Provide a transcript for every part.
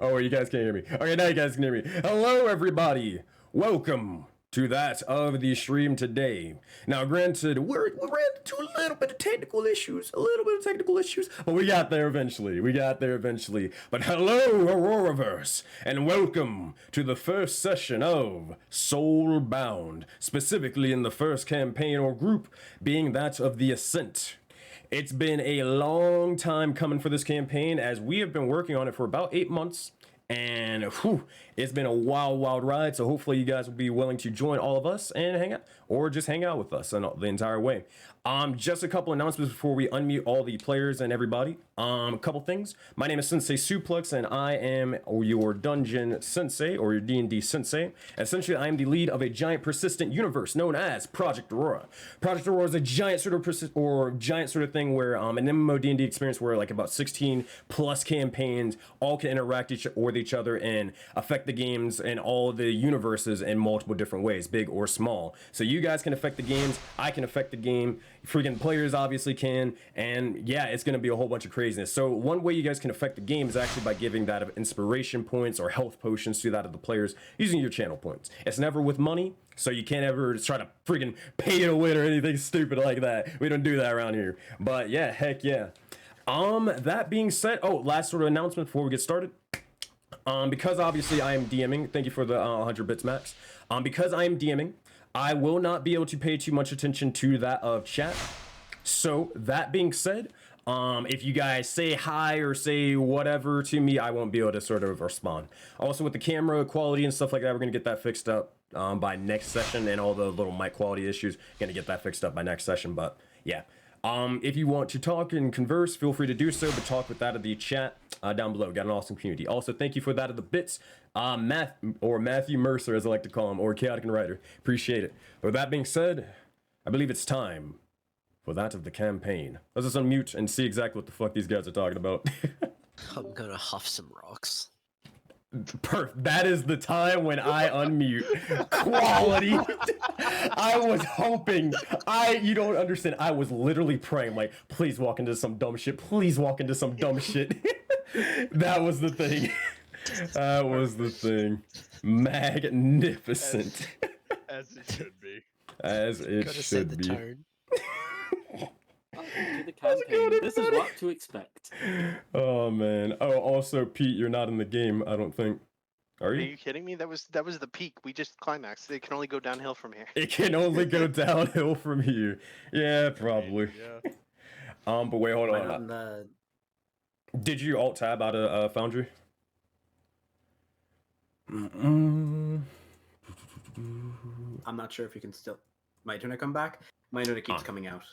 Oh, you guys can't hear me. Okay, now you guys can hear me. Hello, everybody. Welcome to that of the stream today. Now, granted, we ran into a little bit of technical issues, but we got there eventually. But hello, Auroraverse, and welcome to the first session of Soulbound, specifically in the first campaign or group being that of The Ascent. It's been a long time coming for this campaign, as we have been working on it for about 8 months, and it's been a wild ride. So hopefully you guys will be willing to join all of us and hang out, or just hang out with us the entire way. Just a couple announcements before we unmute all the players and everybody. A couple things. My name is SenseiSuplex, and I am your dungeon sensei, or your D&D sensei. Essentially, I am the lead of a giant persistent universe known as Project Aurora. Project Aurora is a giant sort of thing where an MMO D&D experience where like about 16 plus campaigns all can interact with each other and affect the games and all the universes in multiple different ways, big or small. So you guys can affect the games, I can affect the game, freaking players obviously can, and yeah, it's gonna be a whole bunch of craziness. So one way you guys can affect the game is actually by giving that of inspiration points or health potions to that of the players using your channel points. It's never with money, so you can't ever try to freaking pay to win or anything stupid like that. We don't do that around here. But yeah, heck yeah. That being said, last sort of announcement before we get started. Because obviously I am DMing, thank you for the 100 bits, Max. Because I am DMing, I will not be able to pay too much attention to that of chat. So that being said, if you guys say hi or say whatever to me, I won't be able to sort of respond. Also with the camera quality and stuff like that, we're gonna get that fixed up by next session, and all the little mic quality issues, gonna get that fixed up by next session. But yeah. If you want to talk and converse, feel free to do so, but talk with that of the chat down below. Got an awesome community. Also, thank you for that of the bits, Matthew Mercer, as I like to call him, or Chaotic and Writer. Appreciate it. But with that being said, I believe it's time for that of the campaign. Let's just unmute and see exactly what the fuck these guys are talking about. I'm gonna huff some rocks. That is the time when I unmute. Quality. I was hoping. You don't understand. I was literally praying, like, please walk into some dumb shit. Please walk into some dumb shit. That was the thing. That was the thing. Magnificent. As it should be. As it Gotta should set the be. tone. To the campaign. This is what to expect. Oh man. Oh, also, Pete, you're not in the game, I don't think. Are Are you? you kidding me? That was the peak. We just climaxed. It can only go downhill from here. It can only go downhill from here. Yeah, probably. Yeah. But wait, hold on. Did you alt tab out of Foundry? I'm not sure if you can still. My internet come back. My internet keeps coming out.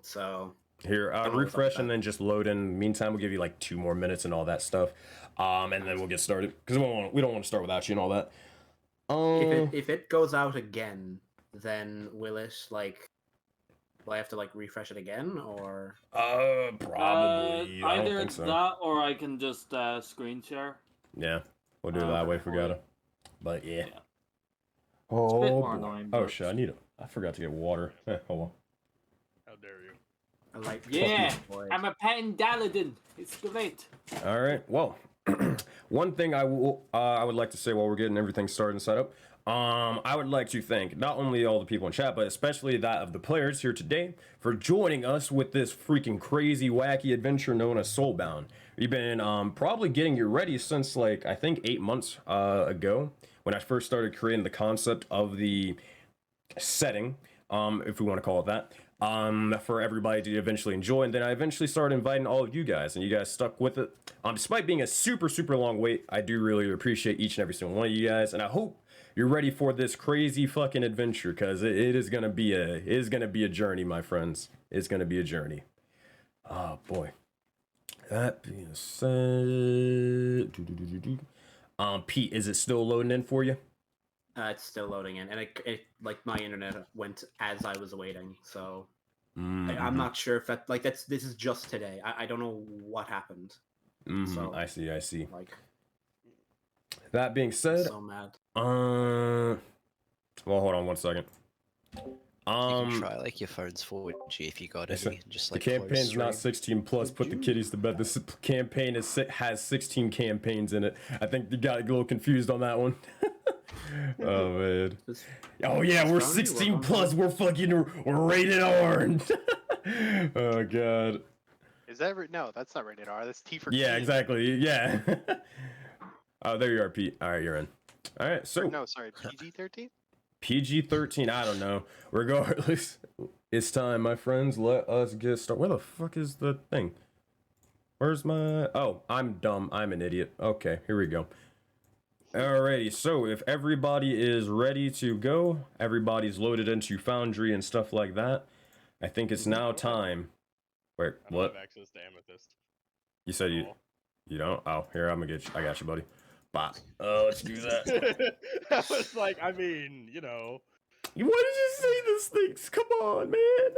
So Here, refresh and then just load in. Meantime, we'll give you like 2 more minutes and all that stuff. And then we'll get started because we don't want to start without you and all that. if it goes out again, then will it like? Will I have to like refresh it again, or? Probably. I don't Either think so. that or I can just screen share. Yeah, we'll do it that way if we gotta. But yeah. Yeah. It's a bit more boy. annoying, Oh but- shit! I forgot to get water. Hold on. How dare you? I like Yeah, boy. I'm a pen Daladin. It's great. All right. Well, one thing I would like to say while we're getting everything started and set up, I would like to thank not only all the people in chat, but especially that of the players here today for joining us with this freaking crazy, wacky adventure known as Soulbound. We've been probably getting you ready since like I think 8 months ago when I first started creating the concept of the setting, if we want to call it that. For everybody to eventually enjoy, and then I eventually started inviting all of you guys, and you guys stuck with it. Despite being a super long wait, I do really appreciate each and every single one of you guys, and I hope you're ready for this crazy fucking adventure, because it is gonna be a journey, my friends. It's gonna be a journey. Oh boy. That being said, Pete, is it still loading in for you? It's still loading in, and it like my internet went as I was waiting, so I'm not sure if this is just today. I don't know what happened. So, I see. Like, That being said, so mad. well, hold on one second. You can try like your phone's 4G if you got It's any. Just the like campaign's not close 16 plus. Put the kiddies to bed. This campaign has 16 campaigns in it. I think you got a little confused on that one. Oh man. Oh yeah, we're 16 plus. We're rated R. Oh god. Is that no? That's not rated R. That's T for Yeah, teen. exactly. Yeah. Oh, there you are, Pete. All right, you're in. All right, so No, sorry, PG-13. PG-13. I don't know. Regardless, it's time, my friends. Let us get started. Where the fuck is the thing? Where's my? Oh, I'm dumb. I'm an idiot. Okay, here we go. Alrighty, so if everybody is ready to go, everybody's loaded into Foundry and stuff like that, I think it's now time. Wait, I don't what? have access to Amethyst. You said you don't? Oh, here, I'm gonna get you. I got you, buddy. Bop. Let's do that. I was like, I mean, you know. Why did you say these things? Come on, man.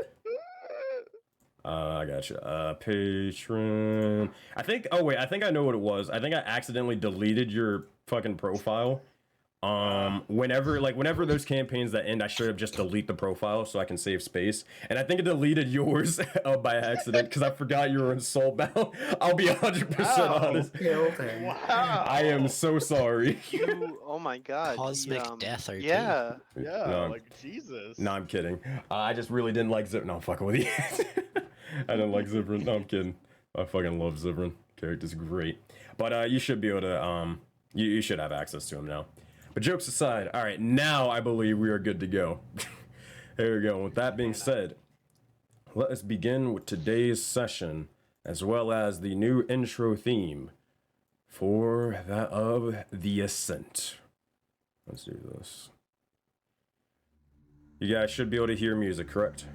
I got you. Patron. I think. Oh wait, I think I know what it was. I think I accidentally deleted your fucking profile. Whenever those campaigns that end, I should have just delete the profile so I can save space. And I think I deleted yours by accident because I forgot you were in Soulbound. I'll be 100% honest. Wow. I am so sorry. Oh my god. Cosmic death, OP. Yeah. Yeah, No. like Jesus. No, I'm kidding. I just really didn't like Ziprin. No, I'm fucking with you. I didn't like Ziprin. No, I'm kidding. I fucking love Ziprin. Character's great. But you should be able to, you should have access to him now. But jokes aside, all right, now I believe we are good to go. There we go. With that being said, let us begin with today's session, as well as the new intro theme for that of The Ascent. Let's do this. You guys should be able to hear music, correct?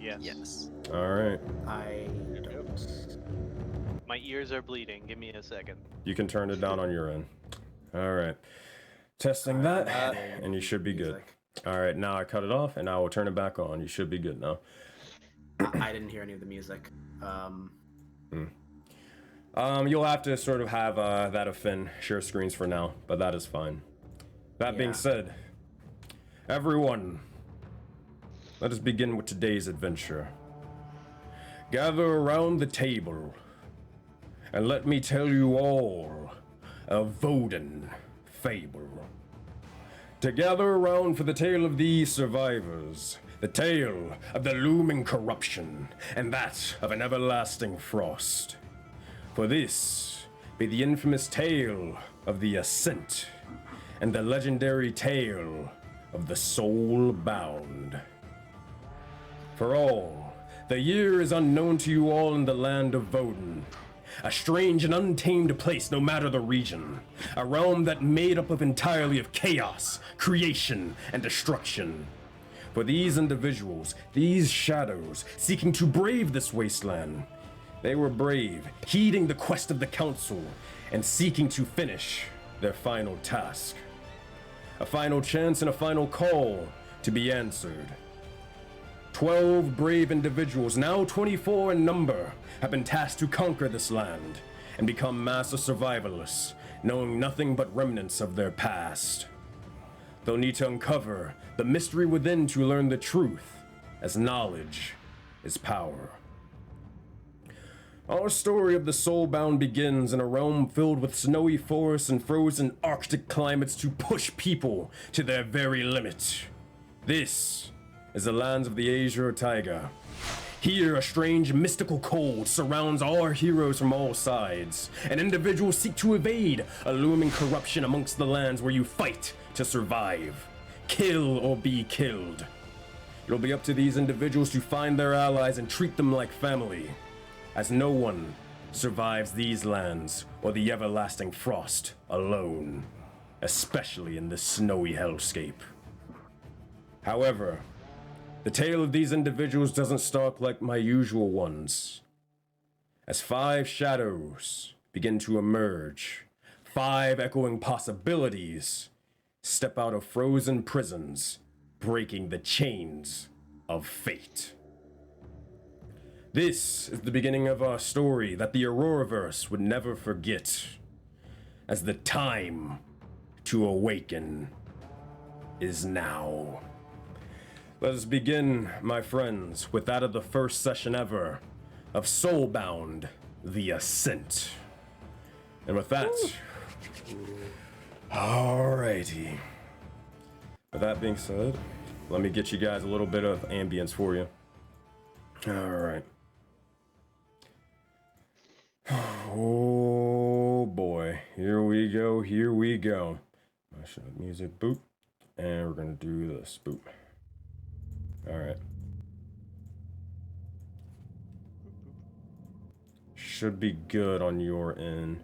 Yes. Yes. All right. I don't. My ears are bleeding. Give me a second. You can turn it down on your end. All right. Testing that, and you should be good. All right, now I cut it off, and I will turn it back on. You should be good now. I didn't hear any of the music. You'll have to sort of have that of Finn share screens for now, but that is fine. That being Yeah. said, everyone, let us begin with today's adventure. Gather around the table, and let me tell you all a Voden fable. To gather around for the tale of these survivors, the tale of the looming corruption, and that of an everlasting frost. For this be the infamous tale of the Ascent, and the legendary tale of the Soulbound. For all, the year is unknown to you all in the land of Voden. A strange and untamed place no matter the region. A realm that made up entirely of chaos, creation, and destruction. For these individuals, these shadows, seeking to brave this wasteland, they were brave, heeding the quest of the council, and seeking to finish their final task. A final chance and a final call to be answered. 12 brave individuals, now 24 in number, have been tasked to conquer this land and become master survivalists, knowing nothing but remnants of their past. They'll need to uncover the mystery within to learn the truth, as knowledge is power. Our story of the Soulbound begins in a realm filled with snowy forests and frozen Arctic climates to push people to their very limit. This is the lands of the Azure Taiga. Here, a strange mystical cold surrounds all our heroes from all sides, and individuals seek to evade a looming corruption amongst the lands where you fight to survive. Kill or be killed. It'll be up to these individuals to find their allies and treat them like family, as no one survives these lands or the everlasting frost alone, especially in this snowy hellscape. However, the tale of these individuals doesn't start like my usual ones. As 5 shadows begin to emerge, 5 echoing possibilities step out of frozen prisons, breaking the chains of fate. This is the beginning of our story that the Auroraverse would never forget, as the time to awaken is now. let us begin, my friends, with that of the first session ever of Soulbound The Ascent. And with that, alrighty. With that being said, let me get you guys a little bit of ambience for you. Alright. Oh boy, here we go, here we go. I should have music, boop. And we're gonna do this, boop. Alright. Should be good on your end.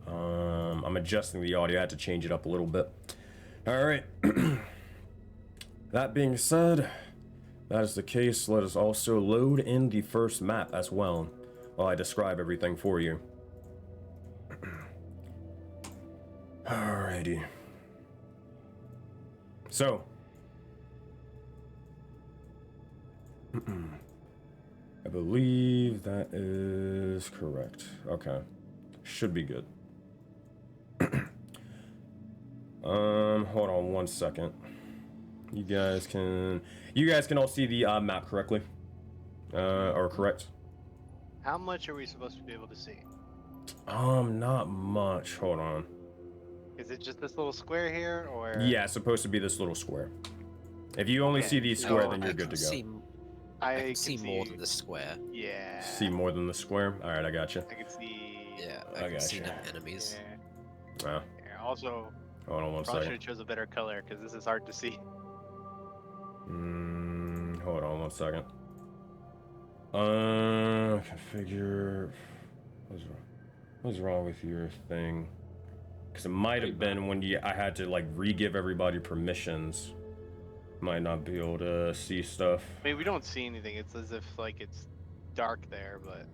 I'm adjusting the audio. I had to change it up a little bit. Alright. That being said, that is the case. Let us also load in the first map as well while I describe everything for you. Alrighty. So. I believe that is correct. Okay. Should be good. Hold on one second. You guys can all see the map correctly? Or correct? How much are we supposed to be able to see? Not much. Hold on. Is it just this little square here, or? Yeah, it's supposed to be this little square. If you only Okay, see the square, so then you're good to go. I can see more than the square. Yeah. See more than the square? Alright, I got you. I can see. Yeah, I I can see gotcha. them enemies. Yeah. Oh, Yeah. Also, hold on one probably should second. have chose a better color because this is hard to see. Hold on one second. Configure. What's wrong with your thing? Because it might have been when I had to like re-give everybody permissions. Might not be able to see stuff. I mean, we don't see anything. It's as if like it's dark there, but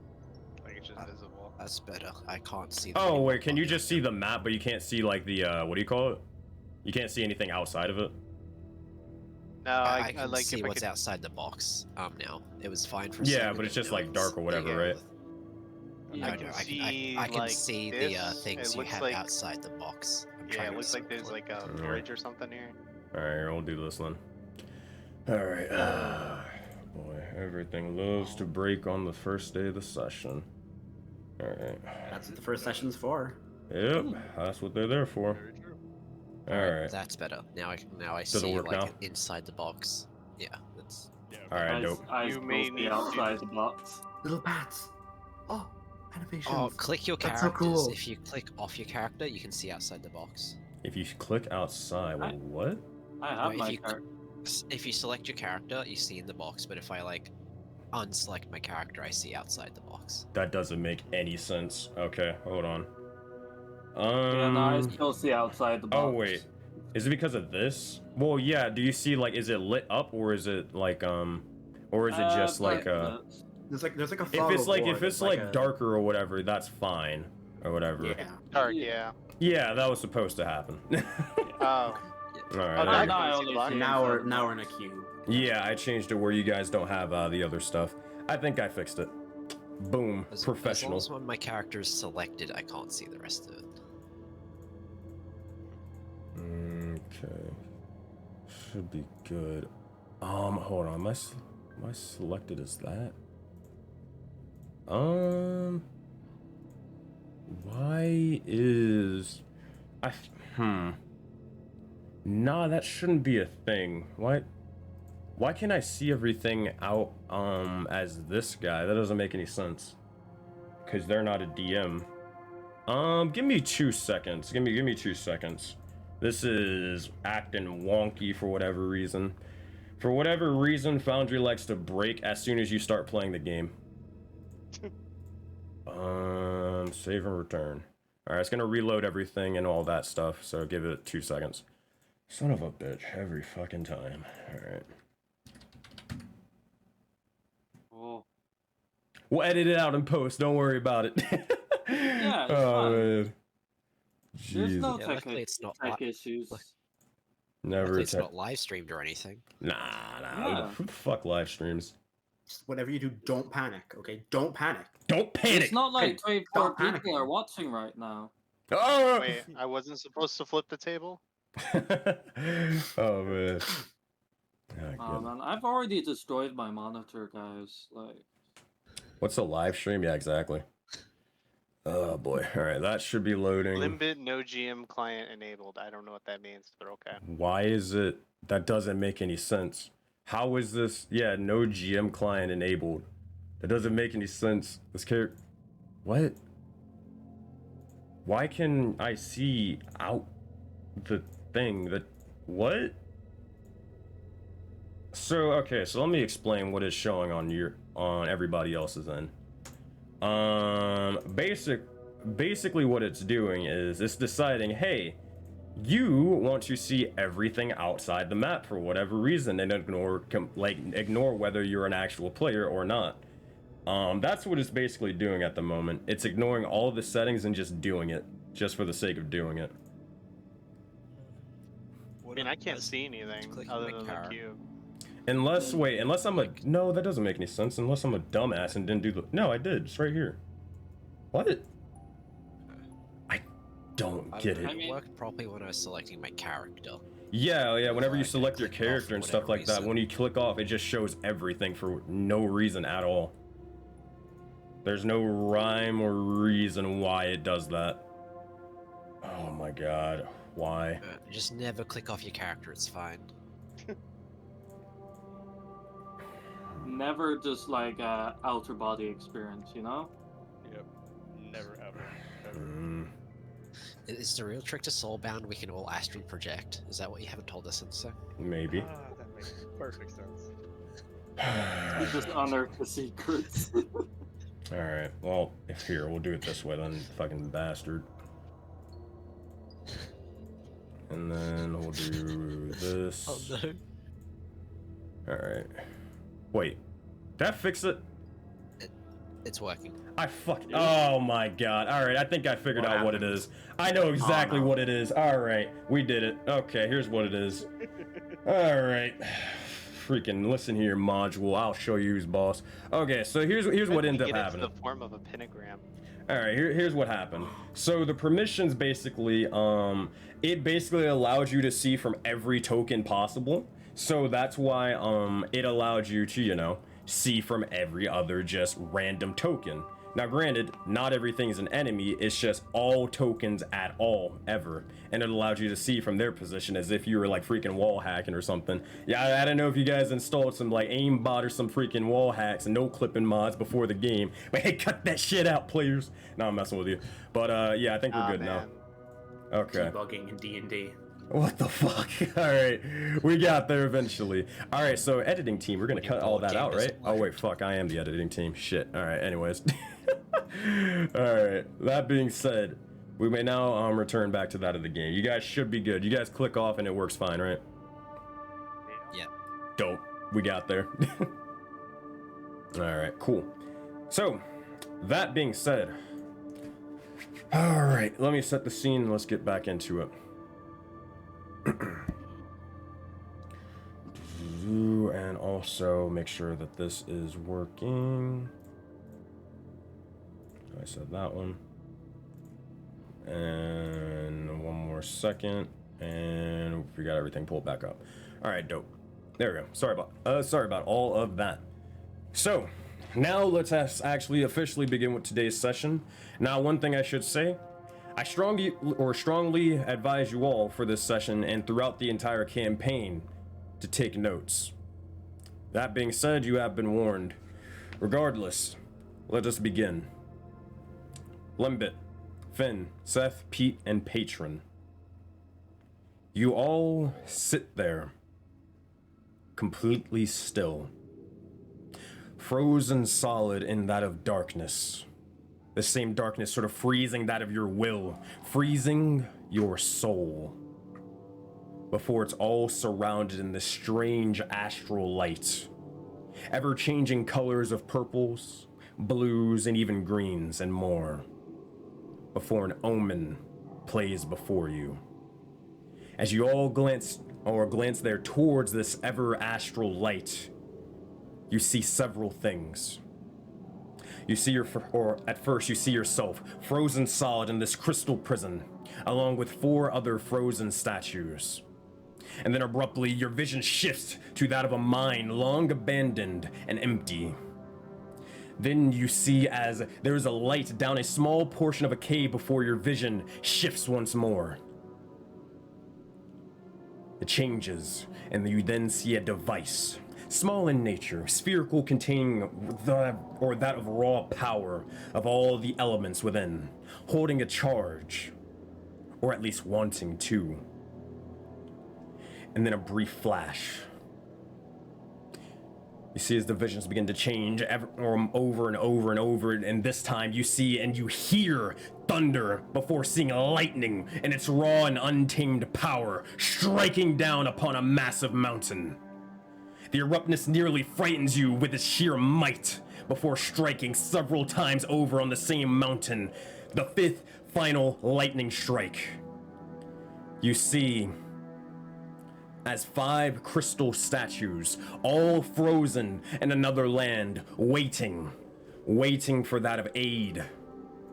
like it's just visible. That's better. I can't see them Oh anymore. wait, can you just see the map, but you can't see like the what do you call it? You can't see anything outside of it. No, I I can like see if I what's could. outside the box now. It was fine for a Yeah, second, but it's and just now like dark or whatever, Yeah. right? Yeah. I No, can no, see, I can like, see the this. things It you looks have like- outside the box. I'm Yeah, trying it to looks like there's circle it. like a Yeah. bridge or something here. Alright, we'll do this then. Alright. Boy, everything loves to break on the first day of the session. Alright. That's what the first session's for. Yep, that's what they're there for. Very true. Alright. That's better. Now I Does it see work like now? inside the box. Yeah, that's Yeah. Alright, dope. I You may still need see to- outside the box. Little bats. Oh, animations. Oh, click your That's so characters. cool. If you click off your character, you can see outside the box. If you click outside, wait, what? I have if my you character. If you select your character, you see in the box. But if I like unselect my character, I see outside the box. That doesn't make any sense. Okay, hold on. Yeah, no, I still see outside the box. Oh wait, is it because of this? Well, yeah. Do you see like, is it lit up or is it like or is it just like There's like a If fog it's of like war, if it's there's like a- darker or whatever, that's fine or whatever. Yeah. Dark, Yeah. yeah. Yeah, that was supposed to happen. Oh. All Oh, right. now no, I I can see only the box. see- Now we're in a queue. Yeah, I changed it where you guys don't have the other stuff. I think I fixed it. Boom, As professional. long as when my character is selected, I can't see the rest of it. Okay, should be good. Hold on, am I selected as that? Why is Nah, that shouldn't be a thing. Why can't I see everything out as this guy? That doesn't make any sense. Cause they're not a DM. Give me 2 seconds. Give me 2 seconds. This is acting wonky for whatever reason. For whatever reason, Foundry likes to break as soon as you start playing the game. Save and return. Alright, it's gonna reload everything and all that stuff, so give it 2 seconds. Son of a bitch, every fucking time. Alright. Oh. We'll edit it out in post, don't worry about it. Yeah, it's oh, fine. man. There's no Jesus. Yeah, luckily it's not tech li- issues. look- Never Luckily it's attack. not live streamed or anything. Nah. Yeah. Who the fuck live streams? Just whatever you do, don't panic. Okay, don't panic. Don't panic! It's not like Hey, 24 stop people are panicking. watching right now. Oh! Wait, I wasn't supposed to flip the table? Oh, man. Oh, Man, I've already destroyed my monitor, guys. Like, what's a live stream? Yeah, exactly. Oh boy. All right, that should be loading. Limbit no GM client enabled. I don't know what that means, but okay. Why is it? That doesn't make any sense. How is this? Yeah, no GM client enabled. That doesn't make any sense. This character. What? Why can I see out the thing that? What? So okay, so let me explain what is showing on everybody else's end. Basically what it's doing is it's deciding, hey, you want to see everything outside the map for whatever reason and ignore whether you're an actual player or not. That's what it's basically doing at the moment. It's ignoring all of the settings and just doing it, just for the sake of doing it. I mean, I can't see anything other than the cube. Unless I'm no, that doesn't make any sense. Unless I'm a dumbass and didn't do the. No, I did. It's right here. What? I don't get it. It worked properly when I was selecting my character. Yeah. Whenever you I select your clicked off character for and stuff whatever like that, reason. when you click off, it just shows everything for no reason at all. There's no rhyme or reason why it does that. Oh my god. Why? Just never click off your character, it's fine. never just like outer body experience, you know? Yep. Never ever. Ever. Is the real trick to Soulbound we can all astral project? Is that what you haven't told us, Sensei? Maybe. That makes perfect sense. Just unearth the secrets. Alright, well, if here, we'll do it this way then, fucking bastard. And then we'll do this. Oh no. Alright. Wait. Did I fix it? It's working. Oh my god. Alright, I think I figured out what it is. I know exactly what it is. Alright, we did it. Okay, here's what it is. Alright. Freaking listen here, module. I'll show you who's boss. Okay, so here's what ended up happening. It's the form of a pentagram. Alright, here's what happened. So the permissions basically, it basically allowed you to see from every token possible. So that's why it allowed you to, you know, see from every other just random token. Now granted, not everything is an enemy, it's just all tokens at all, ever. And it allowed you to see from their position as if you were like freaking wall hacking or something. Yeah, I don't know if you guys installed some like aimbot or some freaking wall hacks and no clipping mods before the game. But hey, cut that shit out, players. No, I'm messing with you. But yeah, I think we're good now. Okay. Debugging in D&D. What the fuck? Alright, we got there eventually. Alright, so editing team, we're gonna cut all that out, right? Oh wait, fuck, I am the editing team. Shit. Alright, anyways. Alright, that being said, we may now return back to that of the game. You guys should be good. You guys click off and it works fine, right? Yeah. Dope. We got there. Alright, cool. So, that being said, alright, let me set the scene and let's get back into it. And also make sure that this is working. I said that one. And one more second. And we got everything pulled back up. Alright, dope. There we go. Sorry about all of that. So, now let's actually officially begin with today's session. Now, one thing I should say, I strongly advise you all for this session and throughout the entire campaign to take notes. That being said, you have been warned. Regardless, let us begin. Limbit, Finn, Seth, Pete, and Patron. You all sit there, completely still, frozen solid in that of darkness. The same darkness sort of freezing that of your will, freezing your soul. Before it's all surrounded in this strange astral light. Ever-changing colors of purples, blues, and even greens, and more. Before an omen plays before you. As you all glance there towards this ever-astral light, you see several things. You see at first you see yourself frozen solid in this crystal prison, along with 4 other frozen statues. And then abruptly, your vision shifts to that of a mine long abandoned and empty. Then you see as there is a light down a small portion of a cave before your vision shifts once more. It changes, and you then see a device, small in nature, spherical, containing that of raw power of all the elements within, holding a charge, or at least wanting to. And then a brief flash. You see as the visions begin to change over and over and over, and this time you see and you hear thunder before seeing lightning and its raw and untamed power striking down upon a massive mountain. The eruptness nearly frightens you with its sheer might before striking several times over on the same mountain, the fifth final lightning strike. You see as 5 crystal statues, all frozen in another land, waiting for that of aid.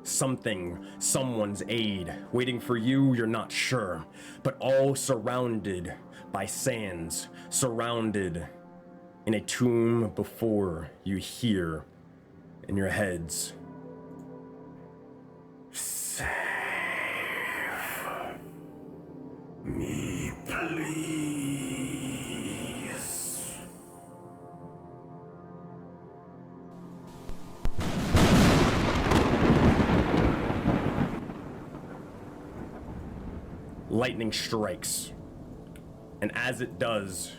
Someone's aid, waiting for you, you're not sure, but all surrounded by sands, surrounded in a tomb before you hear in your heads. Save me, please. Lightning strikes, and as it does,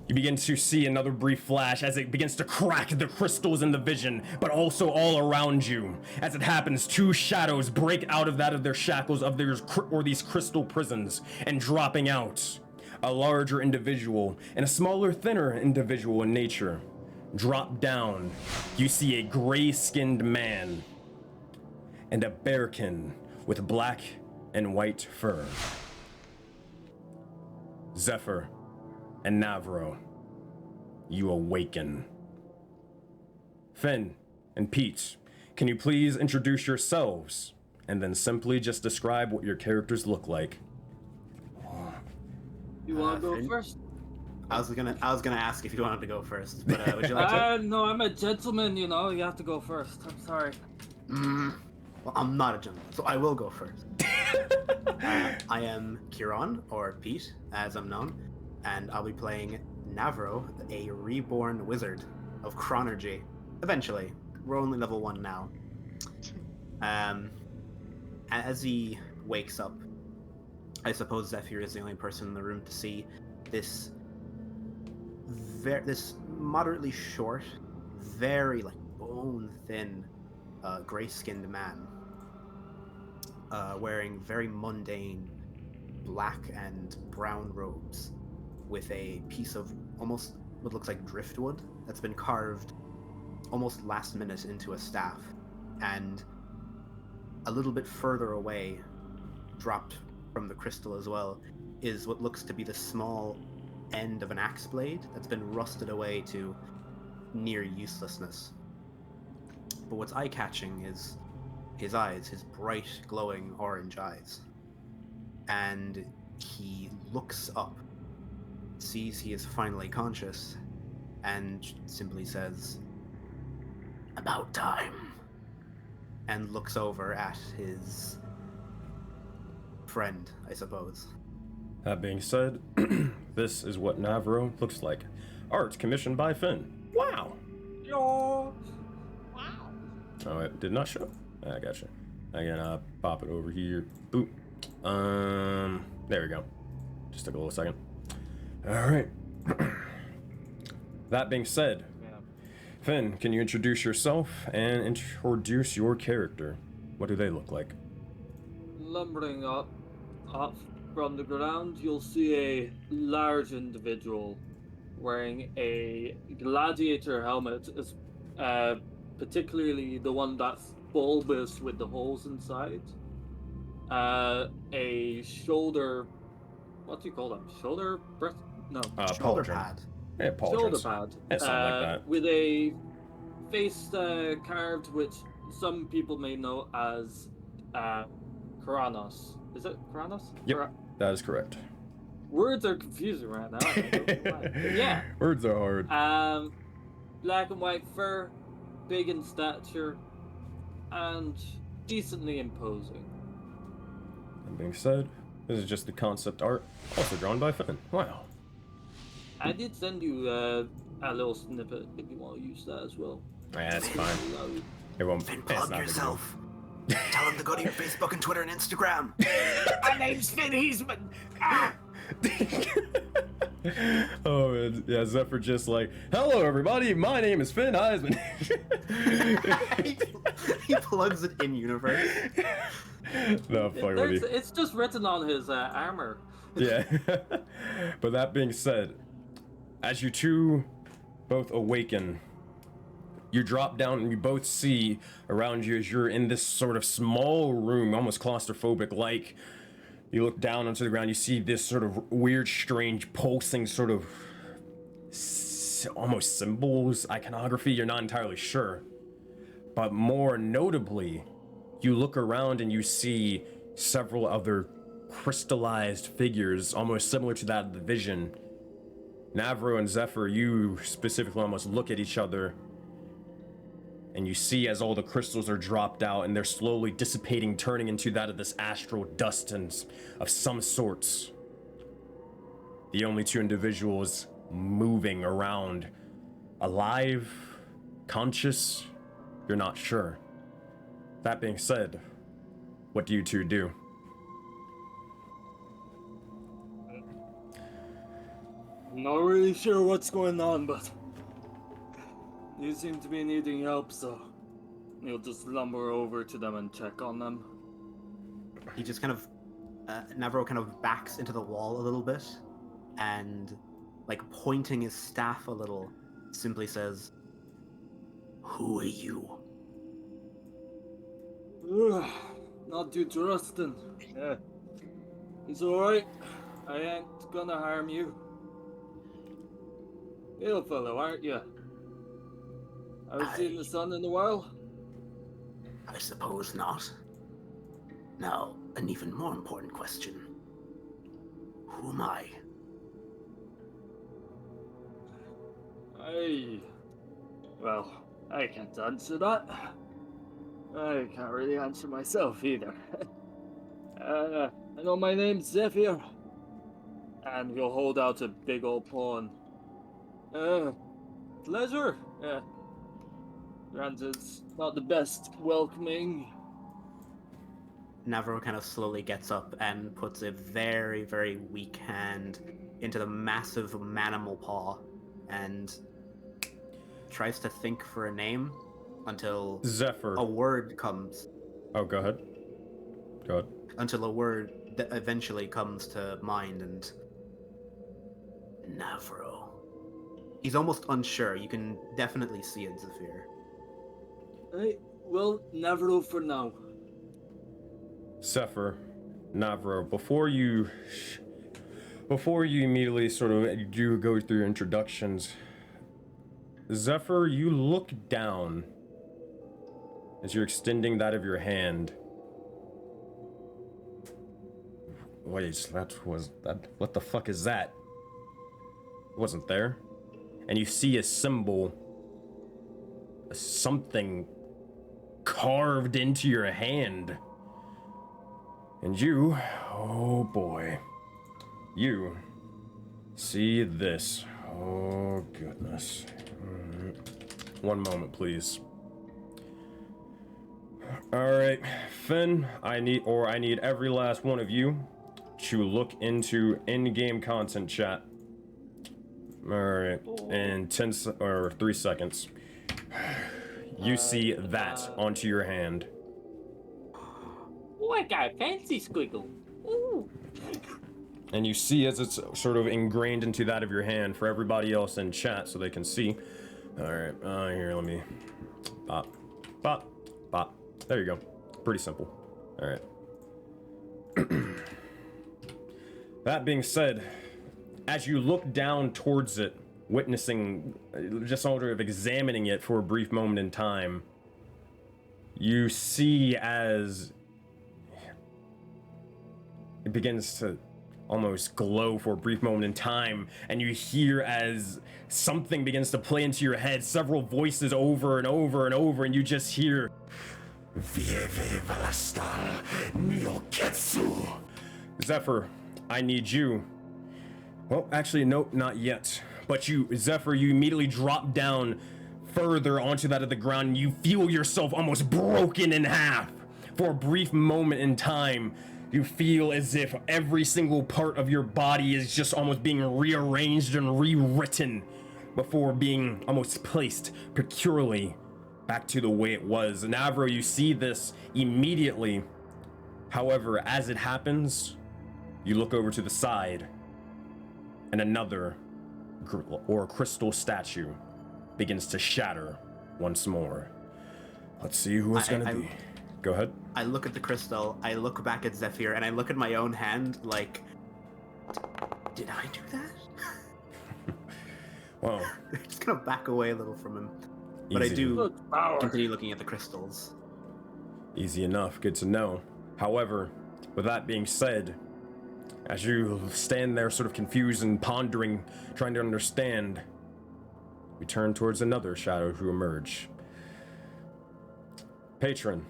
you begin to see another brief flash as it begins to crack the crystals in the vision, but also all around you. As it happens, 2 shadows break out of their shackles of these crystal prisons, and dropping out, a larger individual and a smaller, thinner individual in nature. Drop down, you see a gray-skinned man and a bearkin with black and white fur. Zephyr and Navro, you awaken. Finn and Pete, can you please introduce yourselves and then simply just describe what your characters look like? You want to go Finn? first? I was gonna ask if you wanted to go first, but would you like to? No, I'm a gentleman, you know. You have to go first. I'm sorry. Well, I'm not a gentleman, so I will go first. I am Kieran, or Pete, as I'm known, and I'll be playing Navro, a reborn wizard of chronergy. Eventually. We're only level 1 now. As he wakes up, I suppose Zephyr is the only person in the room to see this moderately short, very bone-thin, gray-skinned man, wearing very mundane black and brown robes, with a piece of almost what looks like driftwood that's been carved almost last minute into a staff, and a little bit further away, dropped from the crystal as well, is what looks to be the small end of an axe blade that's been rusted away to near uselessness. But what's eye-catching is his eyes, his bright, glowing orange eyes. And he looks up, sees he is finally conscious, and simply says, "About time," and looks over at his friend, I suppose. That being said, this is what Navro looks like. Art commissioned by Finn. Wow. Yo. Oh, it did not show. I gotcha. Again, pop it over here. Boop. There we go. Just took a little second. All right. That being said, Finn, can you introduce yourself and introduce your character? What do they look like? Lumbering up from the ground, you'll see a large individual wearing a gladiator helmet, particularly the one that's bulbous with the holes inside. A shoulder, what do you call them? Shoulder breast? No. Shoulder pauldron. pad. Yeah, pauldrons. Shoulder pad. Yeah, something like that. With a face carved, which some people may know as Karanos. Is it Karanos? Yep, that is correct. Words are confusing right now. I don't know why. But yeah. Words are hard. Black and white fur, big in stature, and decently imposing. That being said, this is just the concept art, also drawn by Finn. Wow. I did send you a little snippet if you want to use that as well. Yeah, that's fine. It won't. Finn, It's plug not a big yourself. Tell him to go to your Facebook and Twitter and Instagram. My name's Finn Heisman. Oh man, yeah, Zephyr just like, hello everybody, my name is Finn Heisman. He plugs it in universe. No, fuck with you. It's just written on his armor. Yeah. But that being said, as you two both awaken, you drop down and you both see around you as you're in this sort of small room, almost claustrophobic like. You look down onto the ground, you see this sort of weird, strange, pulsing sort of almost symbols, iconography, you're not entirely sure. But more notably, you look around and you see several other crystallized figures, almost similar to that of the vision. Navro and Zephyr, you specifically almost look at each other, and you see as all the crystals are dropped out and they're slowly dissipating, turning into that of this astral dust and of some sorts. The only two individuals moving around, alive, conscious, you're not sure. That being said, what do you two do? Not really sure what's going on, but you seem to be needing help, so you'll just lumber over to them and check on them. He just kind of, Navro kind of backs into the wall a little bit, and, like, pointing his staff a little, simply says, "Who are you?" Not too trusting. Yeah. It's alright. I ain't gonna harm you. Hail fellow, aren't you? Have you seen the sun in a while? I suppose not. Now, an even more important question. Who am I? Well, I can't answer that. I can't really answer myself either. I know my name's Zephyr. And he'll hold out a big old pawn. Pleasure. Granted, it's not the best welcoming. Navro kind of slowly gets up and puts a very, very weak hand into the massive manimal paw and tries to think for a name until Zephyr. a word comes. Oh, go ahead. Go ahead. Until a word that eventually comes to mind, and Navro. He's almost unsure. You can definitely see it, Zephyr. Well, Navro for now. Zephyr, Navro, before you immediately sort of do go through your introductions, Zephyr, you look down as you're extending that of your hand. Wait, what the fuck is that? It wasn't there. And you see a symbol, something carved into your hand. And you, oh boy, you see this. Oh goodness. One moment, please. All right, Finn, I need every last one of you to look into in-game content chat. All right, in 3 seconds. You see that onto your hand. Oh, I got a fancy squiggle. Ooh. And you see as it's sort of ingrained into that of your hand for everybody else in chat so they can see. All right, here, let me bop, bop, bop. There you go. Pretty simple. All right. That being said, as you look down towards it, witnessing, just sort of examining it for a brief moment in time, you see as it begins to almost glow for a brief moment in time, and you hear as something begins to play into your head, several voices over and over and over, and you just hear Zephyr, I need you. Well, actually, nope, not yet. But you, Zephyr, you immediately drop down further onto that of the ground, and you feel yourself almost broken in half. For a brief moment in time, you feel as if every single part of your body is just almost being rearranged and rewritten before being almost placed peculiarly back to the way it was. And Avro, you see this immediately. However, as it happens, you look over to the side, and another crystal statue begins to shatter once more. Let's see who it's gonna be. Go ahead. I look at the crystal, I look back at Zephyr, and I look at my own hand like, did I do that? Well, I'm just gonna back away a little from him. But I easy. do continue looking at the crystals. Easy enough, good to know. However, with that being said, as you stand there sort of confused and pondering, trying to understand, we turn towards another shadow to emerge. Patron.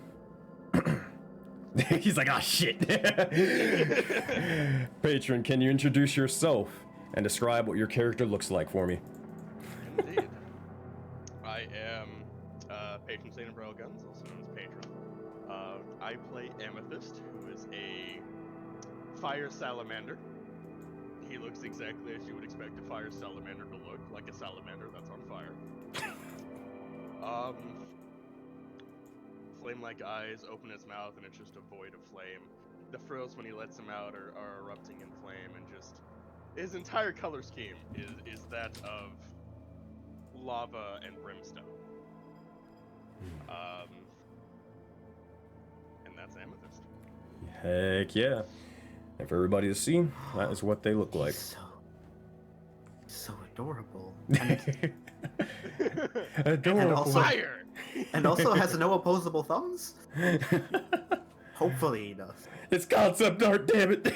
He's like, ah, shit. Patron, can you introduce yourself and describe what your character looks like for me? Indeed. I am Patron Saint of Railguns, also known as Patron. I play Amethyst, who is a fire salamander. He looks exactly as you would expect a fire salamander to look, like a salamander that's on fire. Flame-like eyes, open his mouth, and it's just a void of flame. The frills, when he lets them out, are erupting in flame, and just his entire color scheme is that of lava and brimstone. And that's Amethyst. Heck yeah. And for everybody to see, that is what they look like. So adorable. Adorable. And also, Fire! and also has no opposable thumbs? Hopefully he does. It's concept art, damn it.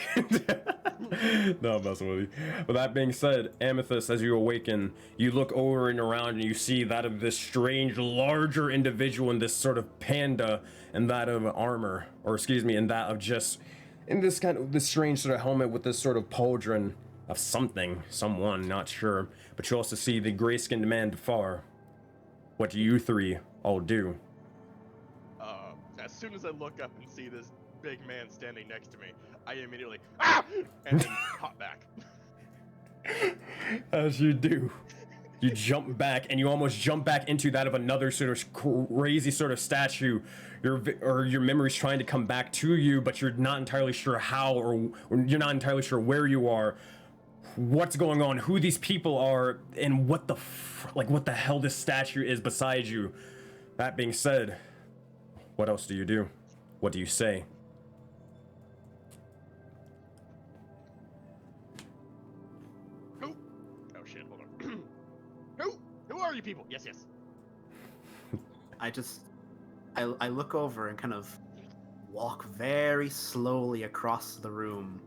No, I'm messing with you. With that being said, Amethyst, as you awaken, you look over and around and you see that of this strange, larger individual in this sort of panda, and that of armor, or excuse me, and that of just, in this kind of, this strange sort of helmet with this sort of pauldron of something, someone, not sure. But you also see the gray-skinned man far. What do you three all do? As soon as I look up and see this big man standing next to me, I immediately, ah! And then hop back. As you do. You jump back, and you almost jump back into that of another sort of crazy sort of statue. Your memory's trying to come back to you, but you're not entirely sure how, or you're not entirely sure where you are, what's going on, who these people are, and what the hell this statue is beside you. That being said, what else do you do? What do you say? Who? Oh shit, hold on. Who are you people? Yes. I look over and kind of walk very slowly across the room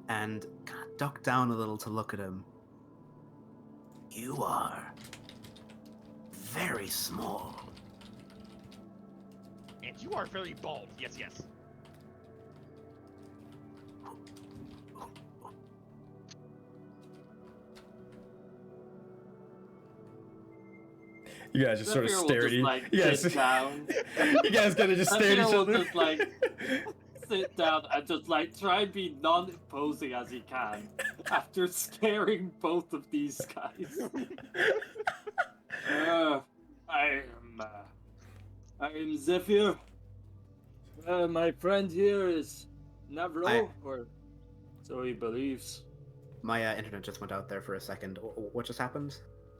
and kind of duck down a little to look at him. You are very small. And you are very bald. Yes. You guys just sort of stare at you. Like, You guys, sit down. you guys gotta just stare at each Zephyr will other. just like sit down and just like try and be non-imposing as he can after scaring both of these guys. I am Zephyr. My friend here is Navro, or so he believes. My internet just went out there for a second. What just happened?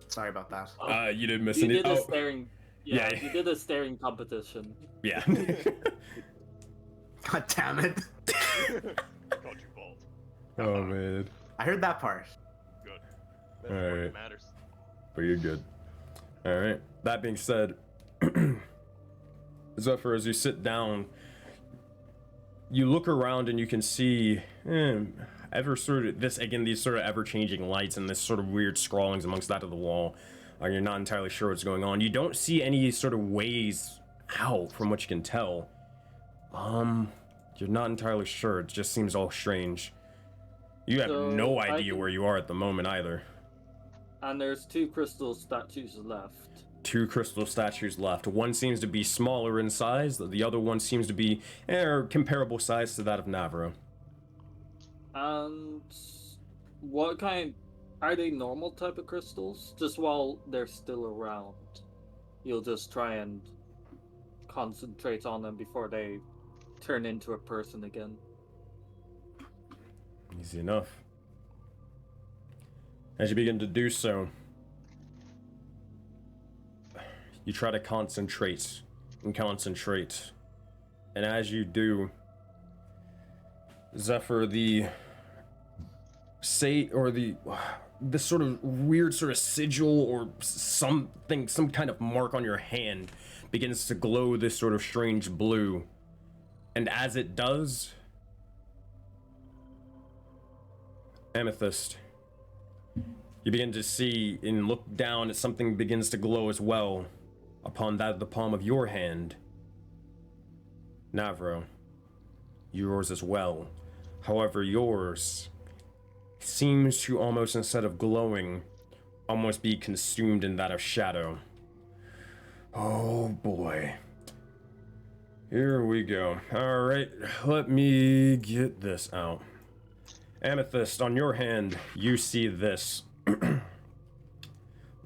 Sorry about that. You didn't miss You any. did a staring. Yeah. You did a staring competition. Yeah. God damn it. Called you bald. Oh man. I heard that part. Good. That's All what right. matters. But you're good. All right. That being said, Zephyr, as you sit down, you look around and you can see ever sort of this again, these sort of ever-changing lights and this sort of weird scrawlings amongst that of the wall. You're not entirely sure what's going on. You don't see any sort of ways out from what you can tell. You're not entirely sure. It just seems all strange. You have no idea where you are at the moment either. And there's 2 crystal statues left. 2 crystal statues left. One seems to be smaller in size. The other one seems to be comparable size to that of Navro. And what kind... Are they normal type of crystals? Just while they're still around, you'll just try and concentrate on them before they turn into a person again. Easy enough. As you begin to do so, you try to concentrate and concentrate. And as you do, Zephyr, the sort of weird sort of sigil or something, some kind of mark on your hand begins to glow this sort of strange blue. And as it does, Amethyst, you begin to see and look down as something begins to glow as well upon that of the palm of your hand. Navro, yours as well. However, yours seems to almost, instead of glowing, almost be consumed in that of shadow. Oh boy. Here we go. Alright, let me get this out. Amethyst, on your hand, you see this.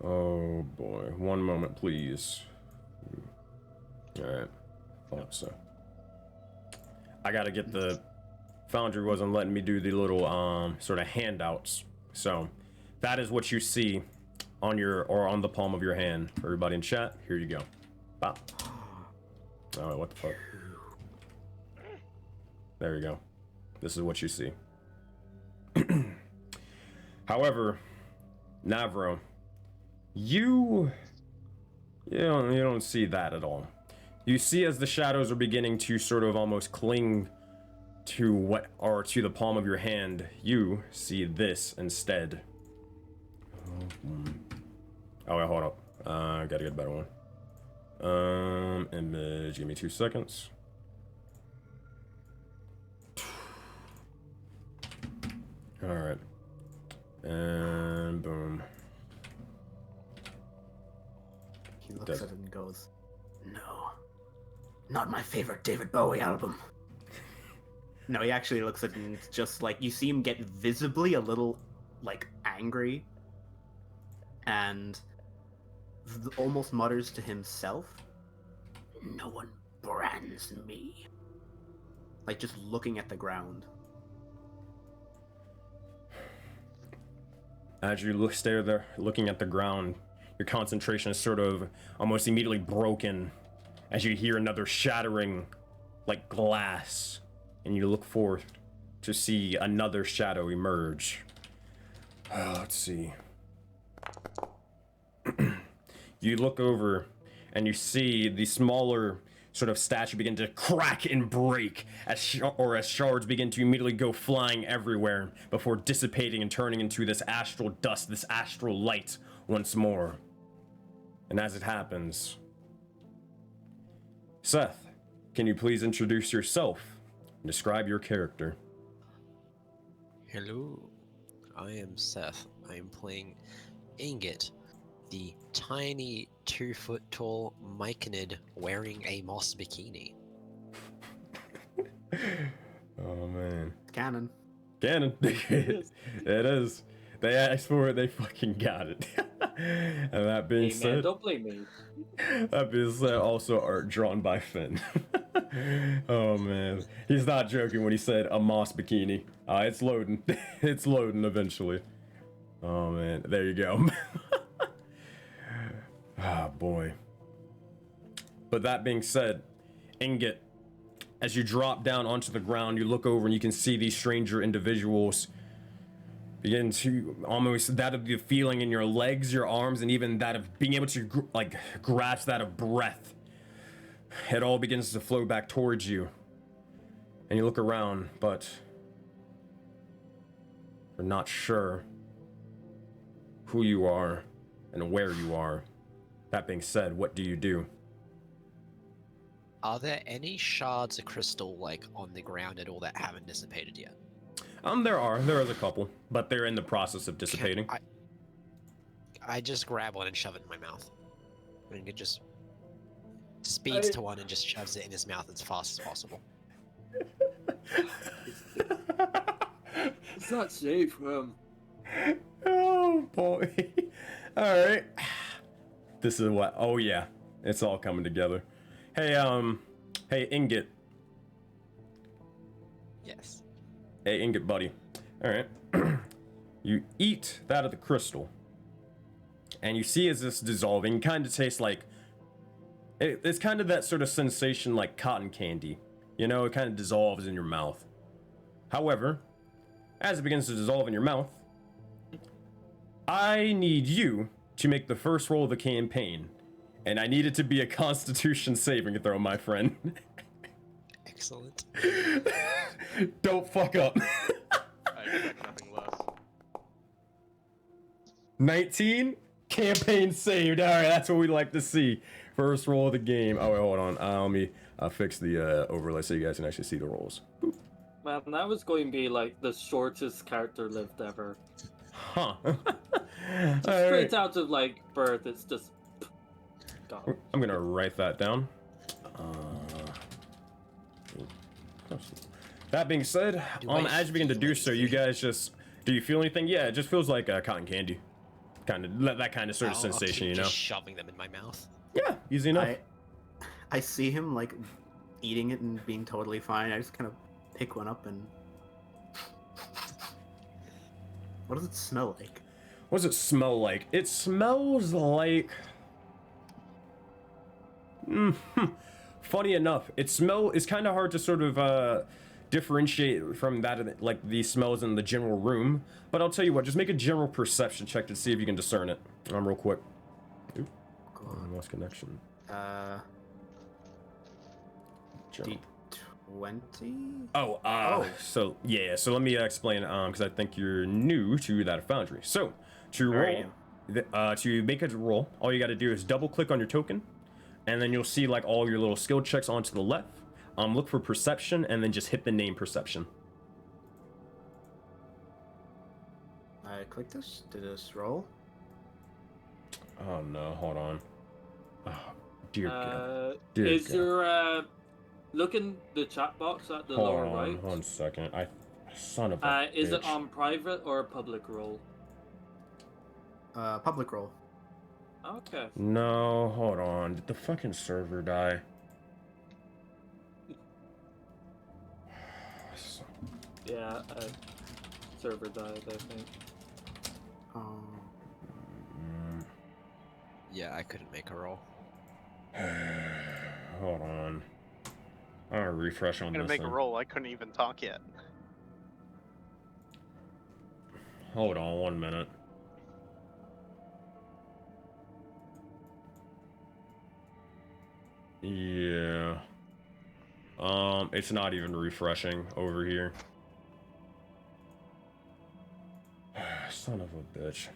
Oh boy, one moment please. Alright, thought so. I gotta get the... Foundry wasn't letting me do the little sort of handouts. So that is what you see on your, or on the palm of your hand. For everybody in chat, here you go. Bop. Oh, what the fuck? There you go. This is what you see. However, Navro, you don't see that at all. You see as the shadows are beginning to sort of almost cling to to the palm of your hand, you see this instead. Oh wait, hold up. I gotta get a better one. Image, give me 2 seconds. Alright. And boom. He looks at it and goes, "No, not my favorite David Bowie album." No, he actually looks at it and it's just like, you see him get visibly a little, like, angry, and almost mutters to himself, "No one brands me." Like, just looking at the ground. As you stare there, looking at the ground, your concentration is sort of almost immediately broken as you hear another shattering, like glass, and you look forth to see another shadow emerge. Let's see. You look over and you see the smaller sort of statue begin to crack and break as shards begin to immediately go flying everywhere before dissipating and turning into this astral dust, this astral light once more. And as it happens, Seth, can you please introduce yourself and describe your character? Hello, I am Seth. I am playing Ingot, the tiny 2-foot-tall myconid wearing a moss bikini. Oh man. Canon. Canon. It is. They asked for it, they fucking got it. And that being said, man, don't blame me. That being said, also art drawn by Finn. Oh man, he's not joking when he said a moss bikini. It's loading. It's loading eventually. Oh man, there you go. Ah boy. But that being said, Ingot, as you drop down onto the ground, you look over and you can see these stranger individuals begin to almost that of the feeling in your legs, your arms, and even that of being able to grasp that of breath. It all begins to flow back towards you. And you look around, but you're not sure who you are and where you are. That being said, what do you do? Are there any shards of crystal like on the ground at all that haven't dissipated yet? There is a couple, but they're in the process of dissipating. I just grab one and shove it in my mouth. And it just speeds to one and just shoves it in his mouth as fast as possible. It's not safe. Oh boy. Alright. This is what, oh yeah. It's all coming together. Hey Ingot. Yes. Hey Ingot buddy. Alright. You eat that of the crystal. And you see as this dissolving, kind of tastes like, it's kind of that sort of sensation like cotton candy. You know, it kind of dissolves in your mouth. However, as it begins to dissolve in your mouth, I need you to make the first roll of the campaign. And I need it to be a Constitution saving throw, my friend. Excellent. Don't fuck up. I expect nothing less. 19? Campaign saved. Alright, that's what we like to see. First roll of the game. Oh, wait, hold on. Let me fix the overlay so you guys can actually see the rolls. Boop. Man, that was going to be like the shortest character lived ever. Huh. Straight out of like birth, it's just gone. I'm gonna write that down. That being said, as you begin to do so, you guys just, do you feel anything? Yeah, it just feels like cotton candy. Kind of, that kind of sort of I'll sensation, keep you know? just shoving them in my mouth. Yeah, easy enough. I see him like eating it and being totally fine. I just kind of pick one up and. What does it smell like? What does it smell like? It smells like. Funny enough, it's kind of hard to sort of differentiate from that, like the smells in the general room. But I'll tell you what, just make a general perception check to see if you can discern it. Real quick. Oop. Lost connection. General. D20? So yeah, so let me explain, because I think you're new to that Foundry. So, to roll, to make a roll, all you gotta do is double click on your token, and then you'll see like all your little skill checks onto the left. Look for perception, and then just hit the name perception. I click this. Did this roll? Oh no, hold on. Oh, dear God. Is there look in the chat box at the lower right? Hold on 1 second. Son of a Is it bitch. on private or public role? Public roll. Okay. No, hold on. Did the fucking server die? Yeah, server died, I think. Yeah, I couldn't make a roll. Hold on. I'm gonna refresh on I'm gonna this make a thing. roll. I couldn't even talk yet. Hold on 1 minute. Yeah. It's not even refreshing over here. Son of a bitch.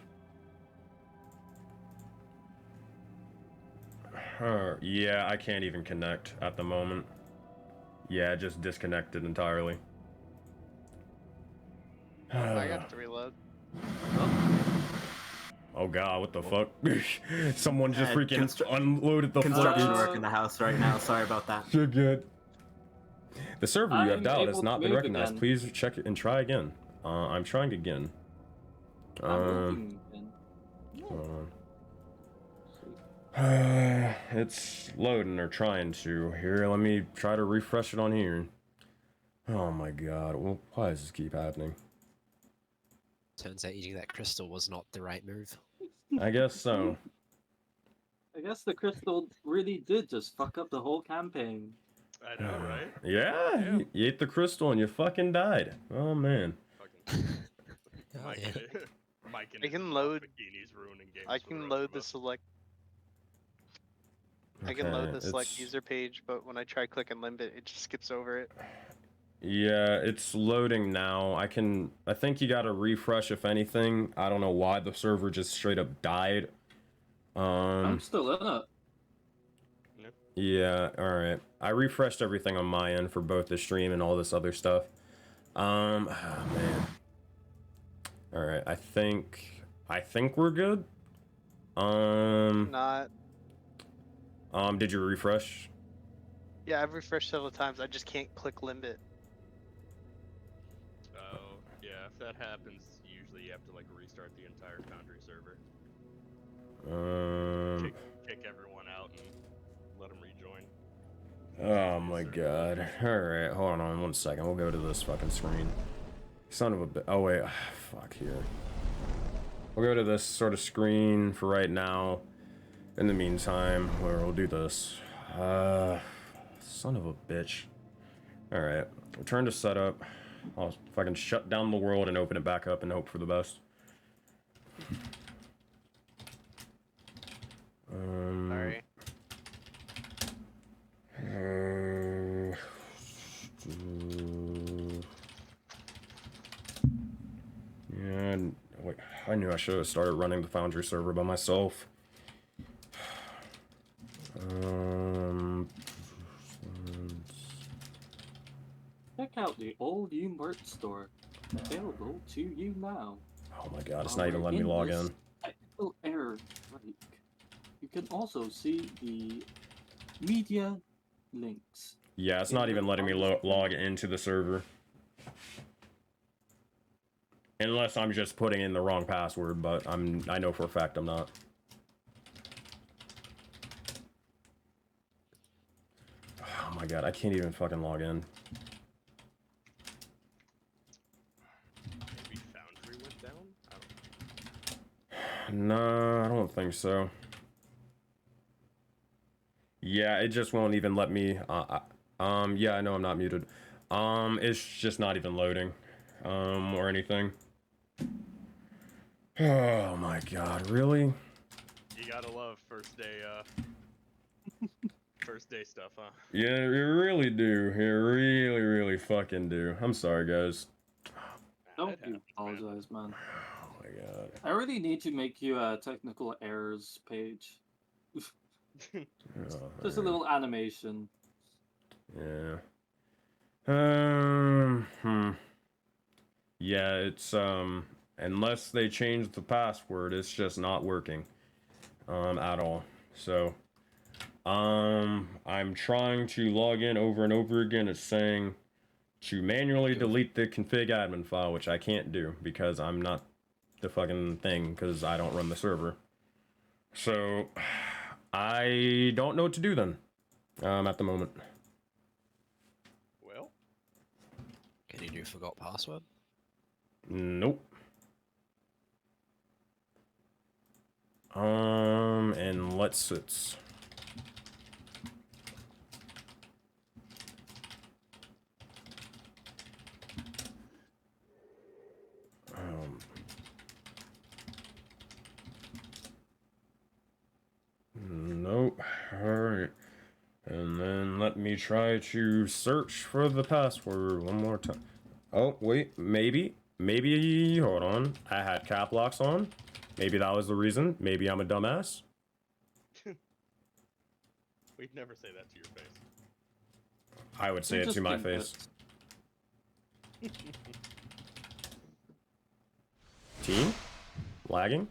Yeah, I can't even connect at the moment. Yeah, it just disconnected entirely. I got to reload. Oh god, what the fuck? Someone just freaking Constru- unloaded the Construction floodgates. work in the house right now. Sorry about that. You're good. The server you have I'm dialed has able not to been move recognized. again. Please check it and try again. I'm trying again. I'm looking again. Hold on. It's loading or trying to. Here, let me try to refresh it on here. Oh my god. Well, why does this keep happening? Turns out eating that crystal was not the right move. I guess so. I guess the crystal really did just fuck up the whole campaign. I know, right? Yeah, you ate the crystal and you fucking died. Oh man. Fucking Oh, Mike, yeah. Mike and I his can load- bikinis ruining games I for can the load rest the of us. select. I can load the select it's- user page, but when I try click and limit it, it just skips over it. Yeah, it's loading now. I think you gotta refresh if anything. I don't know why the server just straight up died. I'm still in it. Yeah, alright. I refreshed everything on my end for both the stream and all this other stuff. Oh man. Alright, I think we're good. Not. Did you refresh? Yeah, I've refreshed several times. I just can't click limit. Oh, yeah, if that happens, usually you have to like restart the entire Foundry server. Kick everyone out and let them rejoin. Oh my god. Alright, hold on 1 second. We'll go to this fucking screen. Son of a bit. Oh wait, fuck here. We'll go to this sort of screen for right now. In the meantime, where we'll do this. Son of a bitch. Alright, return to setup. I'll fucking shut down the world and open it back up and hope for the best. Sorry. Yeah, wait, I knew I should have started running the Foundry server by myself. Check out the all new merch store, available to you now. Oh my god, it's not even letting me log in. Technical error break. You can also see the media links. Yeah, it's not even letting me log into the server. Unless I'm just putting in the wrong password, but I know for a fact I'm not. Oh my god, I can't even fucking log in. Maybe Foundry went down? I don't No, know. I don't think so. Yeah, it just won't even let me. Yeah, I know I'm not muted. It's just not even loading, or anything. Oh my god, really? You gotta love first day stuff, huh? Yeah, you really do. You really, really fucking do. I'm sorry, guys. Don't you apologize, man. Oh my god. I really need to make you a technical errors page. Oh, Just a little animation. yeah. Yeah, it's unless they change the password, it's just not working at all. So I'm trying to log in over and over again. It's saying to manually delete the config admin file, which I can't do because I'm not the fucking thing, because I don't run the server. So I don't know what to do then at the moment. Well, Can you do forgot password? Nope. And let's it's nope. Alright. And then let me try to search for the password one more time. Oh, wait, maybe, hold on. I had cap locks on. Maybe that was the reason. Maybe I'm a dumbass. we'd never say that to your face. I would say it to my face. Team? Lagging?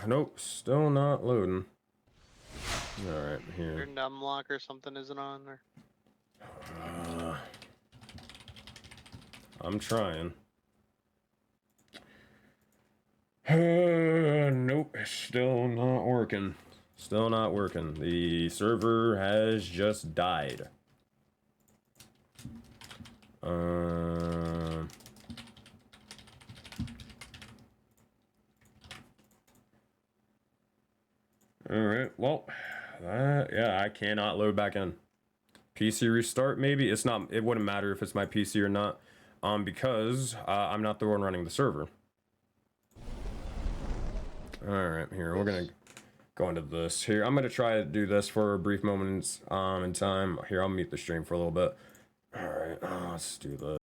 Nope, still not loading. Alright, Your here. numlock or something isn't on, or I'm trying. Nope, still not working. Still not working. The server has just died. Alright, well, yeah, I cannot load back in. PC restart, maybe? It wouldn't matter if it's my PC or not, because I'm not the one running the server. Alright, here, we're gonna go into this here. I'm gonna try to do this for a brief moment in time. Here, I'll mute the stream for a little bit. All right, let's do this.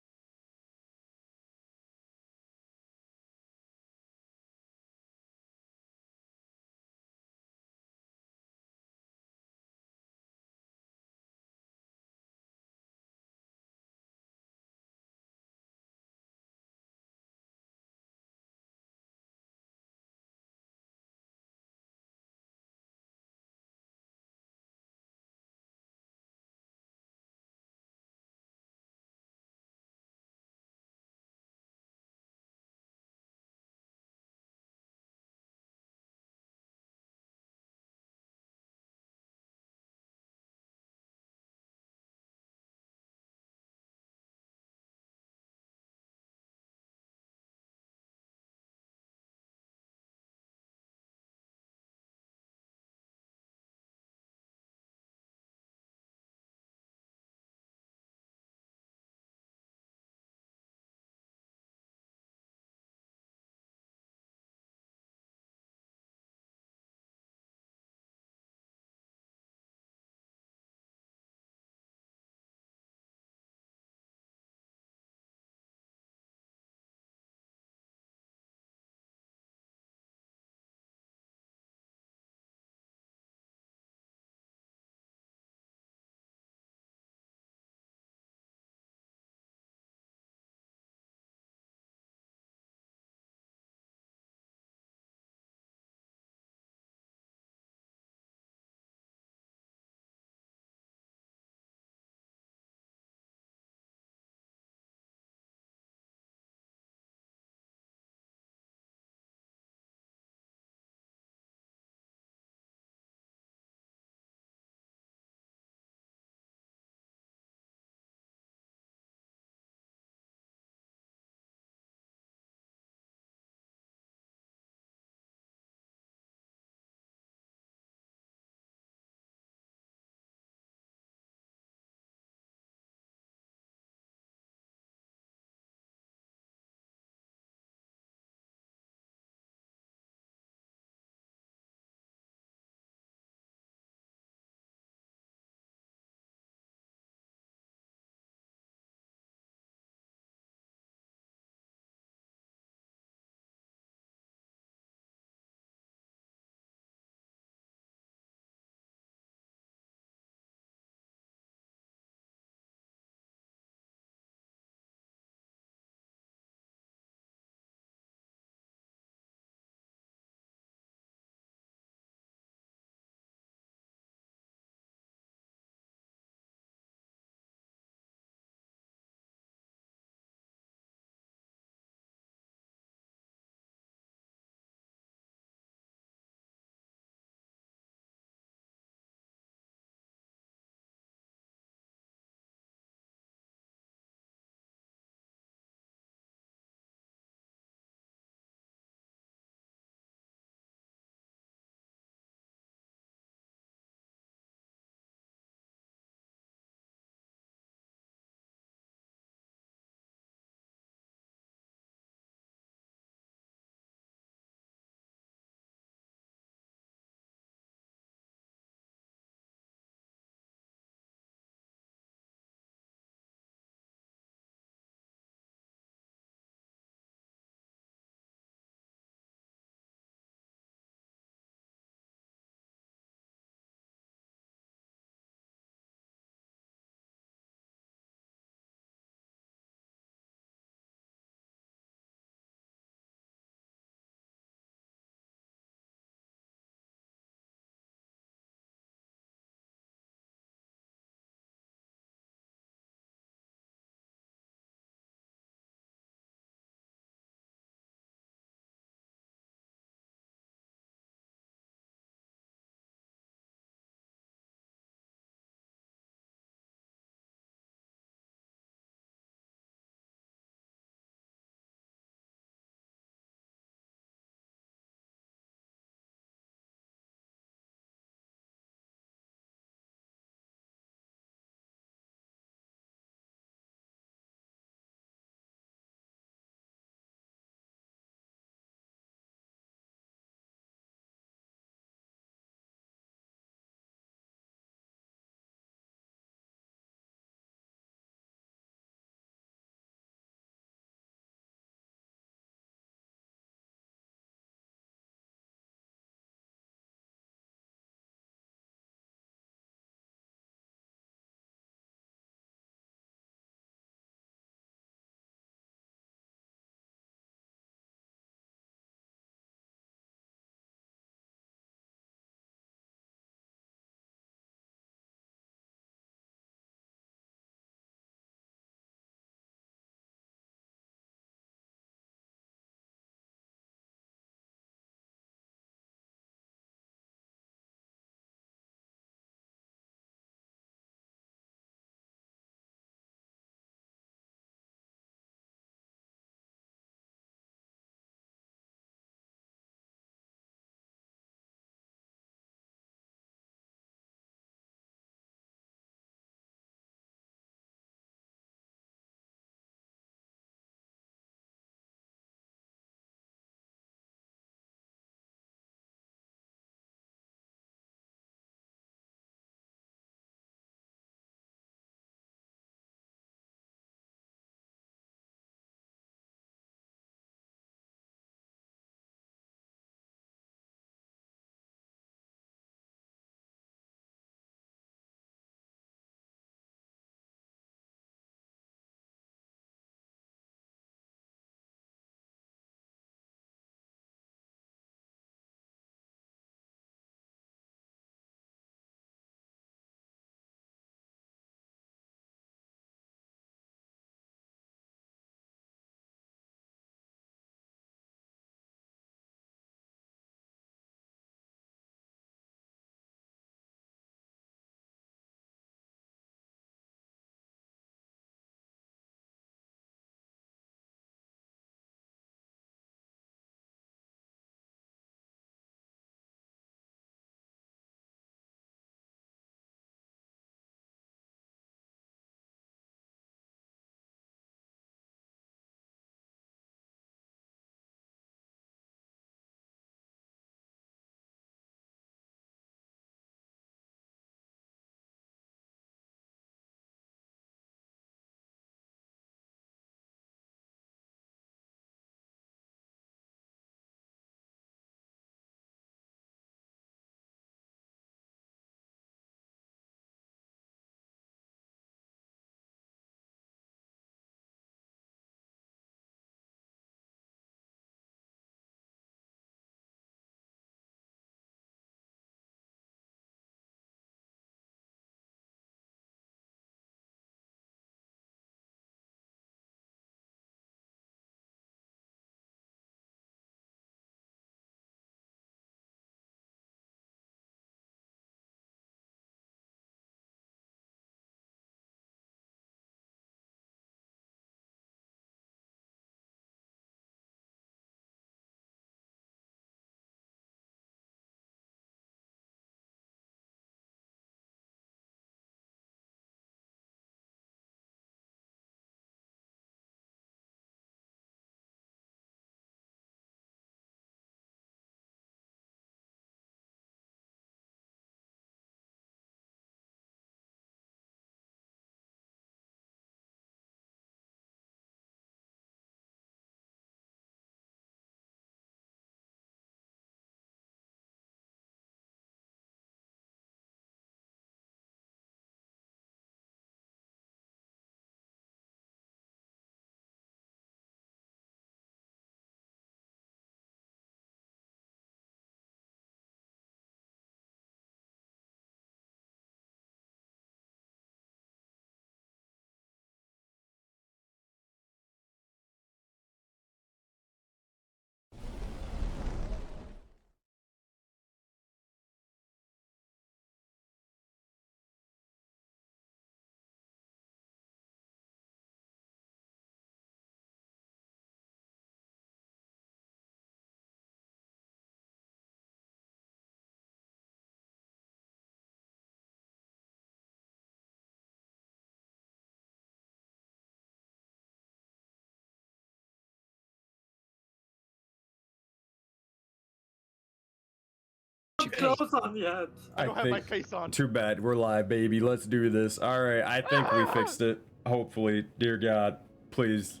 have clothes on yet. I don't have my think- face on. Too bad. We're live, baby. Let's do this. All right. I think we fixed it. Hopefully. Dear God. Please.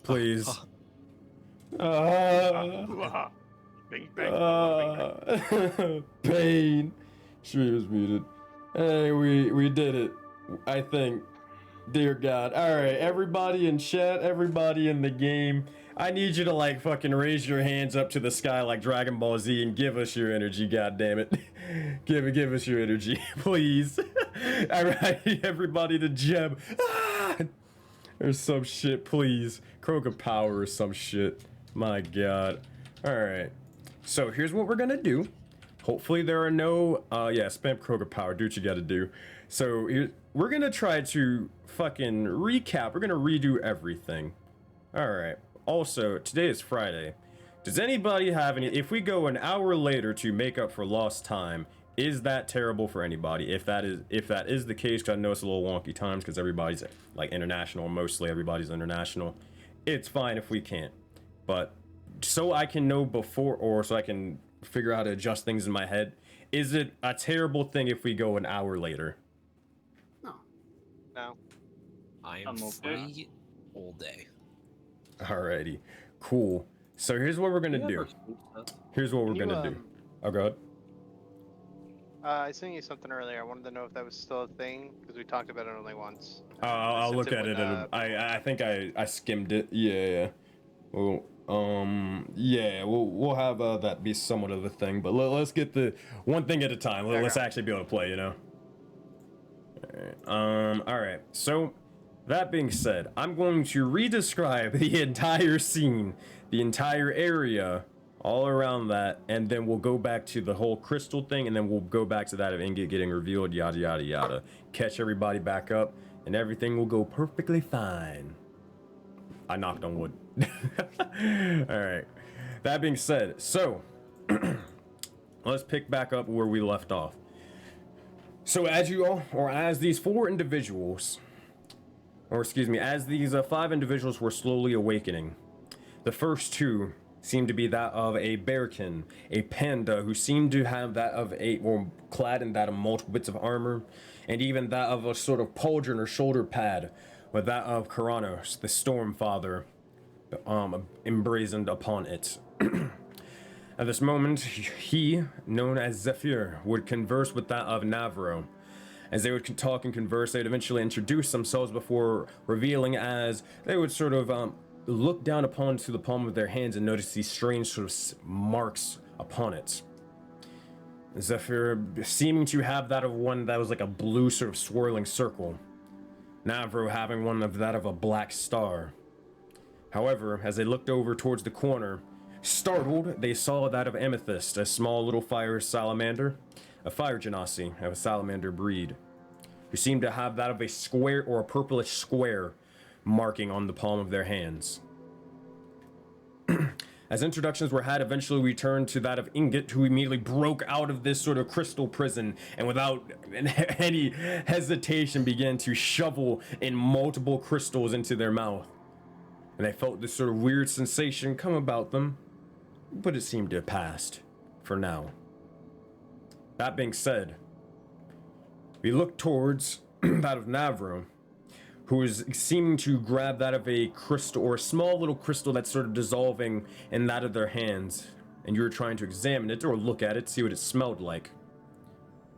Please. Bing, bang, Pain. Stream is muted. Hey, we did it. I think. Dear God. Alright, everybody in chat, everybody in the game, I need you to like fucking raise your hands up to the sky like Dragon Ball Z and give us your energy, god damn it. Give us your energy, please. Alright, everybody to Jeb. Or some shit, please. Kroger Power or some shit. My God. Alright. So here's what we're gonna do. Hopefully there are no, spam Kroger Power, do what you gotta do. So we're gonna try to fucking recap. We're gonna redo everything. Alright. Also, today is Friday. Does anybody have any, if we go an hour later to make up for lost time, is that terrible for anybody? If that is the case, because I know it's a little wonky times because everybody's like international, mostly everybody's international. It's fine if we can't. But so I can know before, or so I can figure out how to adjust things in my head, is it a terrible thing if we go an hour later? No. I am I'm okay. free all day. Alrighty. Cool. So here's what we're gonna do. Here's what we're Can you, gonna do. Oh, go ahead. I sent you something earlier. I wanted to know if that was still a thing because we talked about it only once. I'll sent look at when, it. I think I skimmed it. Yeah. Well, we'll have that be somewhat of a thing, but let's get the one thing at a time. Let's actually be able to play, you know. All right. So, that being said, I'm going to re-describe the entire scene, the entire area, all around that, and then we'll go back to the whole crystal thing, and then we'll go back to that of Ingot getting revealed, yada yada yada. Catch everybody back up, and everything will go perfectly fine. I knocked on wood. Alright. That being said, so let's pick back up where we left off. So as these 5 individuals were slowly awakening, the first 2 seemed to be that of a bearkin, a panda who seemed to have that of or clad in that of multiple bits of armor, and even that of a sort of pauldron or shoulder pad, with that of Karanos, the Stormfather, emblazoned upon it. At this moment, he, known as Zephyr, would converse with that of Navro. As they would talk and converse, they would eventually introduce themselves before revealing as they would sort of look down upon to the palm of their hands and notice these strange sort of marks upon it. Zephyr seeming to have that of one that was like a blue sort of swirling circle. Navro having one of that of a black star. However, as they looked over towards the corner, startled, they saw that of Amethyst, a small little fire salamander, a fire genasi of a salamander breed, who seemed to have that of a square or a purplish square marking on the palm of their hands. As introductions were had, eventually we turned to that of Ingot, who immediately broke out of this sort of crystal prison and without any hesitation began to shovel in multiple crystals into their mouth. And they felt this sort of weird sensation come about them, but it seemed to have passed for now. That being said, we look towards that of Navro, who is seeming to grab that of a crystal, or a small little crystal that's sort of dissolving in that of their hands, and you were trying to examine it or look at it, see what it smelled like.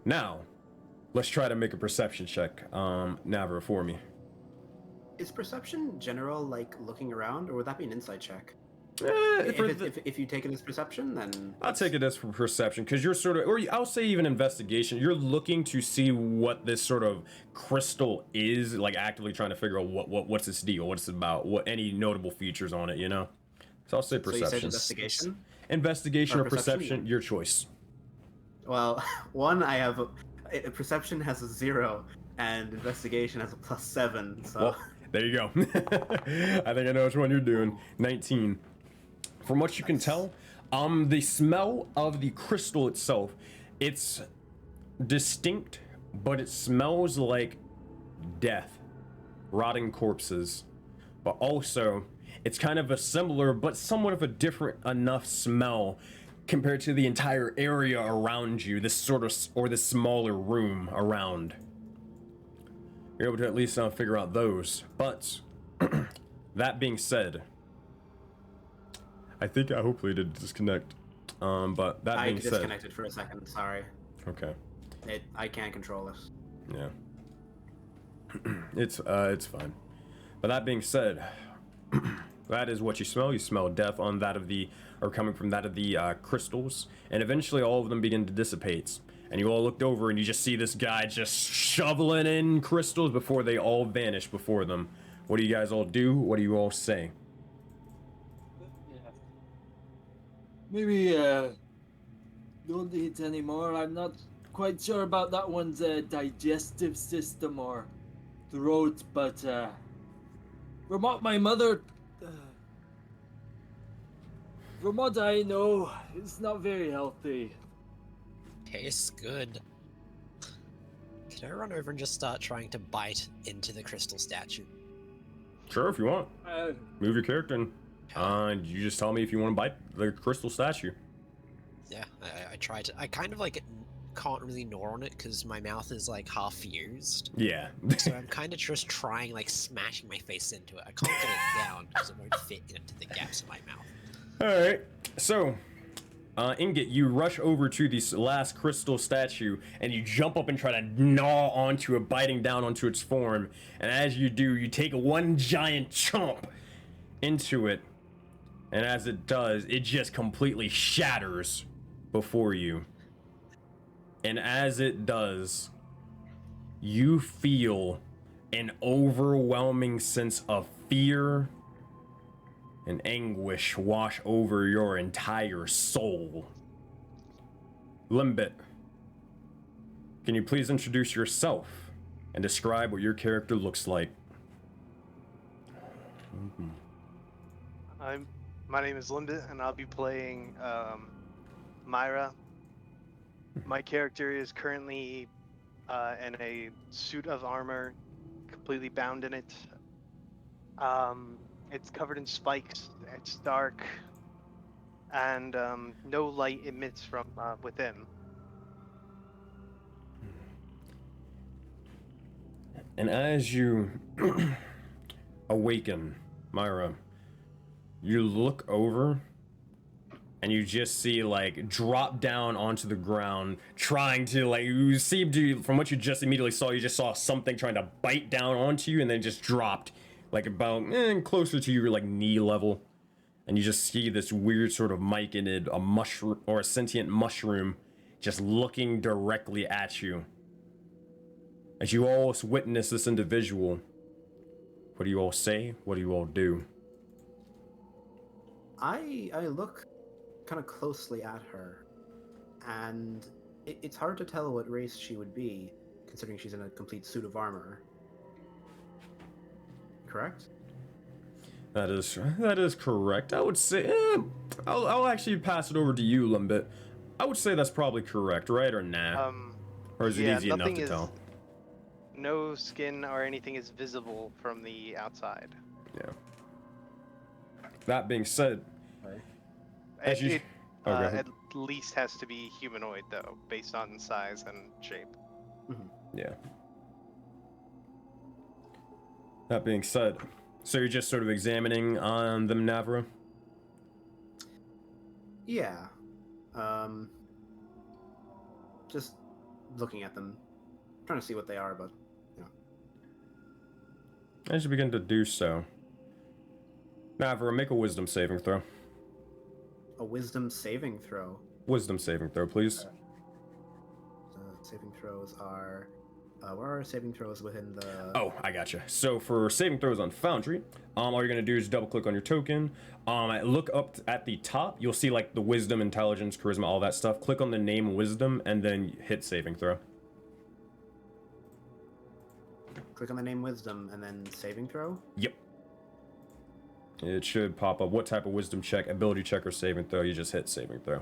Now, let's try to make a perception check, Navro, for me. Is perception general, like looking around, or would that be an insight check? If you take it as perception, then I'll take it as for perception, because you're sort of, or I'll say even investigation. You're looking to see what this sort of crystal is, like actively trying to figure out what's this deal, what it's about, what any notable features on it, you know. So I'll say perception. So you said investigation. Investigation or perception, perception? your choice. Well, one I have perception has a 0, and investigation has a +7. So Well, there you go. I think I know which one you're doing. 19. From what you can tell, the smell of the crystal itself, it's distinct, but it smells like death, rotting corpses. But also, it's kind of a similar, but somewhat of a different enough smell compared to the entire area around you, this sort of, or this smaller room around. You're able to at least figure out those. But that being said, I think I hopefully did disconnect. But that being said, disconnected for a second. Sorry. Okay. I can't control it. Yeah. It's fine. But that being said, that is what you smell. You smell death on that of the, or coming from that of the crystals, and eventually all of them begin to dissipate. And you all looked over and you just see this guy just shoveling in crystals before they all vanish before them. What do you guys all do? What do you all say? Yeah. Maybe don't eat anymore. I'm not quite sure about that one's digestive system or throat, but from what my mother, from what I know, it's not very healthy. Tastes good. Can I run over and just start trying to bite into the crystal statue? Sure, if you want. Uh, Move your character and you just tell me if you want to bite the crystal statue. Yeah, I try to. I kind of like can't really gnaw on it because my mouth is like half used. Yeah. So I'm kind of just trying, like, smashing my face into it. I can't get it down because it won't fit into the gaps in my mouth. Alright, so, Ingot, you rush over to this last crystal statue, and you jump up and try to gnaw onto it, biting down onto its form, and as you do, you take one giant chomp into it, and as it does, it just completely shatters before you. And as it does, you feel an overwhelming sense of fear and anguish wash over your entire soul. Limbit, can you please introduce yourself and describe what your character looks like? My name is Limbit, and I'll be playing Myra. My character is currently in a suit of armor, completely bound in it. It's covered in spikes, it's dark, and no light emits from within. And as you awaken, Myra, you look over and you just see, like, drop down onto the ground, trying to, like, you seem to, from what you just immediately saw, you just saw something trying to bite down onto you and then just dropped, like, about closer to your, like, knee level. And you just see this weird sort of myconid, a mushroom, or a sentient mushroom, just looking directly at you. As you all witness this individual, what do you all say? What do you all do? I look kind of closely at her, and it's hard to tell what race she would be, considering she's in a complete suit of armor. Correct? That is correct. I would say, I'll actually pass it over to you, Limbit. I would say that's probably correct, right, or nah? Or is it easy enough to tell? No skin or anything is visible from the outside. Yeah. That being said, It at least has to be humanoid, though, based on size and shape. Mm-hmm. Yeah. That being said, so you're just sort of examining on them, Navra? Yeah. Just looking at them, trying to see what they are, but, you know. As you begin to do so, Navra, make a wisdom saving throw. A wisdom saving throw. Wisdom saving throw, please. Saving throws are... where are saving throws within the... Oh, I gotcha. So for saving throws on Foundry, all you're going to do is double click on your token. Look up at the top. You'll see like the wisdom, intelligence, charisma, all that stuff. Click on the name wisdom and then hit saving throw. Click on the name wisdom and then saving throw? Yep. It should pop up. What type of wisdom check, ability check, or saving throw? You just hit saving throw.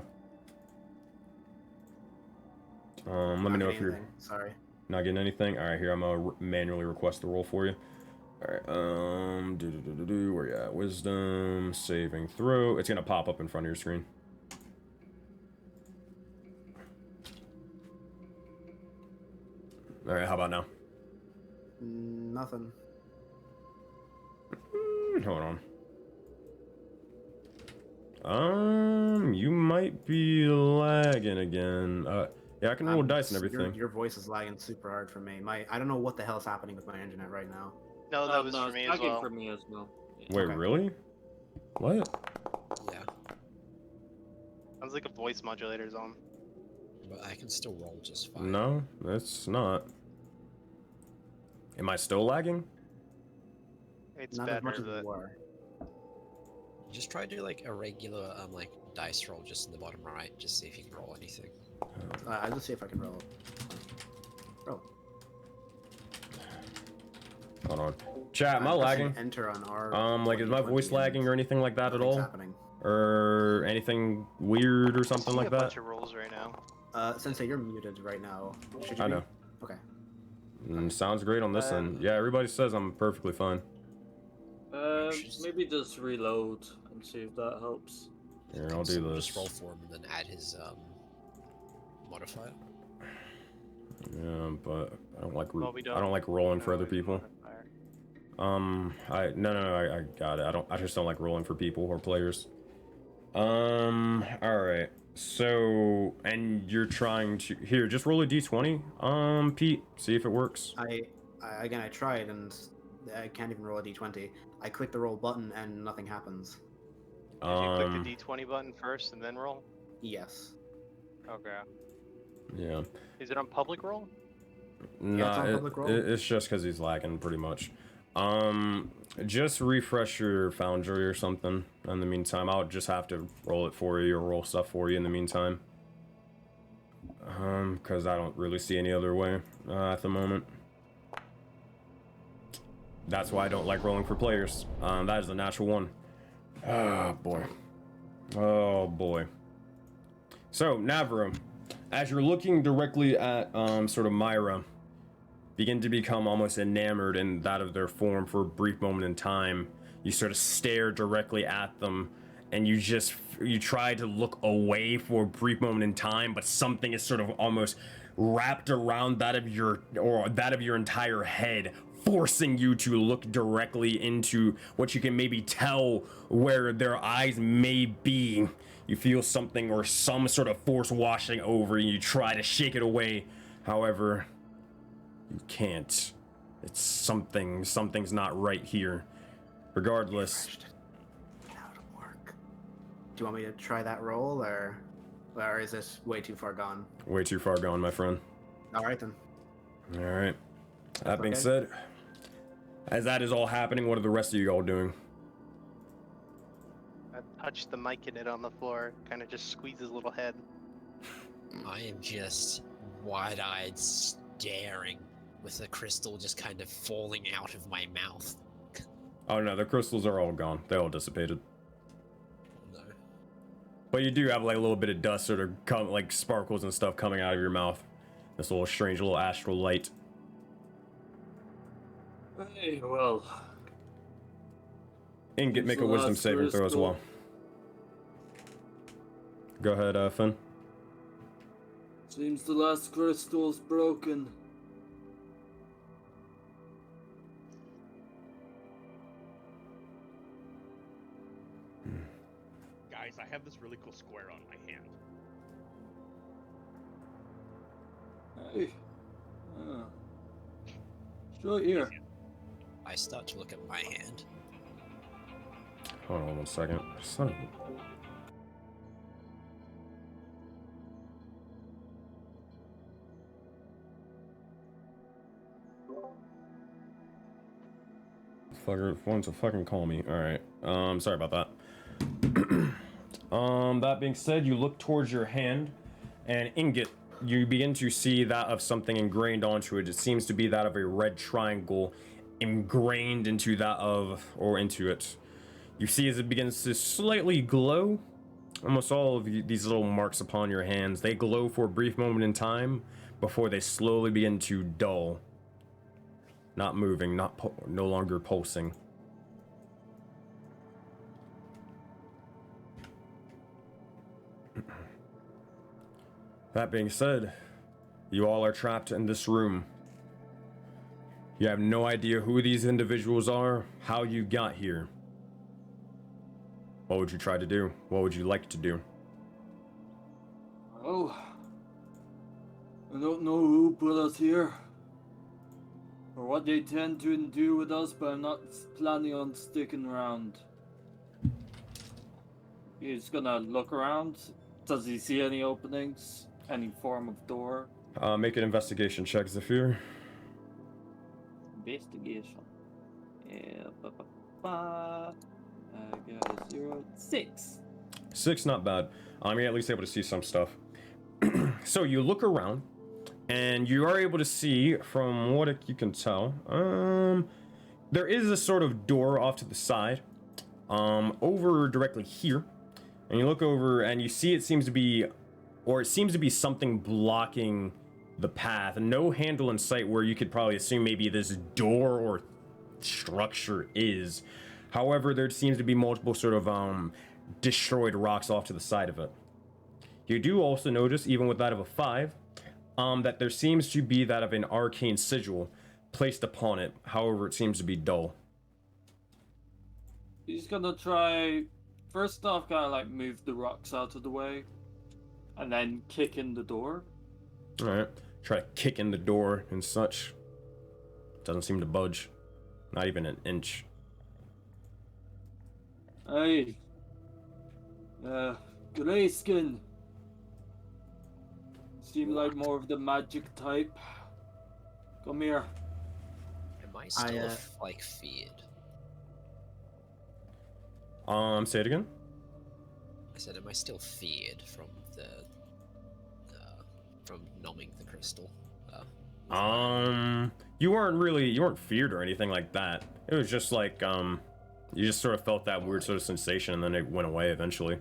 Let me know if you're... Sorry. Not getting anything? Alright, here, I'm gonna manually request the roll for you. Alright, where you at? Wisdom, saving throw. It's gonna pop up in front of your screen. All right, how about now? Nothing. Hold on. You might be lagging again. Yeah, I can roll dice and everything. Your voice is lagging super hard for me. I don't know what the hell's happening with my internet right now. No, that was no, for me it's as lagging well. for me as well. Yeah. Wait, Okay. really? What? Yeah, Sounds like a voice modulator's on. but I can still roll just fine. No, it's not. Am I still lagging? It's Not better, as much as but you were. Just try to do like a regular like dice roll just in the bottom right, just see if you can roll anything. I'll just see if I can roll. Roll. Hold on. Chat, am I I'm pressing lagging? Enter on our. Like, is my voice lagging or anything like that at Nothing's all? happening. Or anything weird or something seeing like a that? bunch of rolls right now. Sensei, you're muted right now. Should you I be? know. Okay. Sounds great on this end. Yeah, everybody says I'm perfectly fine. Maybe just reload and see if that helps. Here, Can I'll do someone this. Just roll for him and then add his modifier. Yeah, but I don't like Well, we I don't like rolling for know other his people. modifier. I got it. I just don't like rolling for people or players. All right. So, and you're trying to here, just roll a d20. Pete, see if it works. I tried and I can't even roll a d20. I click the roll button and nothing happens. Did you click the D20 button first and then roll? Yes. Okay. Yeah. Is it on public roll? Yeah, it's on public roll. It's just because he's lagging pretty much. Just refresh your Foundry or something. In the meantime, I'll just have to roll it for you or roll stuff for you in the meantime. Because I don't really see any other way at the moment. That's why I don't like rolling for players. That is a natural one. Oh boy. Oh boy. So, Navra, as you're looking directly at sort of Myra, begin to become almost enamored in that of their form for a brief moment in time. You sort of stare directly at them, and you try to look away for a brief moment in time, but something is sort of almost wrapped around that of your entire head, forcing you to look directly into what you can maybe tell where their eyes may be. You feel something or some sort of force washing over you. You try to shake it away. However, you can't. It's something's not right here. Regardless. That would work. Do you want me to try that roll, or is this way too far gone? Way too far gone, my friend. All right then. All right. That being okay. said, as that is all happening, what are the rest of you all doing? I touched the mic in it on the floor, kind of just squeeze his little head. I am just wide-eyed staring with the crystal just kind of falling out of my mouth. Oh no, the crystals are all gone. They all dissipated. No. But you do have like a little bit of dust sort of like sparkles and stuff coming out of your mouth. This little strange little astral light. Hey, well. Ingot, make a wisdom saving throw as well. Go ahead, Finn. Seems the last crystal's broken. Guys, I have this really cool square on my hand. Hey. Show it here. I start to look at my hand. Hold on 1 second. Son of a... Fucker wants to fucking call me. Alright. Sorry about that. That being said, you look towards your hand, and Ingot, you begin to see that of something ingrained onto it. It seems to be that of a red triangle ingrained into that of, or into it. You see as it begins to slightly glow. Almost all of these little marks upon your hands, they glow for a brief moment in time before they slowly begin to dull. Not moving, no longer pulsing. That being said, you all are trapped in this room. You have no idea who these individuals are, how you got here. What would you try to do? What would you like to do? Oh, I don't know who put us here or what they tend to do with us, but I'm not planning on sticking around. He's gonna look around. Does he see any openings? Any form of door? Make an investigation check, Zephyr. Investigation. Yeah, I got a 0, 6. 6, not bad. You're at least able to see some stuff. So you look around, and you are able to see, from what you can tell, there is a sort of door off to the side, over directly here. And you look over, and you see it seems to be something blocking the path. No handle in sight where you could probably assume maybe this door or structure is. However, there seems to be multiple sort of destroyed rocks off to the side of it. You do also notice, even with that of a 5, that there seems to be that of an arcane sigil placed upon it. However, it seems to be dull. He's gonna try, first off, kind of like move the rocks out of the way, and then kick in the door. Alright, try to kick in the door and such. Doesn't seem to budge. Not even an inch. Hey, Grayskin. Seem like more of the magic type. Come here. Am I still like feared? Say it again. I said, am I still feared from the from numbing the crystal? You weren't feared or anything like that. It was just like you just sort of felt that weird sort of sensation, and then it went away eventually.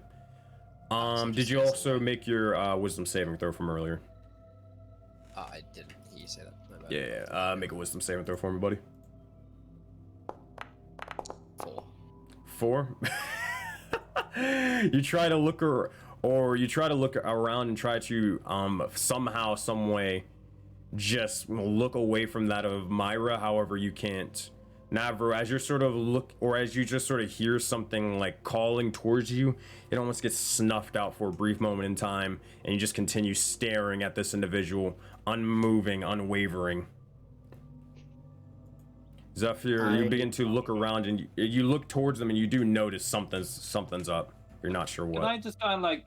Did you also make your wisdom saving throw from earlier? I didn't hear you say that. My bad. Yeah, make a wisdom saving throw for me, buddy. 4. 4? You try to look around and try to somehow, some way, just look away from that of Myra. However, you can't. Navro, as you sort of look, or as you just sort of hear something like calling towards you, it almost gets snuffed out for a brief moment in time, and you just continue staring at this individual, unmoving, unwavering. Zephyr, you begin to look around, and you look towards them, and you do notice something's up. You're not sure what. Can I just kind of like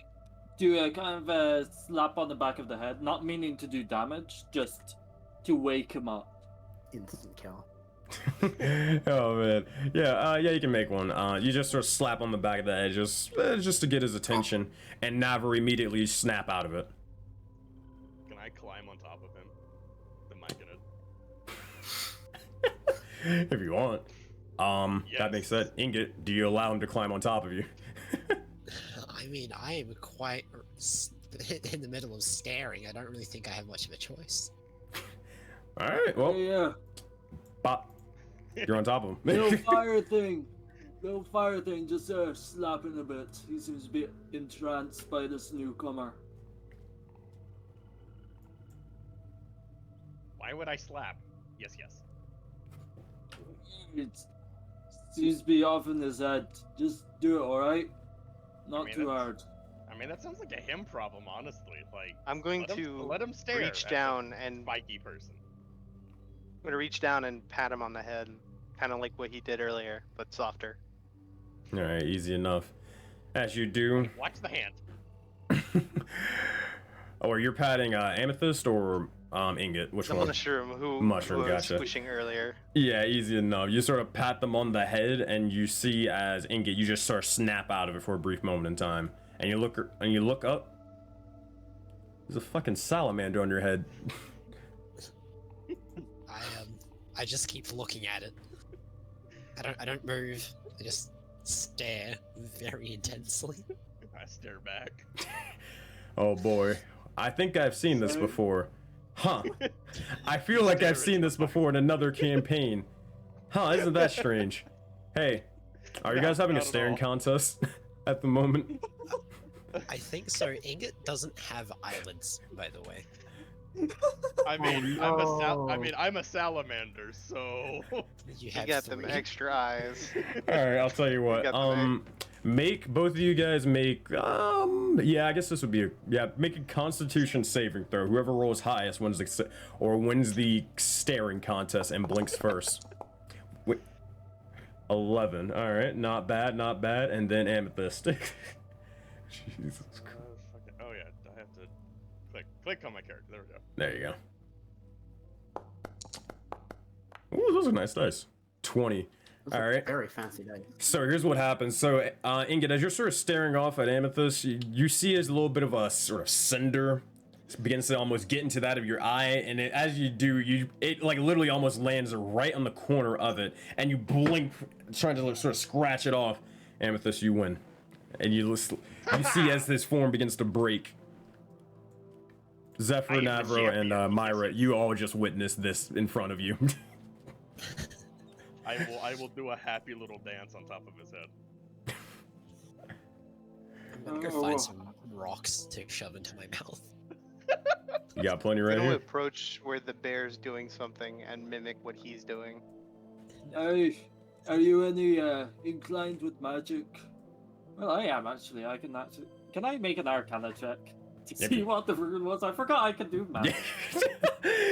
do a kind of a slap on the back of the head, not meaning to do damage, just to wake him up? Instant kill. Oh man, yeah, you can make one. You just sort of slap on the back of the head, just to get his attention, and Navar immediately snap out of it. Can I climb on top of him? The mic in it. If you want. Yes. That being said, Ingot, do you allow him to climb on top of you? I mean, I am quite in the middle of staring. I don't really think I have much of a choice. All right, well, Yeah. Bop. You're on top of him. Little fire thing, just slapping a bit. He seems to be entranced by this newcomer. Why would I slap? Yes. It seems to be off in his head. Just do it, alright? Not too hard. I mean, that sounds like a him problem, honestly. Like, I'm going let to let him stare reach at down the and spiky person. I'm gonna reach down and pat him on the head, kind of like what he did earlier, but softer. All right, easy enough. As you do. Watch the hand. Oh, are you patting Amethyst or Ingot? Which The one? mushroom who Mushroom, I was gotcha. squishing earlier. Yeah, easy enough. You sort of pat them on the head, and you see as Ingot, you just sort of snap out of it for a brief moment in time, and you look up. There's a fucking salamander on your head. I just keep looking at it. I don't move. I just stare very intensely. I stare back. Oh boy, I think I've seen this before. Huh. I feel like I've seen this before in another campaign. Huh, isn't that strange? Hey, are you guys having a not at staring all. contest at the moment? I think so. Ingot doesn't have eyelids, by the way. I mean, Oh, I'm a salamander, so. You You have got them 3. extra eyes. All right, I'll tell you what. got them Make both of you guys make yeah, I guess this would be make a Constitution saving throw. Whoever rolls highest wins wins the staring contest and blinks first. Wait, 11. All right, not bad, not bad. And then Amethyst. Jesus Christ. Oh yeah, I have to click on my character. There we go. There you go. Ooh, those are nice dice. 20. those All are right. very fancy dice. So here's what happens. So, Ingot, as you're sort of staring off at Amethyst, you see as a little bit of a sort of cinder begins to almost get into that of your eye, and as you do, it like literally almost lands right on the corner of it, and you blink, trying to sort of scratch it off. Amethyst, you win, and you see as this form begins to break. Zephyr, Navro, and Myra, you all just witnessed this in front of you. I will do a happy little dance on top of his head. I'm gonna go find some rocks to shove into my mouth. You got plenty right I'm gonna here. approach where the bear's doing something and mimic what he's doing. Hey, are you any inclined with magic? Well, I am actually. Can I make an Arcana check to Yep. see what the rune was? I forgot I could do magic.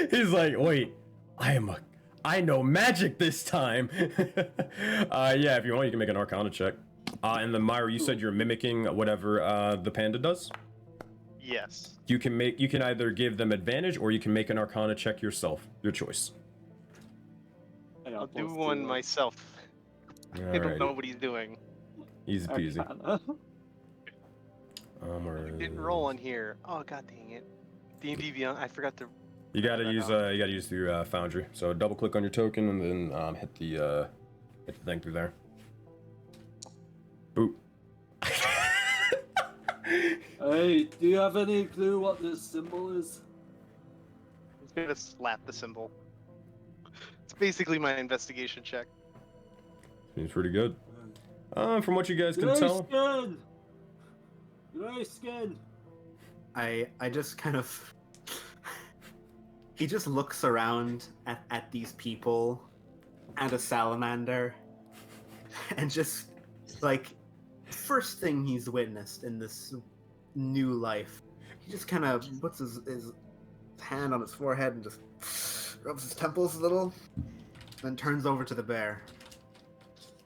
He's like, wait, I know magic this time. Yeah, if you want, you can make an Arcana check. And then Myra, you said you're mimicking whatever the panda does. Yes. You can either give them advantage or you can make an Arcana check yourself. Your choice. I got I'll do plus one 2. myself. I don't know what he's doing. Easy peasy. Arcana. Didn't roll on here. Oh god dang it. D&D Beyond. I forgot to. You gotta use through Foundry. So double click on your token and then hit the thing through there. Boop. Hey, do you have any clue what this symbol is? He's gonna slap the symbol. It's basically my investigation check. Seems pretty good. From what you guys can tell. Skin! Gray skin! I just kind of he just looks around at these people and a salamander and just like first thing he's witnessed in this new life, he just kind of puts his hand on his forehead and just rubs his temples a little, then turns over to the bear.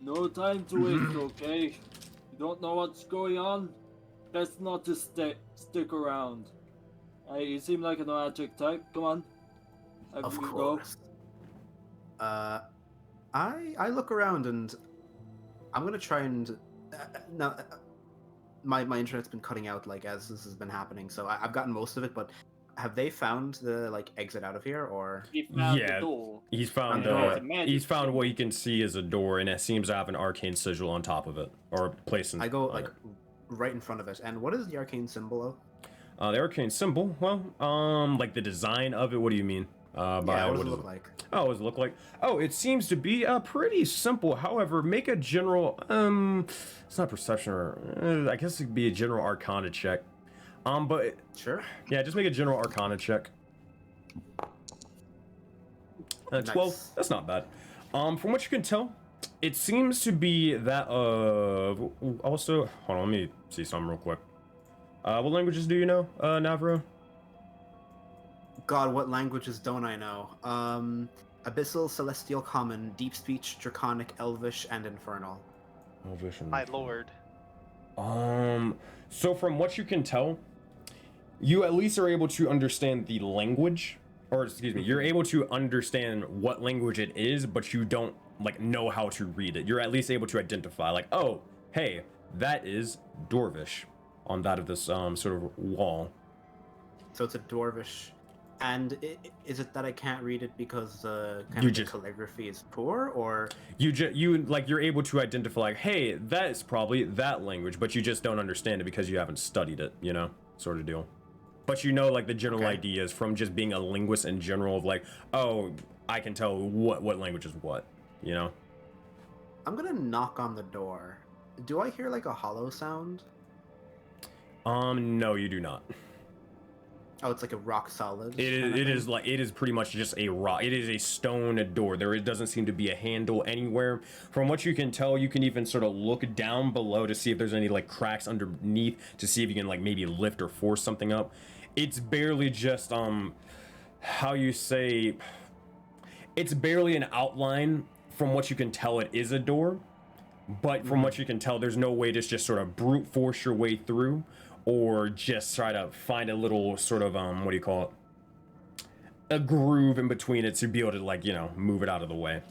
No time to waste, okay? You don't know what's going on? Best not to stick around. Hey, you seem like a magic type. Come on. Have Of you course. I look around and I'm gonna try and now my internet's been cutting out like as this has been happening, so I've gotten most of it. But have they found the like exit out of here, or? He found Yeah. the door. He's found he's found what you can see as a door, and it seems to have an arcane sigil on top of it, or placed in. I go on like it. right in front of it. And what is the arcane symbol of? The arcane symbol. Well, like the design of it. What do you mean? By Yeah, what does what it is look like? Oh, what does it look like? Oh, it seems to be pretty simple. However, make a general it's not perception, or I guess it could be a general Arcana check. But Sure. yeah, just make a general Arcana check. 12. Nice. That's not bad. From what you can tell, it seems to be that of. Also, hold on, let me see something real quick. What languages do you know, Navro? God, what languages don't I know? Abyssal, Celestial, Common, Deep Speech, Draconic, Elvish, and Infernal. My lord. So from what you can tell, you at least are able to understand the language, or excuse me, you're able to understand what language it is, but you don't like know how to read it. You're at least able to identify, like, oh, hey, that is Dwarvish on that of this sort of wall. So it's a Dwarvish. And is it that I can't read it because the calligraphy is poor, or you're able to identify, like, hey, that is probably that language, but you just don't understand it because you haven't studied it, you know, sort of deal. But you know, like, the general ideas from just being a linguist in general of like, oh, I can tell what language is what, you know. I'm gonna knock on the door. Do I hear like a hollow sound? No, you do not. Oh, it's like a rock solid. It is pretty much just a rock. It is a stone door. There doesn't seem to be a handle anywhere. From what you can tell, you can even sort of look down below to see if there's any like cracks underneath to see if you can like maybe lift or force something up. It's barely just how you say, it's barely an outline. From what you can tell, it is a door, but from what you can tell, there's no way to just sort of brute force your way through, or just try to find a little sort of what do you call it, a groove in between it to be able to, like, you know, move it out of the way.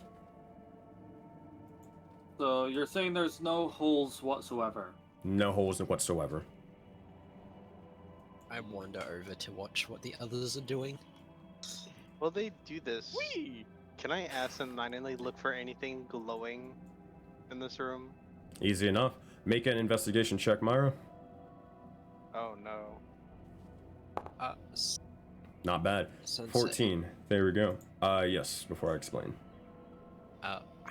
So you're saying there's no holes whatsoever? No holes whatsoever. I wander over to watch what the others are doing. While they do this, Whee! can I absentmindedly look for anything glowing in this room? Easy enough. Make an investigation check, Myra. Oh no. Not bad. Sensei, 14. There we go. Yes, before I explain.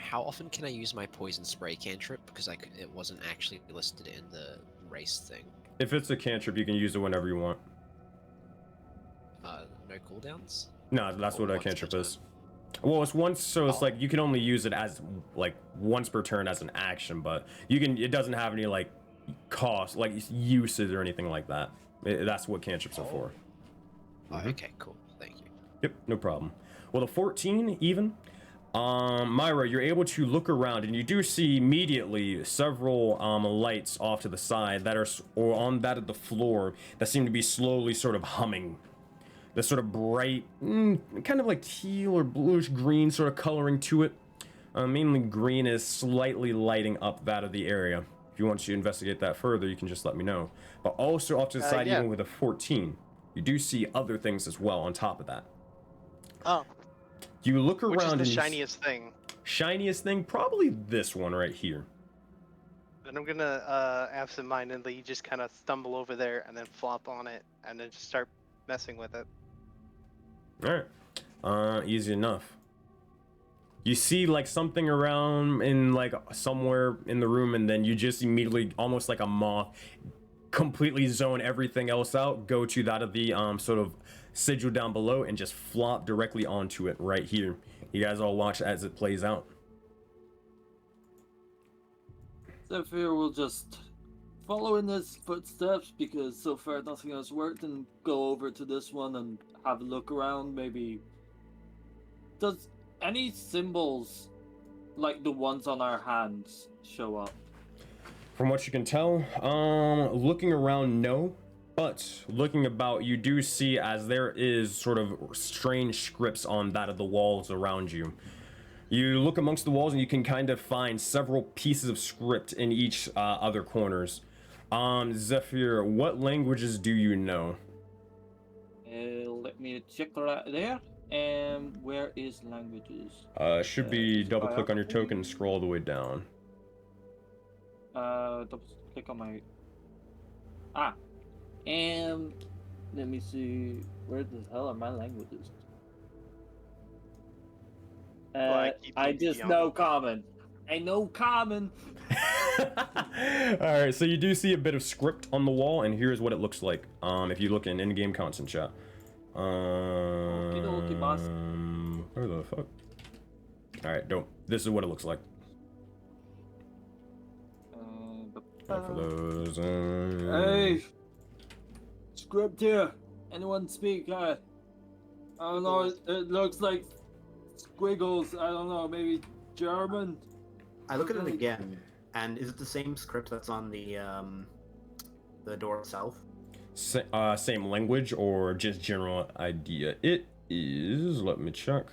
how often can I use my poison spray cantrip? Because it wasn't actually listed in the race thing. If it's a cantrip, you can use it whenever you want. No cooldowns? No, that's Or what a once per cantrip is. turn? Well, it's once, so it's Oh. like you can only use it as like once per turn as an action, but you can. It doesn't have any like cost, like uses or anything like that. That's what cantrips are for. Oh, okay, cool. Thank you. Yep, no problem. Well, the 14 even. Myra, you're able to look around and you do see immediately several lights off to the side that are or on that of the floor that seem to be slowly sort of humming. The sort of bright, kind of like teal or bluish green sort of coloring to it. Mainly green is slightly lighting up that of the area. If you want to investigate that further, you can just let me know. But also off to the side, yeah. even with a 14, you do see other things as well on top of that. Oh, You look which is around the and you shiniest thing? shiniest thing, probably this one right here. Then I'm gonna absentmindedly just kind of stumble over there and then flop on it and then just start messing with it. All right, easy enough. You see like something around in like somewhere in the room, and then you just immediately, almost like a moth, completely zone everything else out, go to that of the sort of sigil down below, and just flop directly onto it right here. You guys all watch as it plays out. Zephyr will just follow in his footsteps because so far nothing has worked, and go over to this one and have a look around. Maybe does any symbols like the ones on our hands show up? From what you can tell, looking around, no. But looking about, you do see as there is sort of strange scripts on that of the walls around you. You look amongst the walls and you can kind of find several pieces of script in each other corners. Zephyr, what languages do you know? Let me check that there. And where is languages? Should be double click on your token and scroll all the way down. Double click on my and let me see, where the hell are my languages? I just know common. I know common. Alright, so you do see a bit of script on the wall, and here's what it looks like. If you look in in-game content chat. Where the fuck? Alright, dope. This is what it looks like. For those. Hey, script here. Anyone speak? I don't know. It looks like squiggles. I don't know. Maybe German. I look at it again, and is it the same script that's on the door itself? Same language or just general idea? It is. Let me check.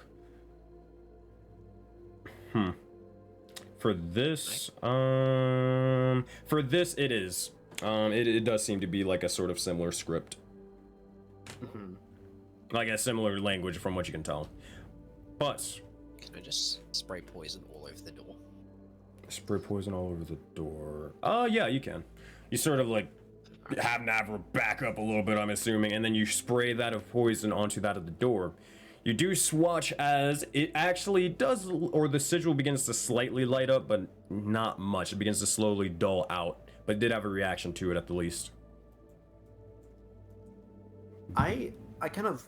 For this, it is. It does seem to be like a sort of similar script. Like a similar language from what you can tell. But Can I just spray poison all over the door? spray poison all over the door. Yeah, you can. You sort of like have Navra back up a little bit, I'm assuming, and then you spray that of poison onto that of the door. You do swatch as it actually does, or the sigil begins to slightly light up, but not much. It begins to slowly dull out, but it did have a reaction to it at the least. I kind of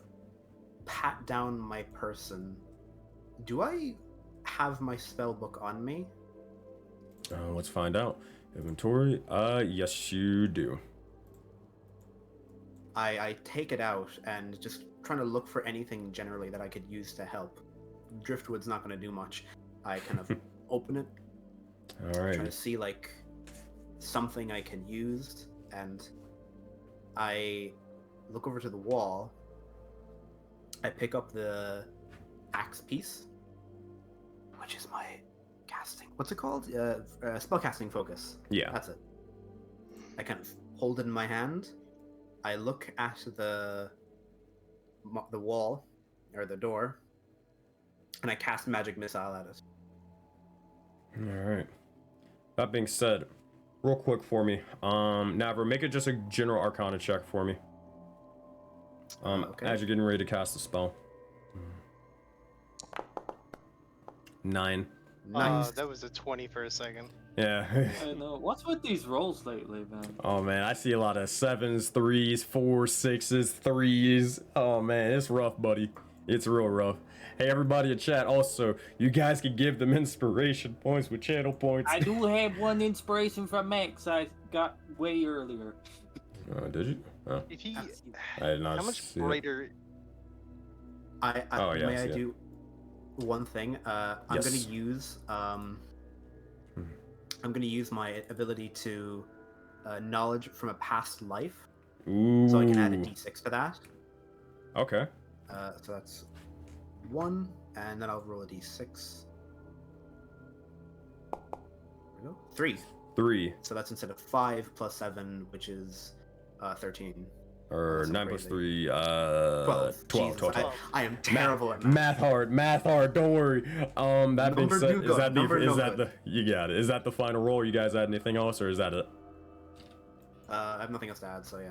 pat down my person. Do I have my spell book on me? Let's find out. Inventory. Yes, you do. I take it out and just trying to look for anything generally that I could use to help. Driftwood's not going to do much. I kind of open it, All right. try to see like something I can use, and I look over to the wall. I pick up the axe piece, which is my casting. What's it called? Spellcasting focus. Yeah. That's it. I kind of hold it in my hand. I look at the wall or the door, and I cast magic missile at it. All right. That being said, real quick for me, Navra, make it just a general Arcana check for me. Okay. As you're getting ready to cast the spell. 9. Nice. That was a 20 for a second. Yeah. I know. What's with these rolls lately, man? Oh man, I see a lot of 7s, 3s, 4s, 6s, 3s. Oh man, it's rough, buddy. It's real rough. Hey, everybody in chat, also, you guys can give them inspiration points with channel points. I do have one inspiration from Max I got way earlier. Did you? Oh, If he, I did not how much see it. brighter? Oh, yeah, I May I see it. do one thing? I'm Yes. going to use I'm going to use my ability to knowledge from a past life, Ooh. so I can add a d6 to that. Okay. So that's 1, and then I'll roll a d6. There we go. 3. 3. So that's instead of 5 plus 7, which is 13. Or That's 9 plus crazy. 3, 12. 12, Jesus, 12. I am terrible at math. Math hard, don't worry. That being Number said, no is good, that number no the, good. you got it. Is that the final roll? You guys add anything else, or is that it? I have nothing else to add, so yeah.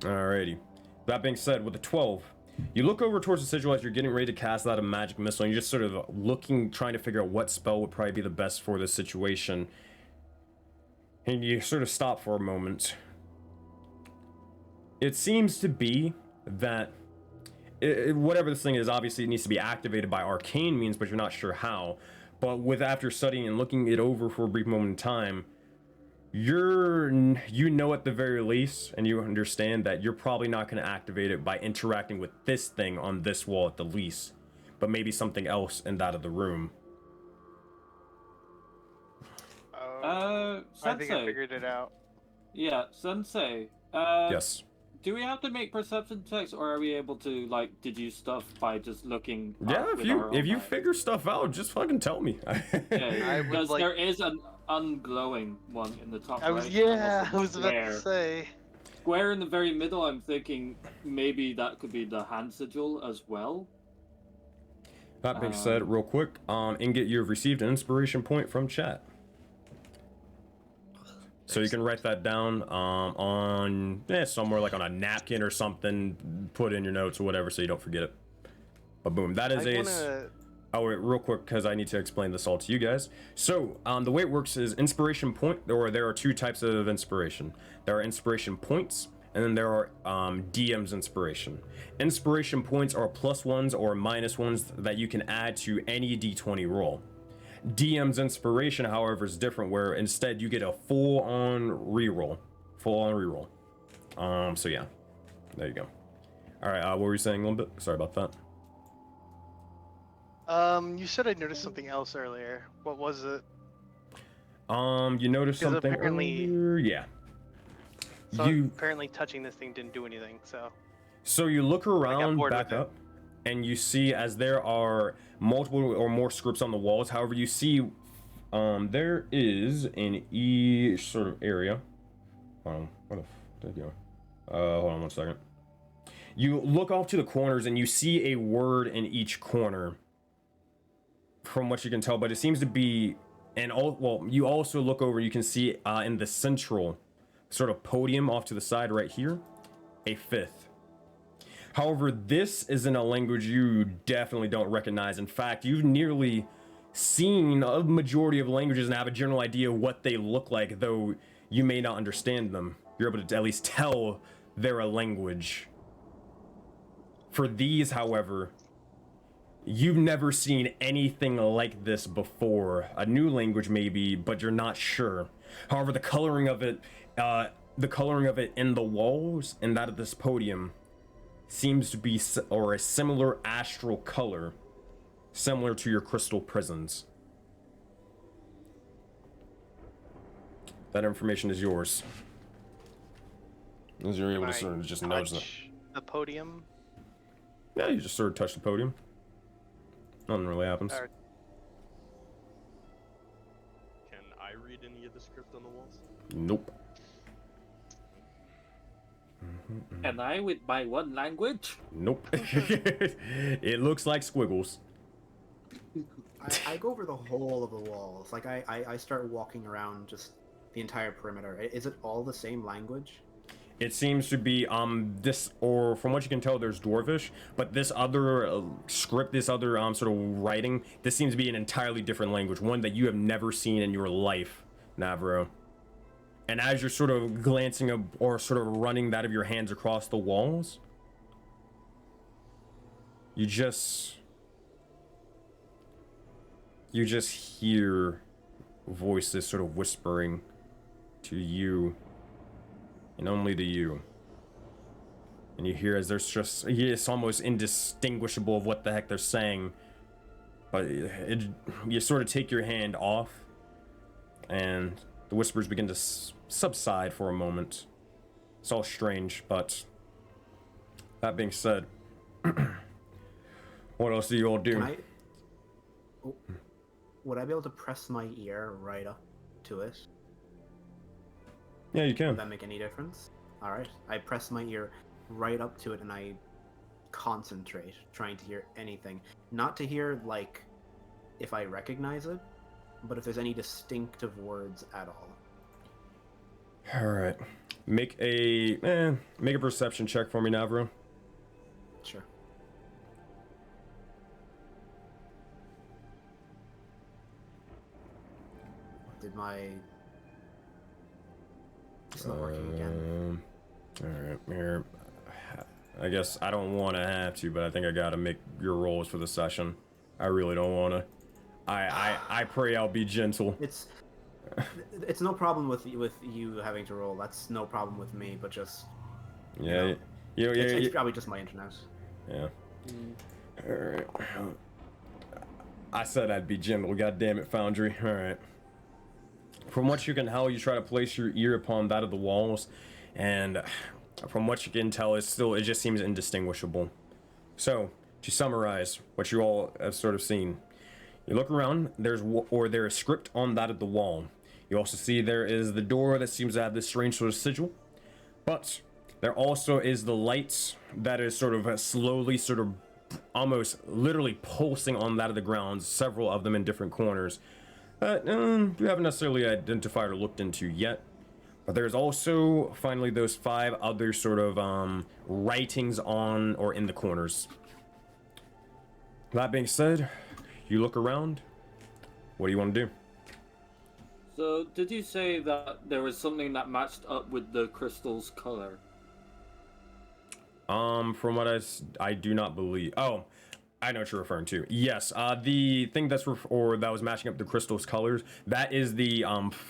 Alrighty. That being said, with the 12, you look over towards the sigil as you're getting ready to cast out a magic missile, and you're just sort of looking, trying to figure out what spell would probably be the best for this situation. And you sort of stop for a moment. It seems to be that whatever this thing is, obviously it needs to be activated by arcane means, but you're not sure how. But after studying and looking it over for a brief moment in time, you know at the very least, and you understand that you're probably not going to activate it by interacting with this thing on this wall at the least, but maybe something else in that of the room. I think I Sensei. figured it out. Yeah, Sensei. Yes. Do we have to make perception checks, or are we able to like deduce stuff by just looking? Yeah, up if with you our own eyes? figure stuff out, just fucking tell me. I Yeah, would because like- there is an unglowing one in the top I was right. yeah, almost I was about to square. say. Square in the very middle. I'm thinking maybe that could be the hand sigil as well. That being said, real quick, Ingot, you've received an inspiration point from chat. So you can write that down on somewhere like on a napkin or something, put in your notes or whatever so you don't forget it. But boom, that is Oh, wait, real quick, because I need to explain this all to you guys. So, the way it works is inspiration point, or there are 2 types of inspiration. There are inspiration points, and then there are DM's inspiration. Inspiration points are +1s or -1s that you can add to any d20 roll. DM's inspiration, however, is different, where instead you get a full-on reroll. So yeah, there you go. All right, what were you saying a little bit? Sorry about that. You said I noticed something else earlier. What was it? You noticed 'Cause something apparently- earlier? Yeah. So You apparently touching this thing didn't do anything. So you look around bored back with it. up, and you see as there are multiple or more scripts on the walls. However, you see there is in each sort of area. Where the f did it go? Hold on 1 second. You look off to the corners and you see a word in each corner, from what you can tell. But it seems to be you also look over. You can see in the central sort of podium off to the side right here, a 5th. However, this is in a language you definitely don't recognize. In fact, you've nearly seen a majority of languages and have a general idea what they look like, though you may not understand them. You're able to at least tell they're a language. For these, however, you've never seen anything like this before. A new language maybe, but you're not sure. However, the coloring of it in the walls and that of this podium seems to be a similar astral color, similar to your crystal prisons. That information is yours. As you're able to sort of just notice that. The podium. Yeah, you just sort of touch the podium. Nothing really happens. Alright. Can I read any of the script on the walls? Nope. And I with my one language? Nope. It looks like squiggles. I go over the whole of the walls. Like I start walking around just the entire perimeter. Is it all the same language? It seems to be this, or from what you can tell, there's Dwarvish, but this other script, this other sort of writing, this seems to be an entirely different language, one that you have never seen in your life, Navro. And as you're sort of glancing up or sort of running that of your hands across the walls, you just hear voices sort of whispering to you. And only to you. And you hear as there's just, it's almost indistinguishable of what the heck they're saying. But you sort of take your hand off, and the whispers begin to subside for a moment. It's all strange, but that being said, what else do you all do? Would I be able to press my ear right up to it? Yeah, you can. Would that make any difference? Alright. I press my ear right up to it and I concentrate, trying to hear anything. Not to hear, like, if I recognize it, but if there's any distinctive words at all. Alright. Make a perception check for me, Navro. Sure. Did my... It's not working again. Alright, here. I guess I don't want to have to, but I think I gotta make your rolls for the session. I really don't want to. I pray I'll be gentle. It's no problem with you having to roll. That's no problem with me, but just... Yeah, It's probably just my internet. Yeah. Alright. I said I'd be gentle, goddammit, Foundry. Alright. From what you can tell, you try to place your ear upon that of the walls, and from what you can tell, it just seems indistinguishable. So, to summarize what you all have sort of seen, you look around, there is script on that of the wall. You also see there is the door that seems to have this strange sort of sigil, but there also is the lights that is sort of slowly sort of almost literally pulsing on that of the ground, several of them in different corners. You haven't necessarily identified or looked into yet. But there's also, finally, those 5 other sort of writings on or in the corners. That being said, you look around. What do you want to do? So, did you say that there was something that matched up with the crystal's color? From what I do not believe. Oh, I know what you're referring to. Yes, the thing that was matching up the crystal's colors. That is the 4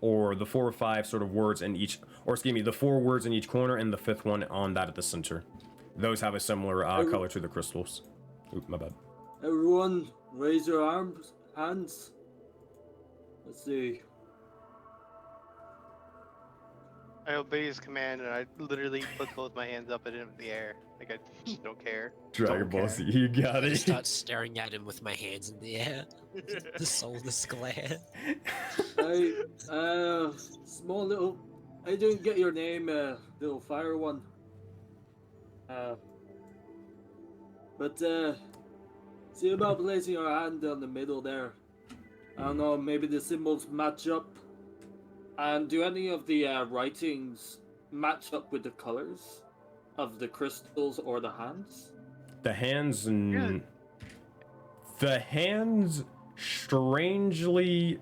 or 5 sort of words in each, or excuse me, the 4 words in each corner, and the 5th one on that at the center. Those have a similar color to the crystals. Oop, my bad. Everyone, raise your hands. Let's see. I obey his command and I literally put both my hands up in the air. Like I just don't care. Dragon Ball Z, you got I it. start staring at him with my hands in the air. The soulless glare. Small little... I didn't get your name, little fire one. See about placing your hand on the middle there. I don't know, maybe the symbols match up. And do any of the writings match up with the colors of the crystals or the hands? The hands and... The hands, strangely,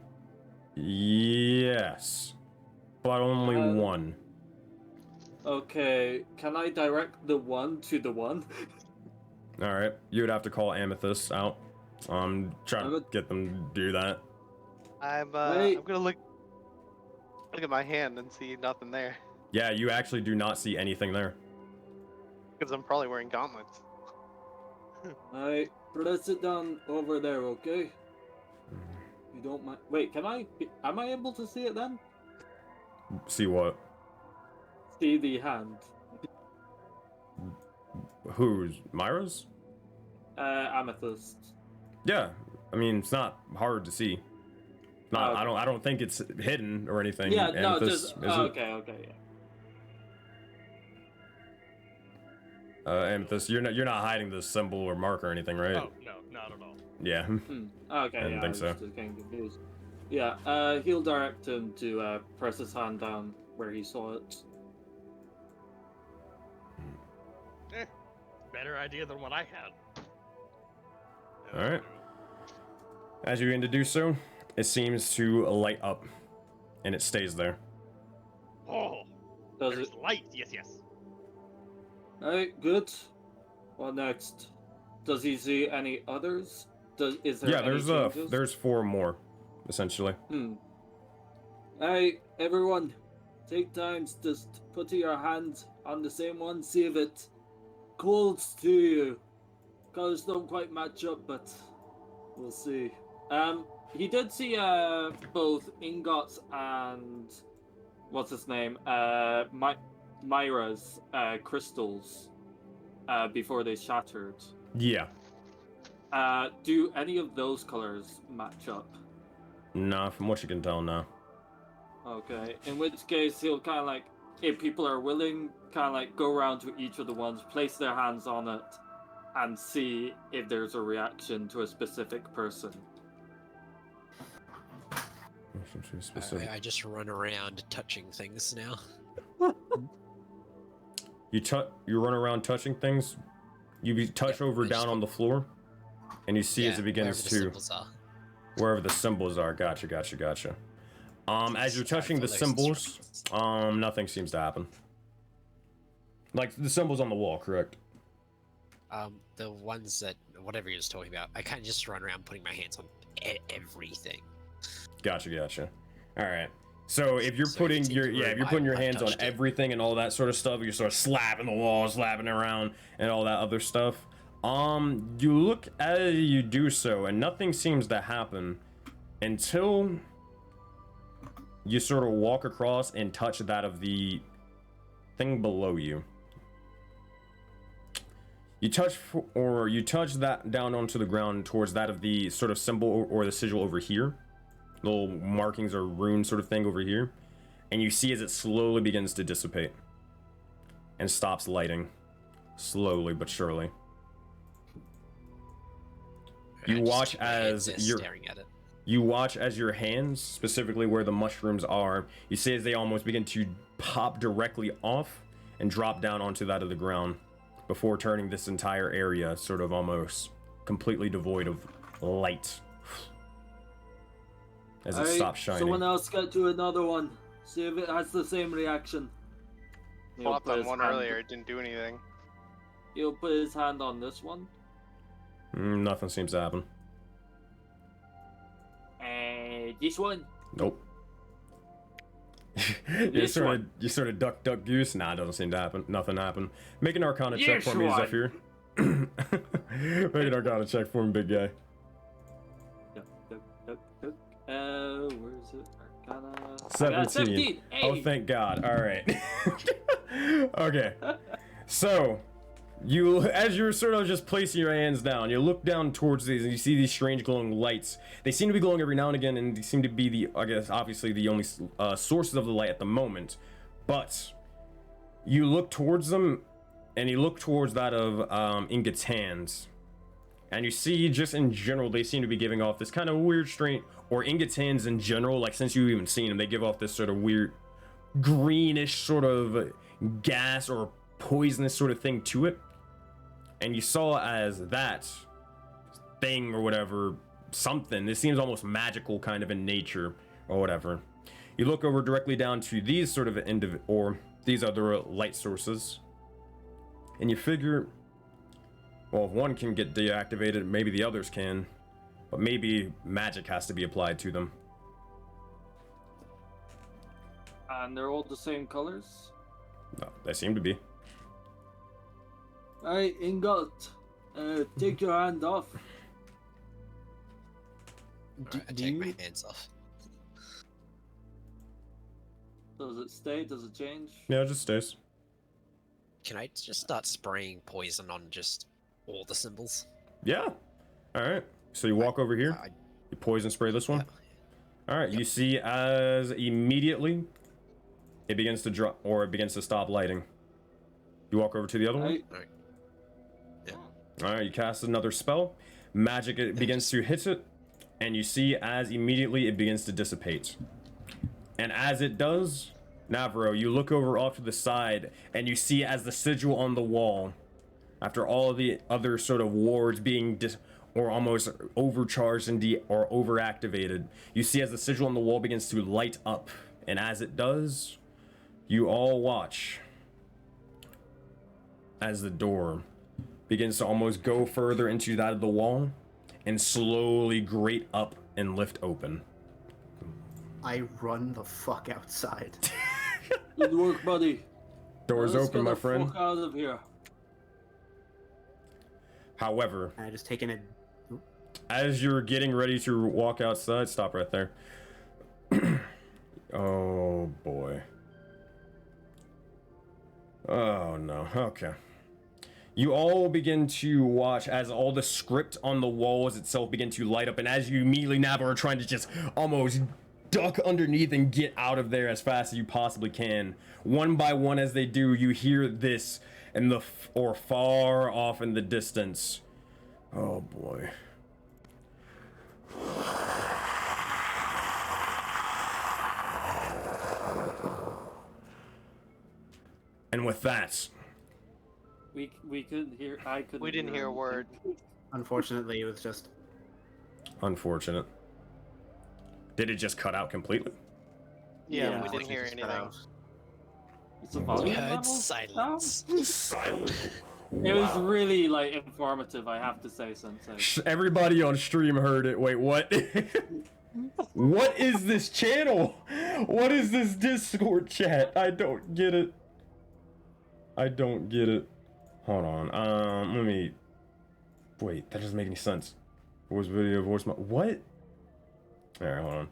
yes. But only one. Okay, can I direct the one to the one? All right, you would have to call Amethyst out. Try to get them to do that. I'm Wait. gonna look at my hand and see nothing there Yeah, you actually do not see anything there. because I'm probably wearing gauntlets. I press it down over there, okay? You don't mind. Wait, am I able to see it then? See what? See the hand. Who's Myra's? Amethyst. Yeah, I mean it's not hard to see. Not, Okay. I don't think it's hidden or anything. Yeah, no, Amethyst, just is it? okay, yeah. Amethyst, you're not hiding the symbol or mark or anything, right? Oh, no, not at all. Yeah. Okay, I didn't yeah, think so. was just getting confused. Yeah, he'll direct him to press his hand down where he saw it. Better idea than what I had. All right. As you begin to do so, it seems to light up, and it stays there. Oh, Does there's it? light. Yes. Alright, good. What next? Does he see any others? Is there Yeah, any changes? there's 4 more, essentially. Hey, everyone, take time to just put your hand on the same one, see if it calls to you. Colors don't quite match up, but we'll see. He did see both Ingot's and what's his name? Myra's crystals before they shattered. Yeah. Do any of those colors match up? Nah, from what you can tell, no. Okay, in which case he'll kind of like, if people are willing, kind of like go around to each of the ones, place their hands on it, and see if there's a reaction to a specific person. Specific. I just run around touching things now. You run around touching things. You touch over I just down on the floor, and you see as it begins wherever the to symbols are. wherever the symbols are. Gotcha. As you're touching the Follow those symbols, instructions. nothing seems to happen. Like the symbols on the wall, correct? The ones that whatever you're just talking about, I kind of just run around putting my hands on everything. Gotcha. All right. So if you're So if putting it's your in the room, if you're putting your I've hands on touched it. everything and all that sort of stuff, you're sort of slapping the walls, slapping around, and all that other stuff. You look as you do so, and nothing seems to happen until you sort of walk across and touch that of the thing below you. You touch that down onto the ground towards that of the sort of symbol or the sigil over here. Little markings or rune sort of thing over here. And you see as it slowly begins to dissipate. And stops lighting. Slowly but surely. And You I just watch keep my hands as there your staring at it. You watch as your hands, specifically where the mushrooms are, you see as they almost begin to pop directly off and drop down onto that of the ground before turning this entire area sort of almost completely devoid of light as it stops shining. Someone else get to another one. See if it has the same reaction. He'll Flopped put on his one hand- earlier, it didn't do anything. He'll put his hand on this one. Nothing seems to happen. This one. Nope. you sort of duck goose. Nah, it doesn't seem to happen. Nothing happened. Make an Arcana check This for me, one. Zephyr. Make an Arcana check for me, big guy. Where is it? Arcana. I got 17. 17. Oh, Hey. thank God. All right. Okay. So, as you're sort of just placing your hands down, you look down towards these and you see these strange glowing lights. They seem to be glowing every now and again, and they seem to be obviously the only sources of the light at the moment. But you look towards them, and you look towards that of Ingot's hands. And you see, just in general, they seem to be giving off this kind of weird, strange, or Ingot's hands in general, like since you've even seen them, they give off this sort of weird, greenish sort of gas or poisonous sort of thing to it. And you saw as that thing or whatever, something, this seems almost magical kind of in nature or whatever. You look over directly down to these sort of these other light sources. And you figure, well, if one can get deactivated, maybe the others can. But maybe magic has to be applied to them. And they're all the same colors? No, they seem to be. Alright, Ingot, take your hand off. Alright, I take my hands off. Does it stay? Does it change? Yeah, it just stays. Can I just start spraying poison on just all the symbols? Yeah. Alright. So you walk over here. You poison spray this one. Yeah. Alright, you see as immediately it begins to drop, or it begins to stop lighting. You walk over to the other one. Alright. Yeah. Alright, you cast another spell. Magic, it begins to hit it, and you see as immediately it begins to dissipate. And as it does, Navarro, you look over off to the side, and you see as the sigil on the wall, after all of the other sort of wards being or almost overcharged and or overactivated, you see as the sigil on the wall begins to light up. And as it does, you all watch as the door begins to almost go further into that of the wall and slowly grate up and lift open. I run the fuck outside. Good work, buddy. Doors Let's open, get my the friend. fuck out of here. However, And I just taken it. as you're getting ready to walk outside, stop right there. Oh boy. Oh no. Okay. You all begin to watch as all the script on the walls itself begin to light up, and as you immediately now are trying to just almost duck underneath and get out of there as fast as you possibly can. One by one, as they do, you hear this in the or far off in the distance. Oh boy. And with that, We couldn't hear. I couldn't. We didn't hear a word. Unfortunately, it was just. unfortunate. Did it just cut out completely? Yeah, we unfortunately, didn't hear just cut anything. out. It's a We volume heard level? silence. Silent. It was really like informative, I have to say, Sensei. Everybody on stream heard it. Wait, what? What is this channel? What is this Discord chat? I don't get it. I don't get it. Hold on. Let me. Wait, that doesn't make any sense. Voice video, voice. What? Alright, hold on.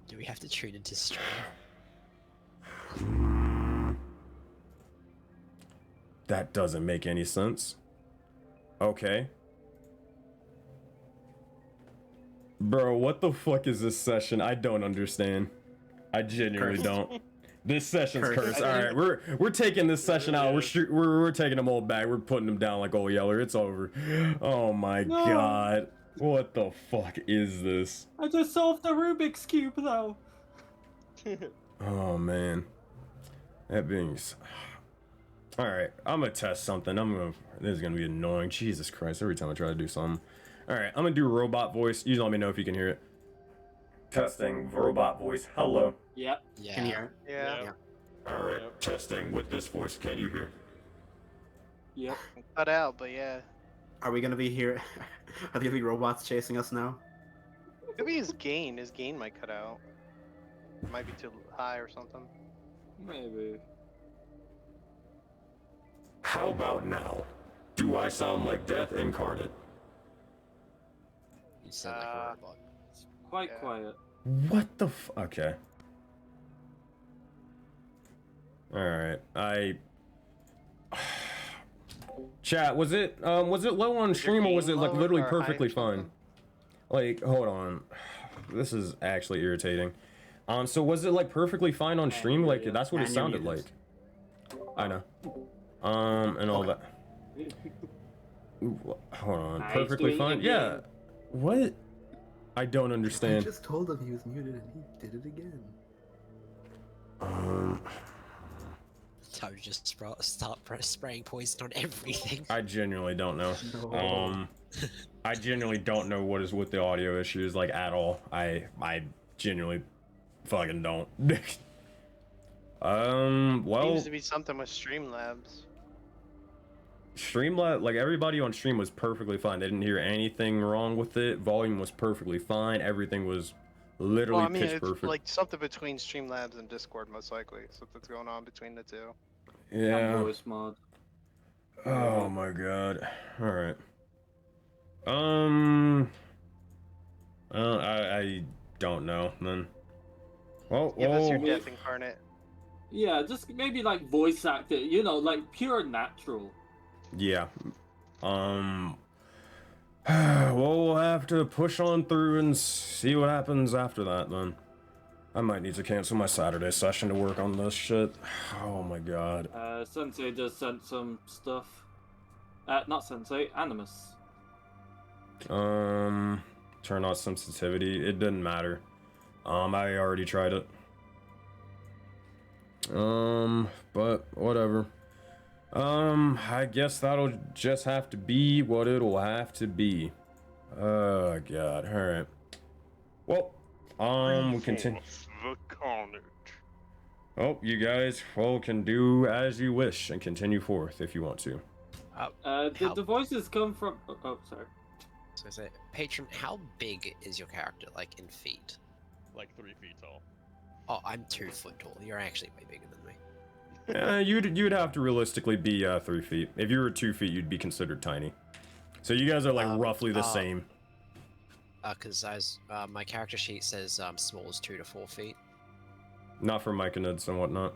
Do we have to tune into stream? That doesn't make any sense. Okay. Bro, what the fuck is this session? I don't understand. I genuinely Cursed. don't. This session's Cursed. cursed. All right, we're taking this session out. We're taking them all back. We're putting them down like old Yeller. It's over. Oh my No. god. What the fuck is this? I just solved the Rubik's Cube, though. Oh man. That being. All right, I'm gonna test something. This is gonna be annoying. Jesus Christ! Every time I try to do something. All right, I'm gonna do robot voice. You let me know if you can hear it. Testing robot voice. Hello. Yep. Yeah. Can you hear? Yeah. All right, testing with this voice. Can you hear? Yep. Cut out, but yeah. Are we gonna be here? Are there gonna be robots chasing us now? Maybe his gain. His gain might cut out. Might be too high or something. Maybe. How about now? Do I sound like death incarnate? You sound like a robot. It's quite Yeah. quiet. What the okay. Alright, Chat, was it low on stream or was it like lower literally or high perfectly or fine? something? Like, hold on. This is actually irritating. So was it like perfectly fine on stream? Like that's what it And sounded you're like. muted. I know. And all Okay. that. Hold on. Nah, he's Perfectly doing fine? it Yeah. again. What? I don't I understand. just told him he was muted and he did it again. Time to just start spraying poison on everything. I genuinely don't know. No. I genuinely don't know what is with the audio issues like at all. I genuinely fucking don't. Well, Seems to be something with Streamlabs. Streamlabs, like everybody on stream was perfectly fine. They didn't hear anything wrong with it. Volume was perfectly fine. Everything was literally Well, I mean, pitch it's perfect. like something between Streamlabs and Discord, most likely. Something's going on between the two. Yeah. Voice mod. Oh my god. All right. I don't know, then. Well, Give us your well, death incarnate. Yeah, just maybe like voice actor, you know, like pure natural. yeah. We'll have to push on through and see what happens after that, then. I might need to cancel my Saturday session to work on this shit. Oh my god. Sensei just sent some stuff. Not Sensei, Animus. Turn off sensitivity. It didn't matter. I already tried it. But whatever. I guess that'll just have to be what it'll have to be. Oh god. All right. Well, we continue. The carnage. Oh, you guys, well, can do as you wish and continue forth if you want to. The voices come from. Oh, sorry. So I say, Patron, how big is your character, like in feet? Like 3 feet tall. Oh, I'm 2 foot tall. You're actually way bigger than me. You'd have to realistically be 3 feet. If you were 2 feet, you'd be considered tiny. So you guys are like roughly the same. Because my character sheet says small is 2 to 4 feet. Not for myconids and whatnot.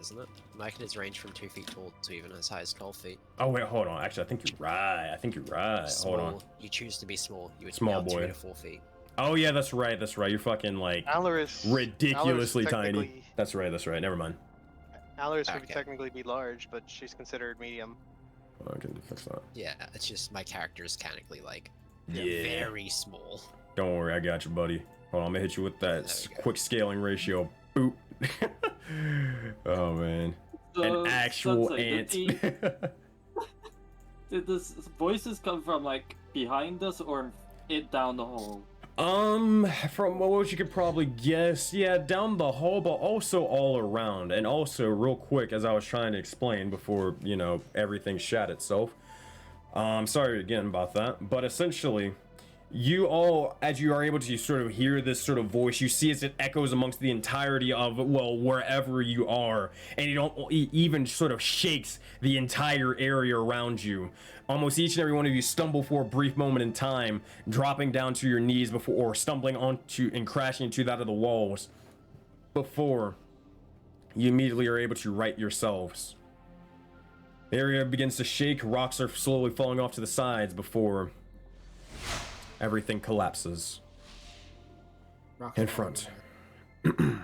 Isn't it? Myconids range from 2 feet tall to even as high as 12 feet. Oh wait, hold on. Actually, I think you're right. Small, Hold on. You choose to be small. You would Small be boy. 2 to 4 feet. Oh yeah, that's right. You're fucking like ridiculously tiny. That's right. Never mind. Alaris would Okay. technically be large, but she's considered medium. I can fix that. Yeah, it's just my character is mechanically like Yeah. very small. Don't worry, I got you, buddy. Hold on, I'm gonna hit you with that There we go. quick scaling ratio. Boop. Oh man. An actual Sensei, ant. Did the voices come from like behind us or it down the hall? From what you could probably guess, yeah, down the hall, but also all around. And also, real quick, as I was trying to explain before, you know, everything shat itself. Sorry again about that, but essentially, you all, as you are able to sort of hear this sort of voice, you see as it echoes amongst the entirety of, well, wherever you are, and it even sort of shakes the entire area around you. Almost each and every one of you stumble for a brief moment in time, dropping down to your knees before, or stumbling onto and crashing into that of the walls, before you immediately are able to right yourselves. The area begins to shake, rocks are slowly falling off to the sides before everything collapses Rocks in are front. falling.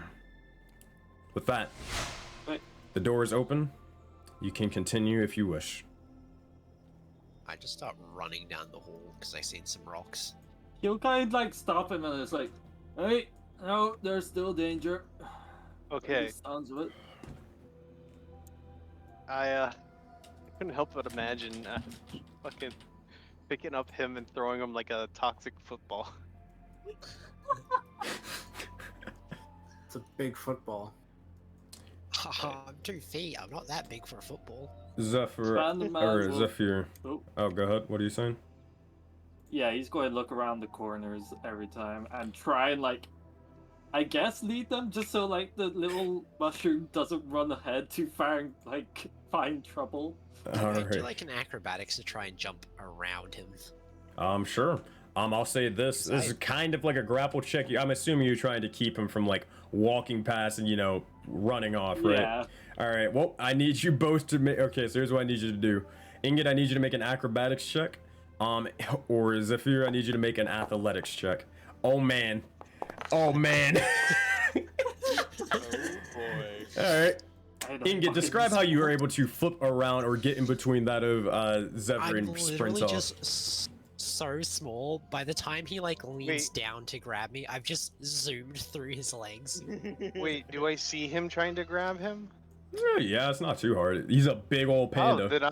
With that, Wait. the door is open. You can continue if you wish. I just start running down the hall because I seen some rocks. He'll kind of like stop him and it's like, hey, no, there's still danger. Okay, Sounds of it. I couldn't help but imagine fucking picking up him and throwing him like a toxic football. It's a big football. Haha, I'm 2 feet. I'm not that big for a football. Zephyr, Expand the or mantle. Zephyr. Oh. Oh, go ahead. What are you saying? Yeah, he's going to look around the corners every time and try and like, I guess lead them just so like the little mushroom doesn't run ahead too far and like find trouble. Do Alright. like an acrobatics to try and jump around him. Sure. I'll say this. This is kind of like a grapple check. I'm assuming you're trying to keep him from like walking past and, you know, running off, right? Yeah. All right. Well, I need you both to make. Okay, so here's what I need you to do. Ingot, I need you to make an acrobatics check. Or Zephyr, I need you to make an athletics check. Oh man. Oh man. Oh boy. All right. I don't Ingot, describe how you were able to flip around or get in between that of Zephyr I'm and sprint literally off. just so small. By the time he like leans Wait. down to grab me, I've just zoomed through his legs. Wait, do I see him trying to grab him? Yeah, it's not too hard. He's a big old panda. Oh, then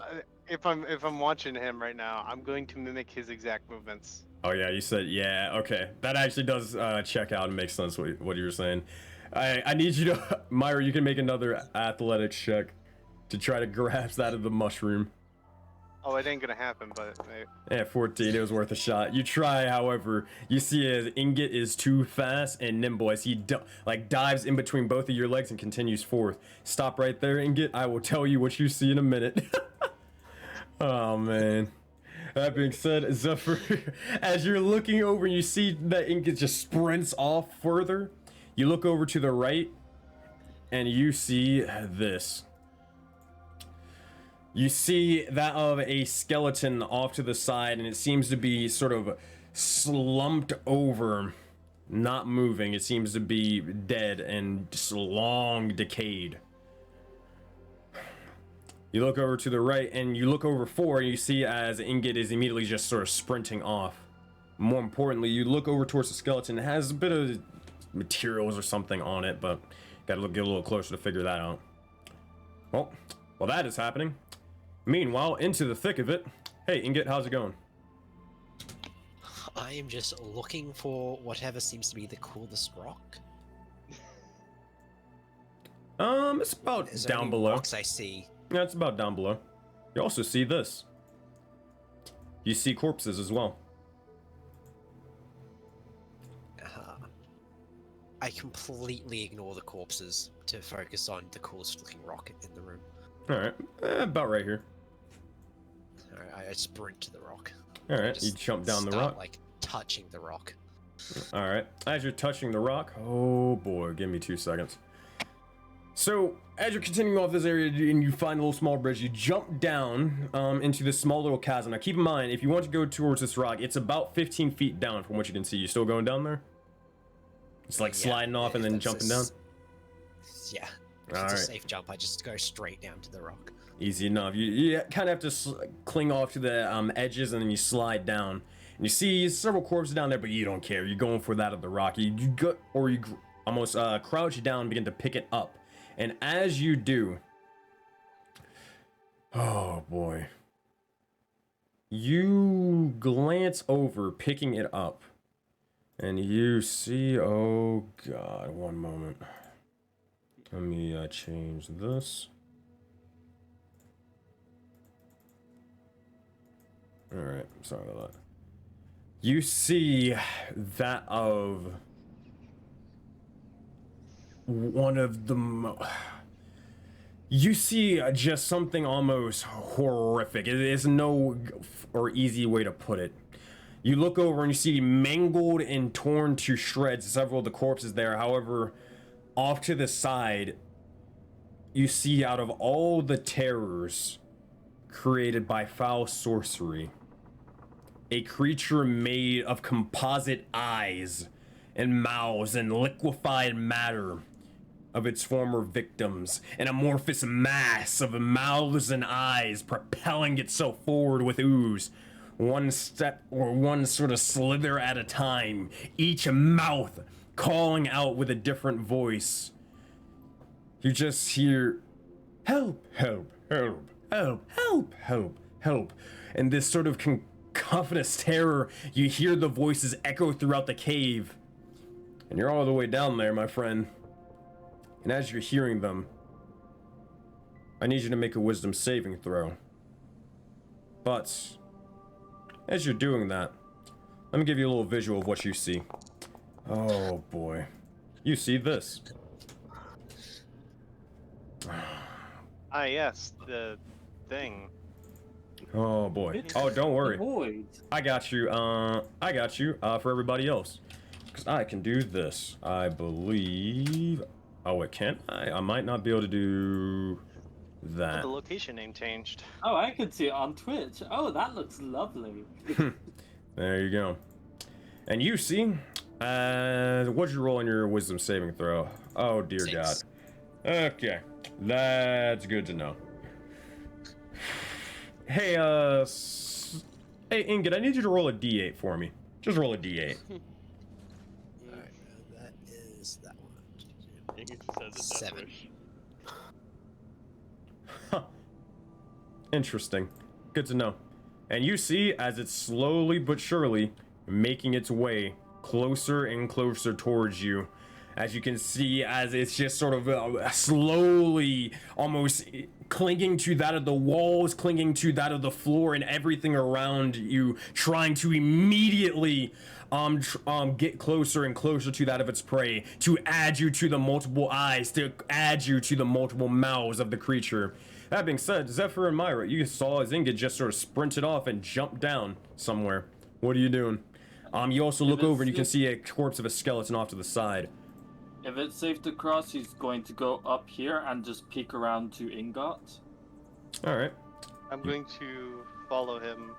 if I'm watching him right now, I'm going to mimic his exact movements. Oh yeah, you said yeah. Okay, that actually does check out and make sense what you were saying. I need you to, Myra, you can make another athletics check to try to grasp that of the mushroom. Oh, it ain't gonna happen, but Yeah, 14, it was worth a shot. You try, however, you see as Ingot is too fast and nimble as he dives in between both of your legs and continues forth. Stop right there, Ingot. I will tell you what you see in a minute. Oh, man. That being said, Zephyr, as you're looking over and you see that Ingot just sprints off further, you look over to the right and you see this. You see that of a skeleton off to the side, and it seems to be sort of slumped over, not moving. It seems to be dead and just long decayed. You look over to the right, and you look over forward, and you see as Ingot is immediately just sort of sprinting off. More importantly, you look over towards the skeleton. It has a bit of materials or something on it, but gotta get a little closer to figure that out. Well, while that is happening, meanwhile, into the thick of it. Hey, Ingot, how's it going? I am just looking for whatever seems to be the coolest rock. It's about Is there down any below. rocks I see? Yeah, it's about down below. You also see this. You see corpses as well. I completely ignore the corpses to focus on the coolest looking rock in the room. Alright, about right here. I sprint to the rock. Alright, you jump down the Start, rock. like touching the rock. Alright, as you're touching the rock, oh boy, give me 2 seconds. So, as you're continuing off this area and you find a little small bridge, you jump down into this small little chasm. Now keep in mind, if you want to go towards this rock, it's about 15 feet down from what you can see. You still going down there? It's like sliding off and then jumping down? Yeah. All It's a right. safe jump. I just go straight down to the rock. Easy enough. You kind of have to cling off to the edges and then you slide down. And you see several corpses down there, but you don't care. You're going for that of the rock. You go, or you almost crouch down and begin to pick it up. And as you do, oh boy, you glance over picking it up and you see, oh God, one moment. Let me change this. All right, sorry about that. You see that of one of the you see just something almost horrific. It is no or easy way to put it. You look over and you see mangled and torn to shreds several of the corpses there. However, off to the side, you see out of all the terrors created by foul sorcery, a creature made of composite eyes and mouths and liquefied matter of its former victims, an amorphous mass of mouths and eyes propelling itself forward with ooze, one step or one sort of slither at a time, each mouth calling out with a different voice. You just hear, help, help, help, help, help, help, help, and this sort of cacophonous terror. You hear the voices echo throughout the cave, and you're all the way down there, my friend. And as you're hearing them, I need you to make a wisdom saving throw. But as you're doing that, let me give you a little visual of what you see. Oh boy. You see this. ah yes, the thing. Oh boy. It's Oh, don't the worry. void. I got you for everybody else. Because I can do this. I believe... Oh, it can't? I might not be able to do that. The location name changed. Oh, I can see it on Twitch. Oh, that looks lovely. There you go. And you see, what'd you roll on your wisdom saving throw? Oh, dear 6. God. Okay, that's good to know. Hey, hey, Ingot, I need you to roll a d8 for me. Just roll a d8. Alright, that is that one. I think it says it's 7. Zephyr. Huh. Interesting. Good to know. And you see, as it's slowly but surely making its way closer and closer towards you, As you can see, as it's just sort of slowly, almost clinging to that of the walls, clinging to that of the floor, and everything around you, trying to immediately get closer and closer to that of its prey, to add you to the multiple eyes, to add you to the multiple mouths of the creature. That being said, Zephyr and Myra, you saw Zinga just sort of sprinted off and jumped down somewhere. What are you doing? You also look over and you can see a corpse of a skeleton off to the side. If it's safe to cross, he's going to go up here and just peek around to Ingot. Alright. I'm going to follow him.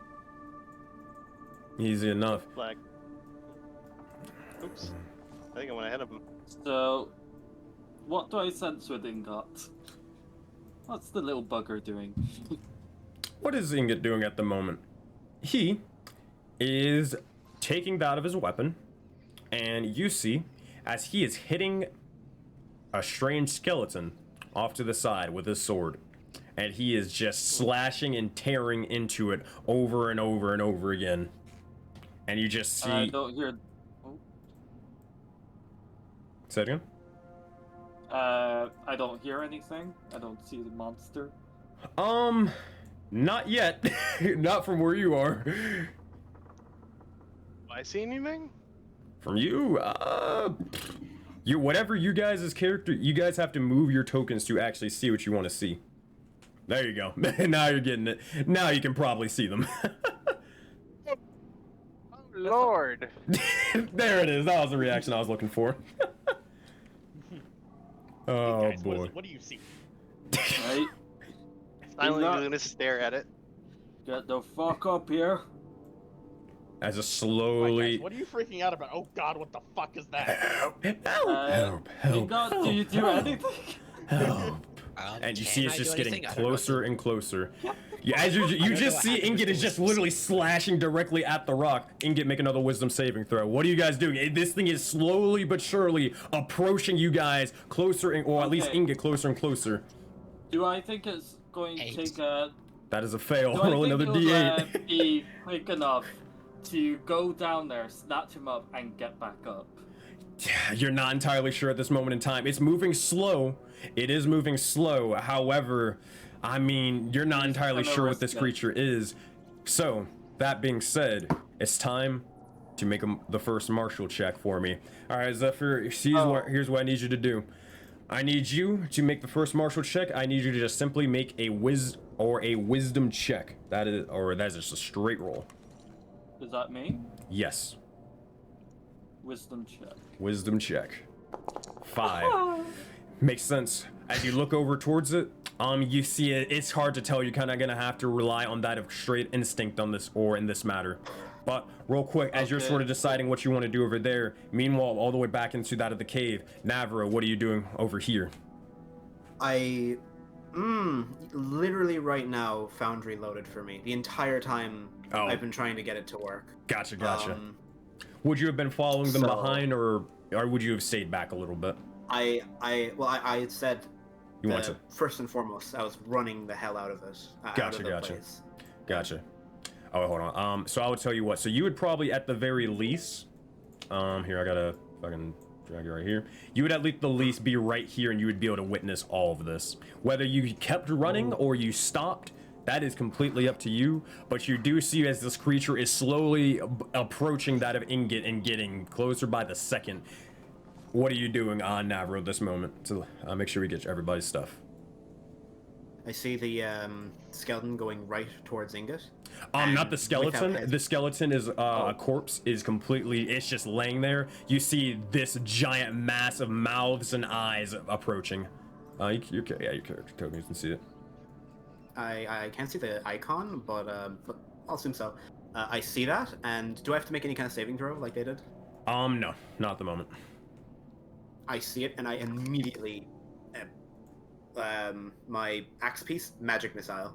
Easy enough. Like, oops. I think I went ahead of him. So, what do I sense with Ingot? What's the little bugger doing? What is Ingot doing at the moment? He is taking that of his weapon, and you see, as he is hitting a strange skeleton off to the side with his sword, and he is just slashing and tearing into it over and over and over again. And you just see... I don't hear... Oh. Say it again? I don't hear anything. I don't see the monster. Not yet. Not from where you are. Do I see anything? From you, whatever you guys' character, you guys have to move your tokens to actually see what you want to see. There you go. Now you're getting it. Now you can probably see them. Oh, Lord. There it is. That was the reaction I was looking for. Oh, Hey guys, boy. what do you see? Right? Silently Ingot. gonna stare at it. Get the fuck up here. As a Right, slowly... guys, what are you freaking out about? Oh god, what the fuck is that? Help, help, help, Ingot, do you do anything? help. And you see it's Can I just do getting anything? I don't know what closer to- and closer. Yeah, as you just see Ingot is just literally slashing directly at the rock. Ingot, make another wisdom saving throw. What are you guys doing? This thing is slowly but surely approaching you guys closer, or at least Okay. Ingot closer and closer. Do I think it's going to 8. take a... That is a fail. Do I Roll think another it'll D8. be quick enough to go down there, snatch him up, and get back up? You're not entirely sure at this moment in time. It's moving slow. It is moving slow. However, I mean, you're not entirely gonna sure what risk this it. creature is. So, that being said, it's time to make the first martial check for me. All right, Zephyr, here's what I need you to do. I need you to make the first martial check. I need you to just simply make a wisdom check. That is just a straight roll. Is that me? Yes. Wisdom check. Wisdom check. 5. Makes sense. As you look over towards it, you see it. It's hard to tell. You're kind of gonna have to rely on that of straight instinct on this, or in this matter. But real quick, as you're Okay. sort of deciding what you want to do over there, meanwhile, all the way back into that of the cave, Navra, what are you doing over here? Literally right now, Foundry loaded for me. The entire time Oh. I've been trying to get it to work. Gotcha. Um, Would you have been following them so- behind, or would you have stayed back a little bit? I had said You want to? first and foremost, I was running the hell out of it. Out Gotcha, of the gotcha. place. Gotcha. Oh, hold on. So I would tell you what. So you would probably, at the very least, here I gotta fucking drag it right here. You would at least be right here, and you would be able to witness all of this. Whether you kept running or you stopped, that is completely up to you. But you do see as this creature is slowly approaching that of Ingot and getting closer by the second. What are you doing on Navro at this moment to make sure we get everybody's stuff? I see the skeleton going right towards Ingot. Not And the without skeleton. head. The skeleton is a corpse. Is completely. It's just laying there. You see this giant mass of mouths and eyes approaching. Your character tokens can see it. I can't see the icon, but I'll assume so. I see that, and do I have to make any kind of saving throw like they did? No, not at the moment. I see it, and I immediately, my axe piece, magic missile.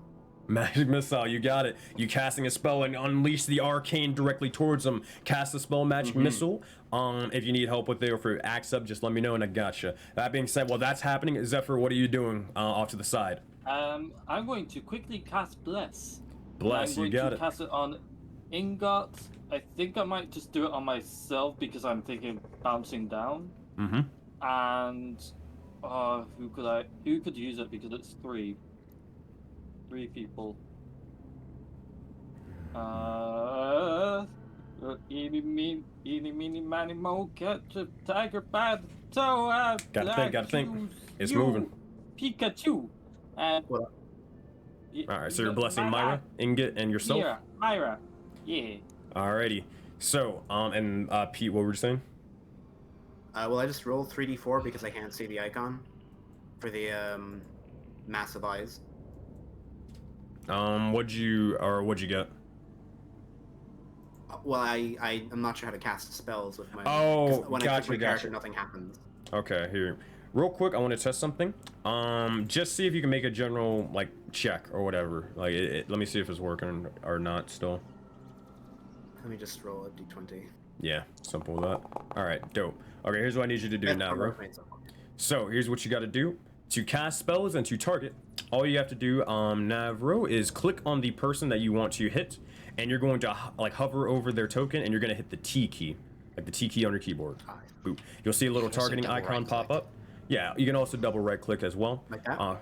Magic missile, you got it. You casting a spell and unleash the arcane directly towards them. Cast a spell, magic missile. If you need help with it or for axe up, just let me know and I gotcha. That being said, while that's happening, Zephyr, what are you doing off to the side? I'm going to quickly cast Bless. Bless, you got I'm going to it. cast it on Ingot. I think I might just do it on myself because I'm thinking bouncing down. and who could use it because it's three people. Eeny, meeny, miny, mo, catch a tiger by the toe. Gotta think. It's moving. Pikachu. And What? Alright, so you're blessing Myra, Ingot, and yourself? Yeah, Myra. Yeah. Alrighty. So, and Pete, what were you saying? Well, I just rolled 3d4 because I can't see the icon for the massive eyes. What'd you get? Well, I'm not sure how to cast spells with my. Oh, 'cause when I pick my gotcha. character, nothing happens. Okay, here. Real quick, I want to test something. Just see if you can make a general, like, check or whatever. Like, let me see if it's working or not still. Let me just roll a d20. Yeah, simple with that. Alright, dope. Okay, here's what I need you to do now, bro. So, here's what you gotta do. To cast spells and to target, all you have to do, Navro, is click on the person that you want to hit, and you're going to, like, hover over their token, and you're gonna hit the T key. Like the T key on your keyboard. Boop. You'll see a little targeting icon pop up. Yeah, you can also double right-click as well. Like that?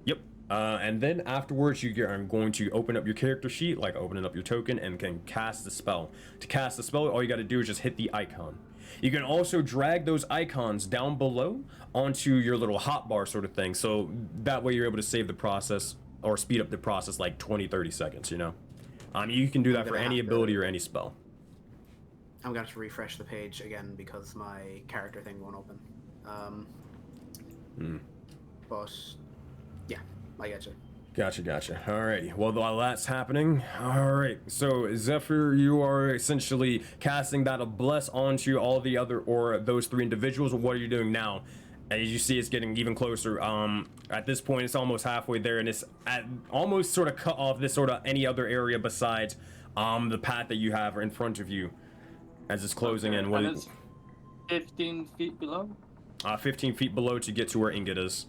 Yep. And then afterwards, you're going to open up your character sheet, like opening up your token, and can cast the spell. To cast the spell, all you got to do is just hit the icon. You can also drag those icons down below onto your little hotbar sort of thing, so that way you're able to save the process or speed up the process like 20-30 seconds, you know? You can do that for any ability or any spell. I'm gonna have to refresh the page again because my character thing won't open. But yeah, I getcha. Gotcha. Alrighty. Well, while that's happening, alright. So, Zephyr, you are essentially casting that a bless onto all the other, or those three individuals. What are you doing now? As you see, it's getting even closer. At this point, it's almost halfway there, and it's almost sort of cut off this sort of any other area besides the path that you have in front of you as it's closing in. What is 15 feet below? 15 feet below to get to where Ingot is.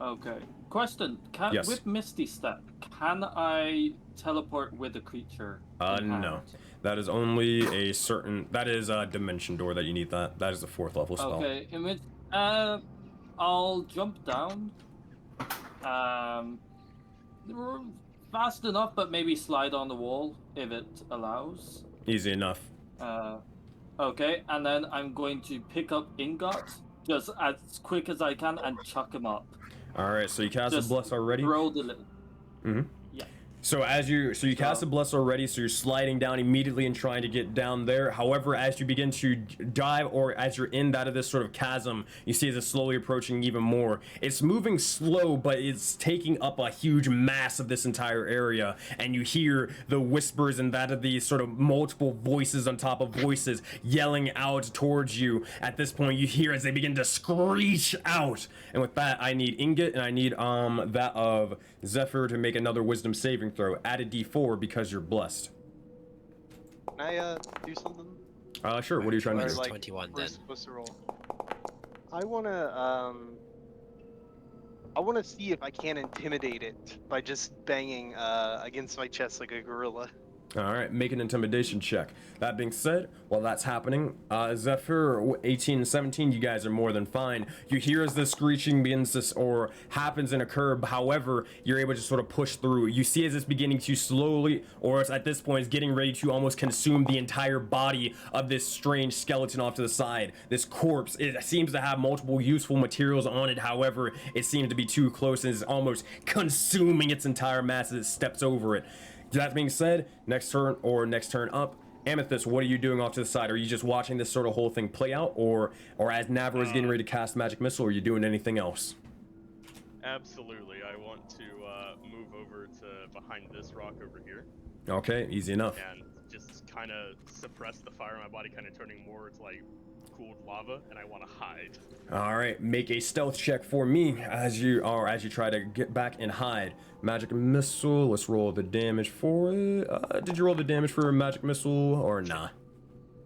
Okay. Question: Yes. With Misty Step, can I teleport with a creature? No. That is only a certain. That is a dimension door that you need. That is the 4th level spell. Okay. In which, I'll jump down. Fast enough, but maybe slide on the wall if it allows. Easy enough. Okay, and then I'm going to pick up Ingot just as quick as I can and chuck him up. All right, so you cast a bless already. Throw the little. Mm-hmm. Yeah. So you cast a bless already, so you're sliding down immediately and trying to get down there. However, as you begin to dive, or as you're in that of this sort of chasm, you see as it's slowly approaching even more. It's moving slow, but it's taking up a huge mass of this entire area, and you hear the whispers and that of these sort of multiple voices on top of voices yelling out towards you. At this point, you hear as they begin to screech out. And with that, I need Ingot and I need that of Zephyr to make another wisdom saving throw. Add a d4 because you're blessed. Can I do something? Sure. What are you trying to Or, do? like, 21 we're then. supposed to roll. I wanna see if I can intimidate it by just banging against my chest like a gorilla. All right, make an intimidation check. That being said, while that's happening, Zephyr, 18 and 17, you guys are more than fine. You hear as the screeching begins to, or happens in a curb. However, you're able to sort of push through. You see as it's beginning to slowly, or at this point, it's getting ready to almost consume the entire body of this strange skeleton off to the side. This corpse, it seems to have multiple useful materials on it. However, it seems to be too close and is almost consuming its entire mass as it steps over it. That being said, next turn up, Amethyst, what are you doing off to the side? Are you just watching this sort of whole thing play out, or as Navro is getting ready to cast Magic Missile, are you doing anything else? Absolutely, I want to move over to behind this rock over here. Okay, easy enough. And just kind of suppress the fire in my body, kind of turning more to like cooled lava, and I want to hide. All right, make a stealth check for me as you try to get back and hide. Magic Missile, let's roll the damage for it. Did you roll the damage for Magic Missile or nah?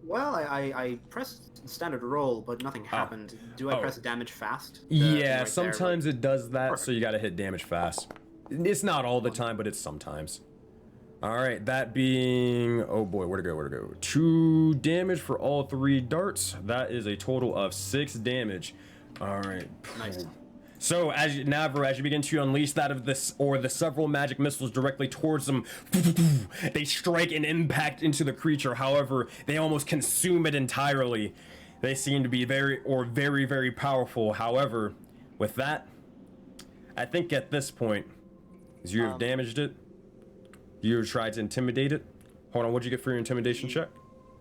Well, I pressed standard roll, but nothing happened. Do I press damage fast? Yeah, right sometimes it does that, Perfect. so you gotta hit damage fast. It's not all the time, but it's sometimes. All right, that being, oh boy, where'd it go? 2 damage for all 3 darts. That is a total of 6 damage. All right. Nice. So as you begin to unleash that of this or the several magic missiles directly towards them, they strike and impact into the creature. However, they almost consume it entirely. They seem to be very, very powerful. However, with that, I think at this point, as you have damaged it, you tried to intimidate it. Hold on, what'd you get for your intimidation check?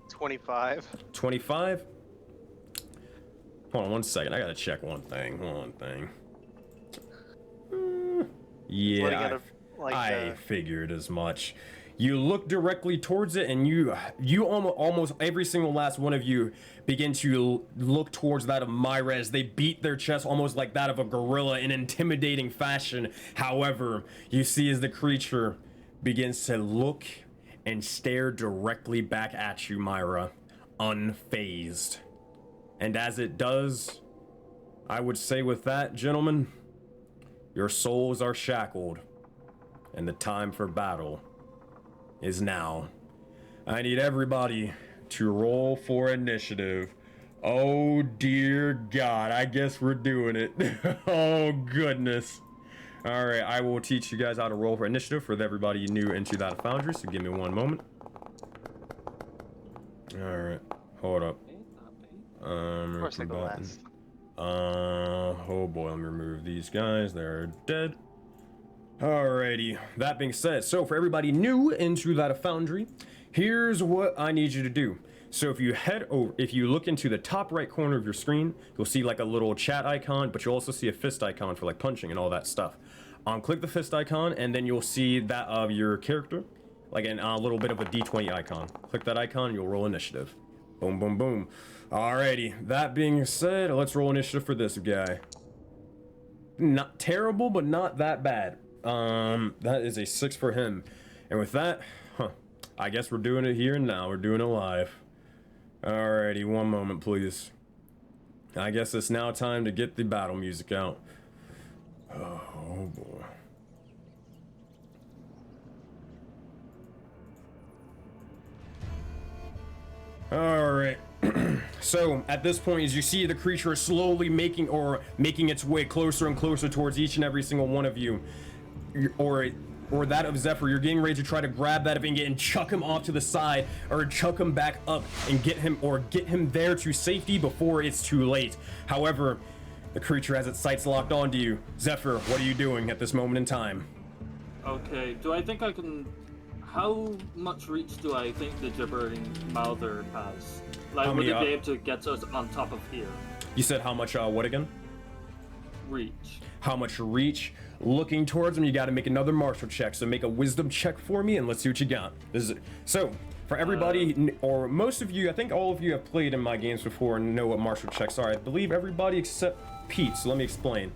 25. 25? Hold on 1 second, I gotta check one thing. Yeah, I figured as much. You look directly towards it, and you almost every single last one of you begin to look towards that of Myra as they beat their chest almost like that of a gorilla in intimidating fashion. However, you see as the creature begins to look and stare directly back at you, Myra, unfazed. And as it does, I would say with that, gentlemen, your souls are shackled, and the time for battle is now. I need everybody to roll for initiative. Oh dear God, I guess we're doing it. Oh goodness. All right, I will teach you guys how to roll for initiative for everybody new into that foundry, so give me 1 moment. All right, hold up. Of course I go last. Oh boy, let me remove these guys. They're dead. Alrighty, that being said, so for everybody new into that foundry, here's what I need you to do. So if you look into the top right corner of your screen, you'll see like a little chat icon, but you'll also see a fist icon for like punching and all that stuff. Click the fist icon, and then you'll see that of your character, like a little bit of a D20 icon. Click that icon, and you'll roll initiative. Boom, boom, boom. Alrighty, that being said, let's roll initiative for this guy. Not terrible, but not that bad. That is a 6 for him. And with that, I guess we're doing it here and now. We're doing it live. Alrighty, 1 moment, please. I guess it's now time to get the battle music out. Oh boy. Alright. So at this point, as you see the creature slowly making its way closer and closer towards each and every single one of you, or that of Zephyr, you're getting ready to try to grab that of Ingot and chuck him off to the side, or chuck him back up and get him there to safety before it's too late. However, the creature has its sights locked onto you. Zephyr, what are you doing at this moment in time? Okay, do I think I can... How much reach do I think the gibbering mouther has? Like, would it be able to get us on top of here? You said how much, what again? Reach. How much reach? Looking towards him, you gotta make another martial check. So make a wisdom check for me, and let's see what you got. So, for everybody, or most of you, I think all of you have played in my games before and know what martial checks are. I believe everybody except Pete, so let me explain.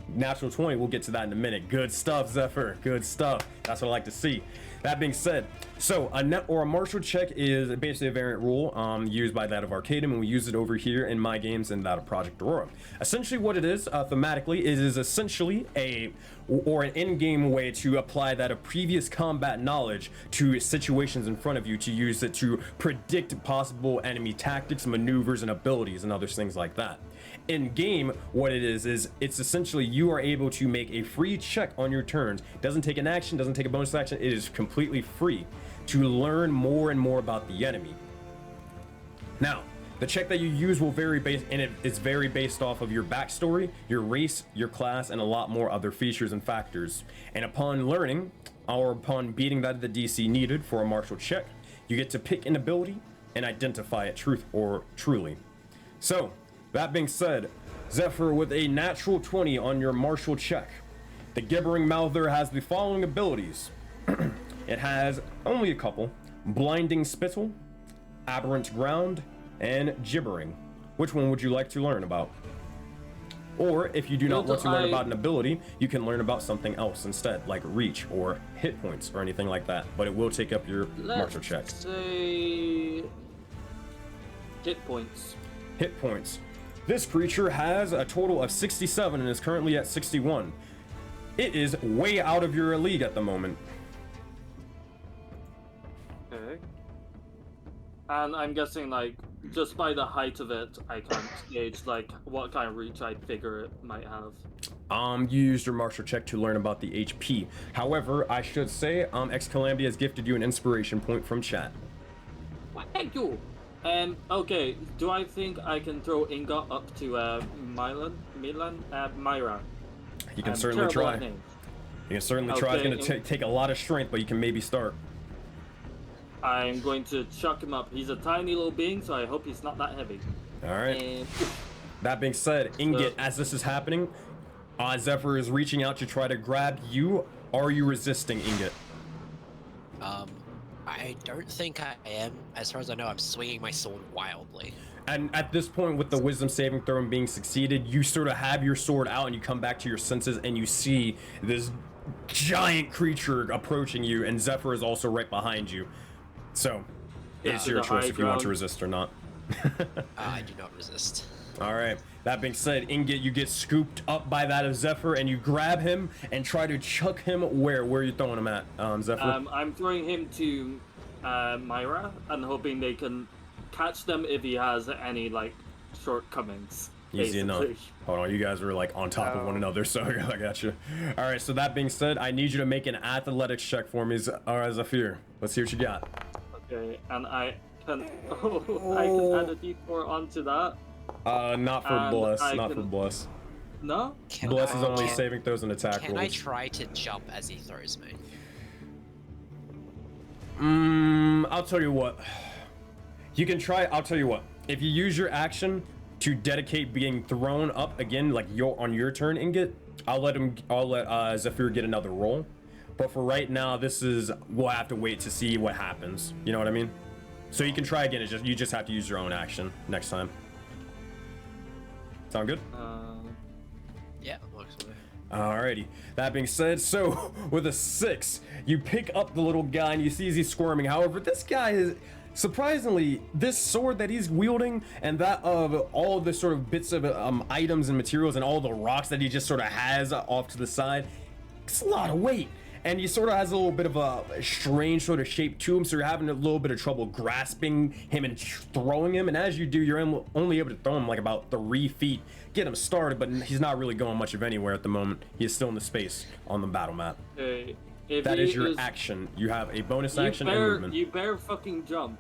Natural 20, we'll get to that in a minute. Good stuff, Zephyr, good stuff. That's what I like to see. That being said, so a net or a martial check is basically a variant rule used by that of Arcadum, and we use it over here in my games and that of Project Aurora. Essentially what it is, thematically, it is essentially an in-game way to apply that of previous combat knowledge to situations in front of you, to use it to predict possible enemy tactics, maneuvers, and abilities, and other things like that. In game, what it is it's essentially you are able to make a free check on your turns. Doesn't take an action, doesn't take a bonus action, it is completely free to learn more and more about the enemy. Now, the check that you use will vary it's very based off of your backstory, your race, your class, and a lot more other features and factors. And upon learning, or upon beating that of the DC needed for a martial check, you get to pick an ability and identify it truly. So, that being said, Zephyr, with a natural 20 on your martial check, the gibbering mouther has the following abilities. It has only a couple: blinding spittle, aberrant ground, and gibbering. Which one would you like to learn about? Or if you do not want to learn about an ability, you can learn about something else instead, like reach or hit points or anything like that, but it will take up your martial check. Let's say hit points. Hit points. This creature has a total of 67 and is currently at 61. It is way out of your league at the moment. Okay. And I'm guessing, like, just by the height of it, I can't gauge, like, what kind of reach I figure it might have. You used your martial check to learn about the HP. However, I should say, X Calamity has gifted you an inspiration point from chat. Thank you! Okay, do I think I can throw Inga up to, Myra? You can certainly try. Name. You can certainly try. It's Okay, going to take a lot of strength, but you can maybe start. I'm going to chuck him up. He's a tiny little being, so I hope he's not that heavy. All right. And... That being said, Ingot, as this is happening, Zephyr is reaching out to try to grab you. Are you resisting, Ingot? I don't think I am. As far as I know, I'm swinging my sword wildly. And at this point, with the wisdom saving throw being succeeded, you sort of have your sword out and you come back to your senses and you see this giant creature approaching you, and Zephyr is also right behind you. So, it's your choice if you want to resist or not. I do not resist. All right. That being said, Ingot, you get scooped up by that of Zephyr, and you grab him and try to chuck him where? Where are you throwing him at, Zephyr? I'm throwing him to Myra and hoping they can catch them if he has any, like, shortcomings. Easy enough. Basically. Hold on, you guys were like on top of one another, so I got you. All right, so that being said, I need you to make an athletics check for me, Zephyr. Let's see what you got. Okay, and I can I can add a d4 onto that. Not for bless, not for bless. No? Bless is only saving throws and attack rolls. Can I try to jump as he throws me? I'll tell you what. You can try. I'll tell you what. If you use your action to dedicate being thrown up again, like on your turn, Ingot, I'll let Zephyr get another roll. But for right now, we'll have to wait to see what happens. You know what I mean? So you can try again. You just have to use your own action next time. Sound good? Yeah, looks good. Alrighty. That being said, so with a 6, you pick up the little guy and you see he's squirming. However, this guy is surprisingly, this sword that he's wielding and that of all of the sort of bits of items and materials and all the rocks that he just sort of has off to the side, it's a lot of weight. And he sort of has a little bit of a strange sort of shape to him, so you're having a little bit of trouble grasping him and throwing him. And as you do, you're only able to throw him like about 3 feet, get him started, but he's not really going much of anywhere at the moment. He is still in the space on the battle map. That is your action. You have a bonus action and movement. You better fucking jump.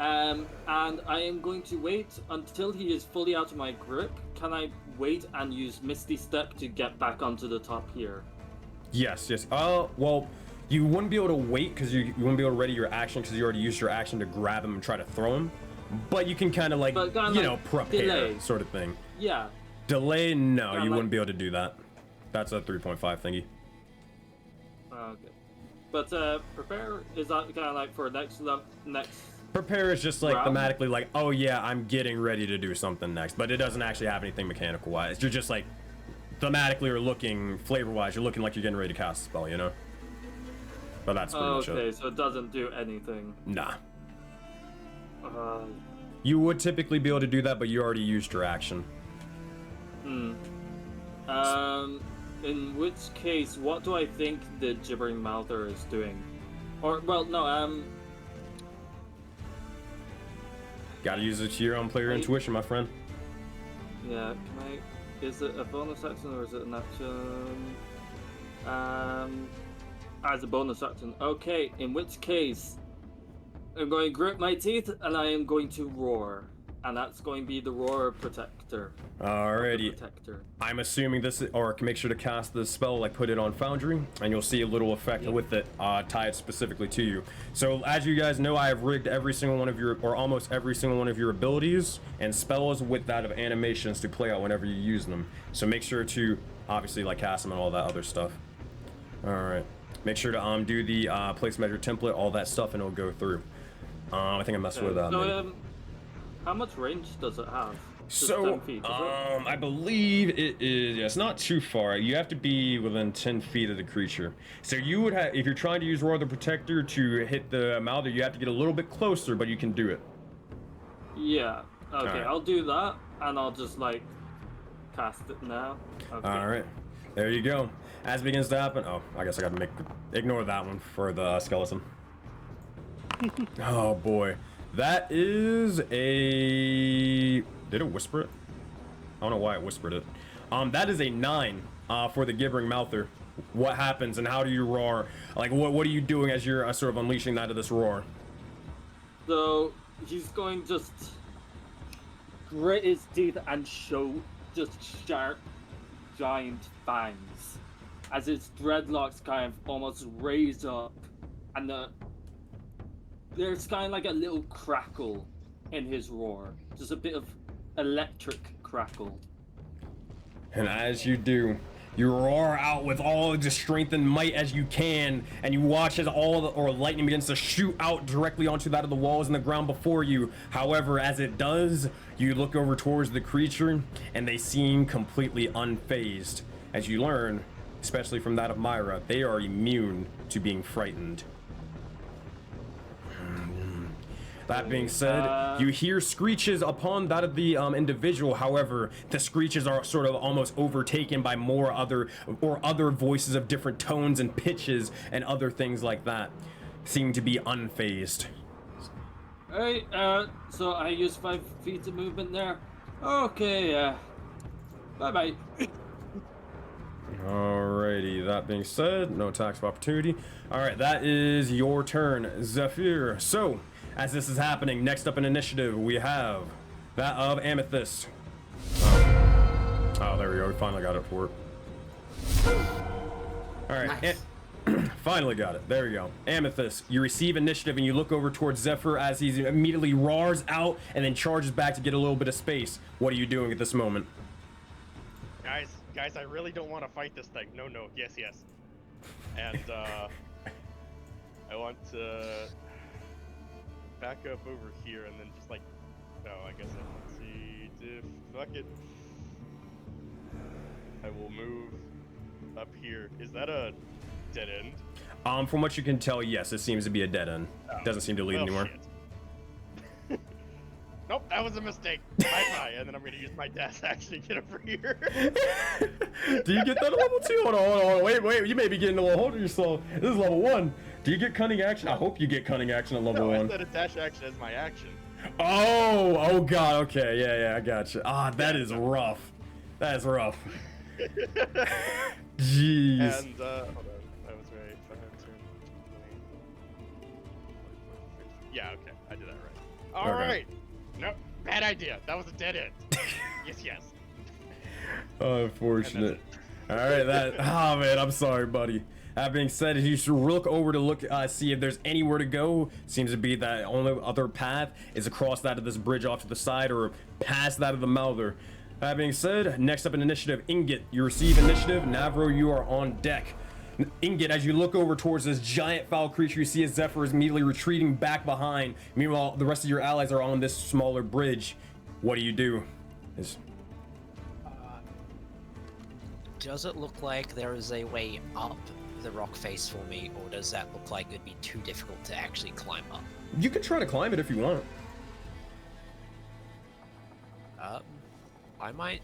And I am going to wait until he is fully out of my grip. Can I wait and use Misty Step to get back onto the top here? Yes. Well, you wouldn't be able to wait because you wouldn't be able to ready your action because you already used your action to grab him and try to throw him. But you can kind of like, prepare delay. Sort of thing. Yeah. Delay? No, you wouldn't be able to do that. That's a 3.5 thingy. Okay. But prepare, is that kind of like for next? Prepare is just like round? thematically like, oh yeah, I'm getting ready to do something next, but it doesn't actually have anything mechanical wise. You're just like thematically or looking flavor wise, you're looking like you're getting ready to cast a spell, you know? But that's pretty much it. Okay, so it doesn't do anything. Nah. Uh, You would typically be able to do that, but you already used your action. In which case, what do I think the gibbering mouther is doing? Or, well, no, Gotta use it to your own player intuition, my friend. yeah, can I... Is it a bonus action or is it an action? As a bonus action. Okay, in which case, I'm going to grit my teeth and I am going to roar. And that's going to be the Roar Protector. Alrighty. Protector. I'm assuming this is, or make sure to cast the spell, like put it on Foundry, and you'll see a little effect with it tied specifically to you. So as you guys know, I have rigged every single one of your, or almost every single one of your abilities and spells with that of animations to play out whenever you use them. So make sure to obviously like cast them and all that other stuff. Alright. Make sure to do the place measure template, all that stuff, and it'll go through. I think I messed with that. How much range does it have? Just so 10 feet, is it? I believe it is, yeah, it's not too far. You have to be within 10 feet of the creature. So you would have, if you're trying to use Roar the Protector to hit the Mouther, you have to get a little bit closer, but you can do it. Yeah, okay, Right. I'll do that, and I'll just like cast it now. Okay. Alright, there you go. As it begins to happen, oh, I guess I gotta ignore that one for the skeleton. Oh boy. That is a... Did it whisper it? I don't know why it whispered it. That is a 9 for the Gibbering Mouther. What happens and how do you roar? Like, what are you doing as you're sort of unleashing that of this roar? So he's going to just grit his teeth and show just sharp, giant fangs as his dreadlocks kind of almost raise up, and there's kind of like a little crackle in his roar, just a bit of electric crackle. And as you do, you roar out with all the strength and might as you can, and you watch as lightning begins to shoot out directly onto that of the walls and the ground before you. However, as it does, you look over towards the creature, and they seem completely unfazed. As you learn, especially from that of Myra, they are immune to being frightened. That being said, you hear screeches upon that of the individual. However, the screeches are sort of almost overtaken by more other voices of different tones and pitches and other things like that, seem to be unfazed. Alright, so I use 5 feet of movement there. Okay, bye-bye. Alrighty, that being said, no attacks of opportunity. Alright, that is your turn, Zephyr. So, as this is happening, next up in initiative, we have that of Amethyst. Oh, there we go. We finally got it to work. All right. Nice. Finally got it. There we go. Amethyst, you receive initiative and you look over towards Zephyr as he immediately roars out and then charges back to get a little bit of space. What are you doing at this moment? Guys, I really don't want to fight this thing. No, yes. And, I want to back up over here and then just like, I guess let's see, fuck it. I will move up here. Is that a dead end? From what you can tell, yes, it seems to be a dead end. Doesn't seem to lead anywhere. Shit. Nope, that was a mistake. Bye, and then I'm gonna use my dash action to get over here. Do you get that at level 2? Hold on. Wait, you may be getting a little hold of yourself. This is level 1. Do you get cunning action? I hope you get cunning action at level 1. I said a dash action as my action. Oh god, okay, yeah, I gotcha. That is rough. That is rough. Jeez. And, hold on, I was right. Yeah, okay, I did that right. Alright. Nope, bad idea. That was a dead end. yes. Unfortunate. Alright, man, I'm sorry, buddy. That being said, you should look over to see if there's anywhere to go. Seems to be that only other path is across that of this bridge off to the side or past that of the Mouther. That being said, next up in initiative, Ingot, you receive initiative. Navro, you are on deck. Ingot, as you look over towards this giant foul creature, you see as Zephyr is immediately retreating back behind. Meanwhile, the rest of your allies are on this smaller bridge. What do? Does it look like there is a way up the rock face for me, or does that look like it'd be too difficult to actually climb up? You can try to climb it if you want. I might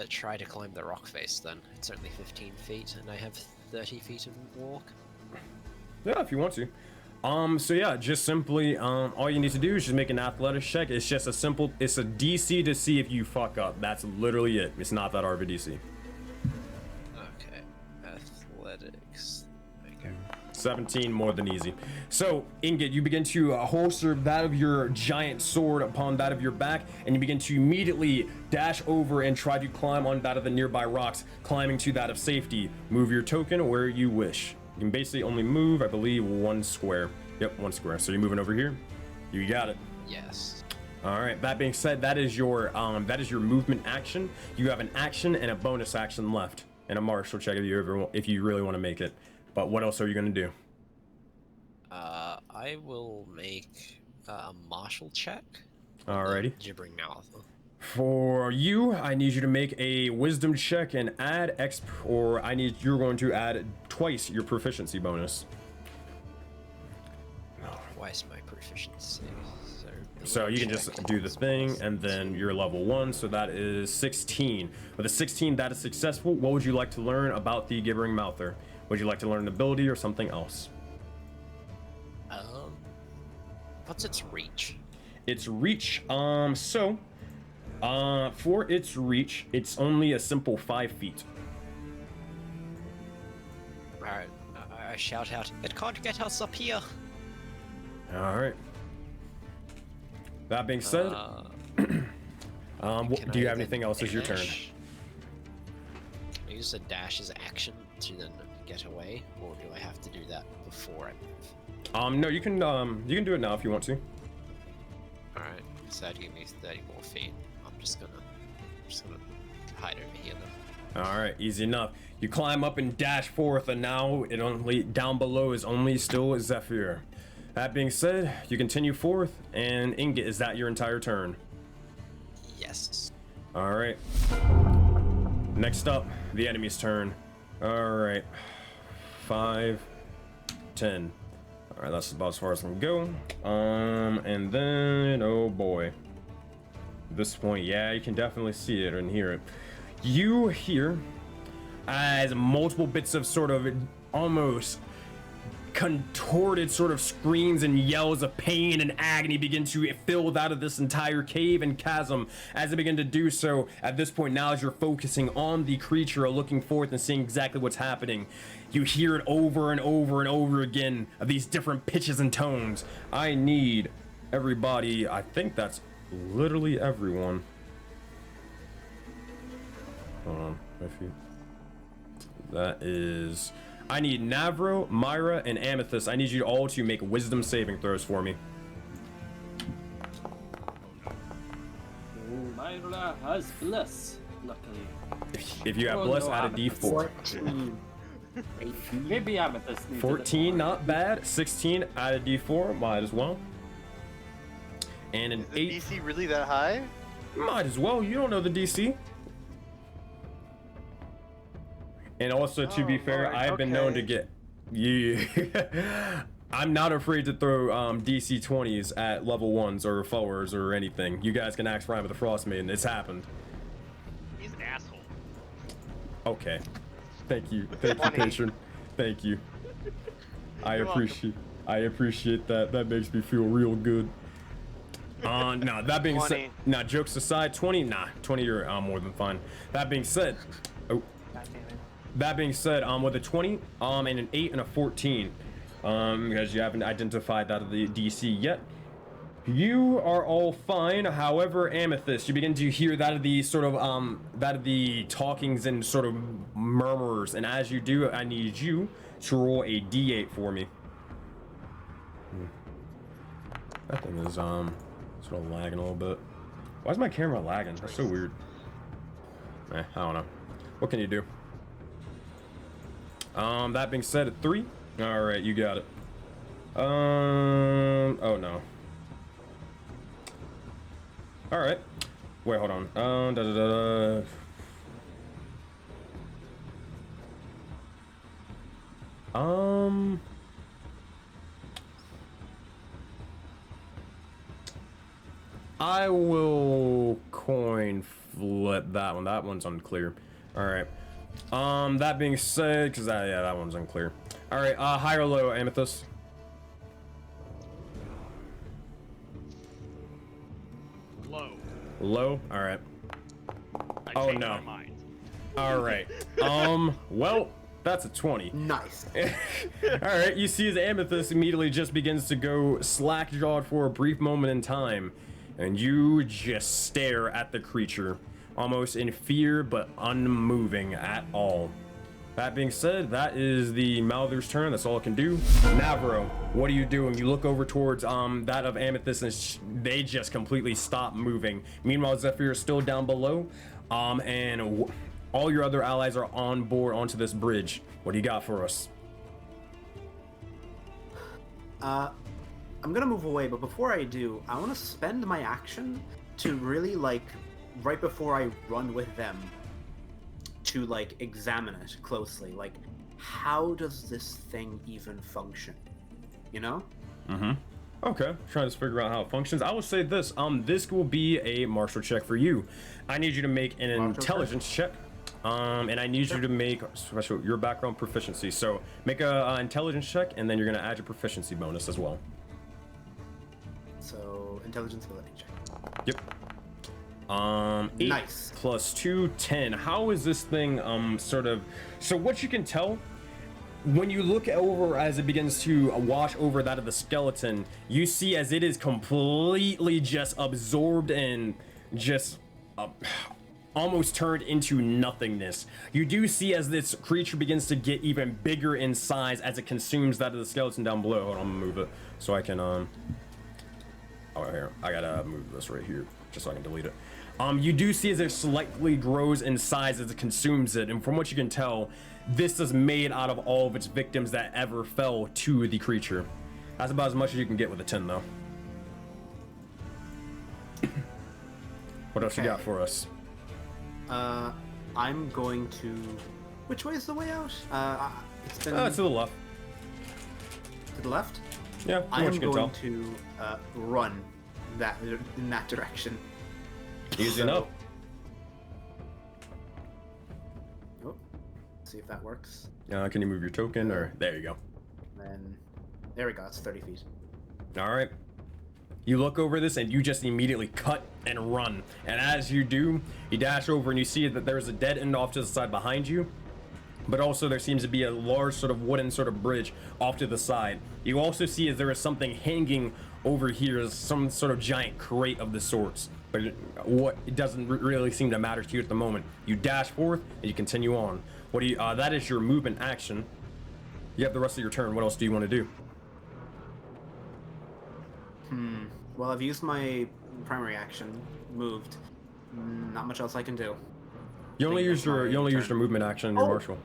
try to climb the rock face then. It's only 15 feet, and I have 30 feet of walk. Yeah, if you want to. So yeah, just simply, all you need to do is just make an athletics check. It's just it's a DC to see if you fuck up. That's literally it. It's not that hard of a DC. Okay, athletics. Okay. 17, more than easy. So, Ingot, you begin to holster that of your giant sword upon that of your back, and you begin to immediately dash over and try to climb on that of the nearby rocks, climbing to that of safety. Move your token where you wish. You can basically only move, I believe, 1 square. Yep, 1 square. So you're moving over here. You got it. Yes. All right. That being said, that is your movement action. You have an action and a bonus action left, and a martial check if you really want to make it. But what else are you gonna do? I will make a martial check. Alrighty. Gibbering mouth. For you, I need you to make a wisdom check and add exp, or you're going to add twice your proficiency bonus. Twice my proficiency. So you can just do the thing, and then you're level 1, so that is 16. With a 16, that is successful. What would you like to learn about the Gibbering Mouther? Would you like to learn an ability or something else? What's its reach? Its reach, for its reach, it's only a simple 5 feet. Alright, I shout out, it can't get us up here! Alright. That being said, Can do you I have anything then else as your turn? dash? I use a dash as action to then get away, or do I have to do that before I move? No, you can do it now if you want to. Alright, so that'd give me 30 more feet. I'm just gonna hide over here then. Alright, easy enough. You climb up and dash forth, and now it only down below is only still Zephyr. That being said, you continue forth, and Ingot, is that your entire turn? Yes. Alright. Next up, the enemy's turn. Alright. 5, 10. Alright, that's about as far as I can go. And then, oh boy. At this point, yeah, you can definitely see it and hear it. You hear as multiple bits of sort of almost contorted sort of screams and yells of pain and agony begin to fill out of this entire cave and chasm. As they begin to do so, at this point now, as you're focusing on the creature or looking forth and seeing exactly what's happening, you hear it over and over and over again of these different pitches and tones. I need everybody, I think that's literally everyone. Hold on, that is... I need Navro, Myra, and Amethyst. I need you all to make wisdom saving throws for me. Myra has bliss, luckily. If you have bliss, add a d4. 14. Maybe Amethyst needs 14, not bad. 16, add a d4, might as well. And an Is the 8, DC really that high? might as well. You don't know the DC. And also, to be Oh, fair, Lord, I have been known to okay. get... Yeah. I'm not afraid to throw DC 20s at level 1s or forwards or anything. You guys can ask Ryan with the Frost Maiden. It's happened. He's an asshole. Okay. Thank you. Thank you, 20. patron. Thank you. I You're welcome. appreciate that. That makes me feel real good. Nah, that being said, 20. nah, jokes aside, 20, nah, 20 you're more than fine. That being said, oh, God damn it. that being said, with a 20, and an 8 and a 14, because you haven't identified that of the DC yet, you are all fine. However, Amethyst, you begin to hear that of the sort of, that of the talkings and sort of murmurs, and as you do, I need you to roll a D8 for me. That thing is, sort of lagging a little bit. Why is my camera lagging? That's so weird. I don't know. What can you do? That being said, at 3. All right, you got it. Oh no. All right. Wait, hold on. I will coin flip that one. That one's unclear. All right. That being said, because that one's unclear. All right. High or low, Amethyst? Low. Low. All right. I Oh, changed no. my mind. All right. Well, that's a 20. Nice. All right. You see as Amethyst immediately just begins to go slack-jawed for a brief moment in time, and you just stare at the creature, almost in fear but unmoving at all. That being said, that is the Malther's turn. That's all it can do. Navro, what are you doing? You look over towards that of Amethyst, and they just completely stop moving. Meanwhile, Zephyr is still down below, and all your other allies are on board onto this bridge. What do you got for us? I'm gonna move away, but before I do, I want to spend my action to really, like, right before I run with them, to, like, examine it closely. Like, how does this thing even function? You know? Mm-hmm. Okay, trying to figure out how it functions. I will say this, this will be a martial check for you. I need you to make an intelligence check. And I need you to make special your background proficiency. So make a intelligence check, and then you're gonna add your proficiency bonus as well. intelligence ability check. Yep. 8 Nice. plus 2, 10. How is this thing sort of? So what you can tell when you look over as it begins to wash over that of the skeleton, you see as it is completely just absorbed and just almost turned into nothingness. You do see as this creature begins to get even bigger in size as it consumes that of the skeleton down below. Hold on, I'm gonna move it so I can oh here, I gotta move this right here just so I can delete it. You do see as it slightly grows in size as it consumes it, and from what you can tell, this is made out of all of its victims that ever fell to the creature. That's about as much as you can get with a 10 though. What else you got for us? I'm going to. Which way is the way out? It's been. To the left. To the left. Yeah, I am you can going tell. to run in that direction. Easy enough. Oh, see if that works. Can you move your token? Or there you go. Then there we go. It's 30 feet. All right. You look over this and you just immediately cut and run. And as you do, you dash over and you see that there's a dead end off to the side behind you. But also there seems to be a large sort of wooden sort of bridge off to the side. You also see as there is something hanging over here, some sort of giant crate of the sorts. But it doesn't really seem to matter to you at the moment. You dash forth and you continue on. What do you? That is your movement action. You have the rest of your turn. What else do you want to do? Well, I've used my primary action, moved. Not much else I can do. You only used your movement action and your martial.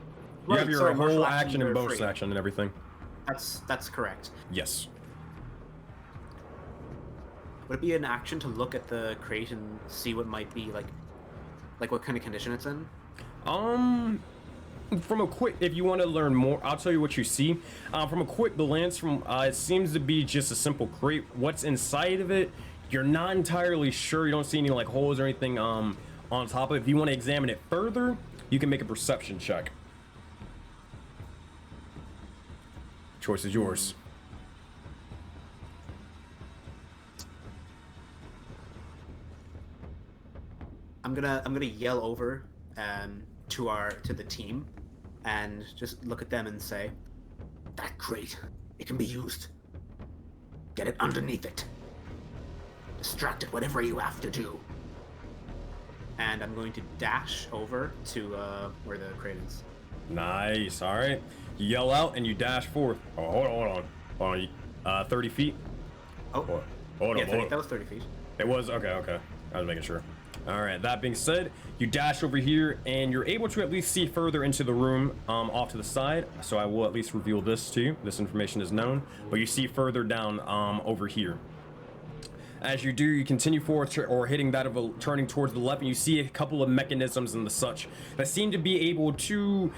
You have your whole martial action and you're bonus free. action and everything. That's correct. Yes. Would it be an action to look at the crate and see what might be like what kind of condition it's in? From a quick, if you want to learn more, I'll tell you what you see. From a quick glance, it seems to be just a simple crate. What's inside of it, you're not entirely sure. You don't see any like holes or anything on top of it. If you want to examine it further, you can make a perception check. Choice is yours. I'm gonna yell over to the team and just look at them and say, that crate, it can be used. Get it underneath it. Distract it, whatever you have to do. And I'm going to dash over to where the crate is. Nice. All right. You yell out and you dash forth. Oh, hold on. 30 feet. Oh, Hold yeah, on. that was 30 feet. It was okay. I was making sure. All right. That being said, you dash over here and you're able to at least see further into the room off to the side. So I will at least reveal this to you. This information is known, but you see further down over here. As you do, you continue forward or hitting that of turning towards the left, and you see a couple of mechanisms and the such that seem to be able to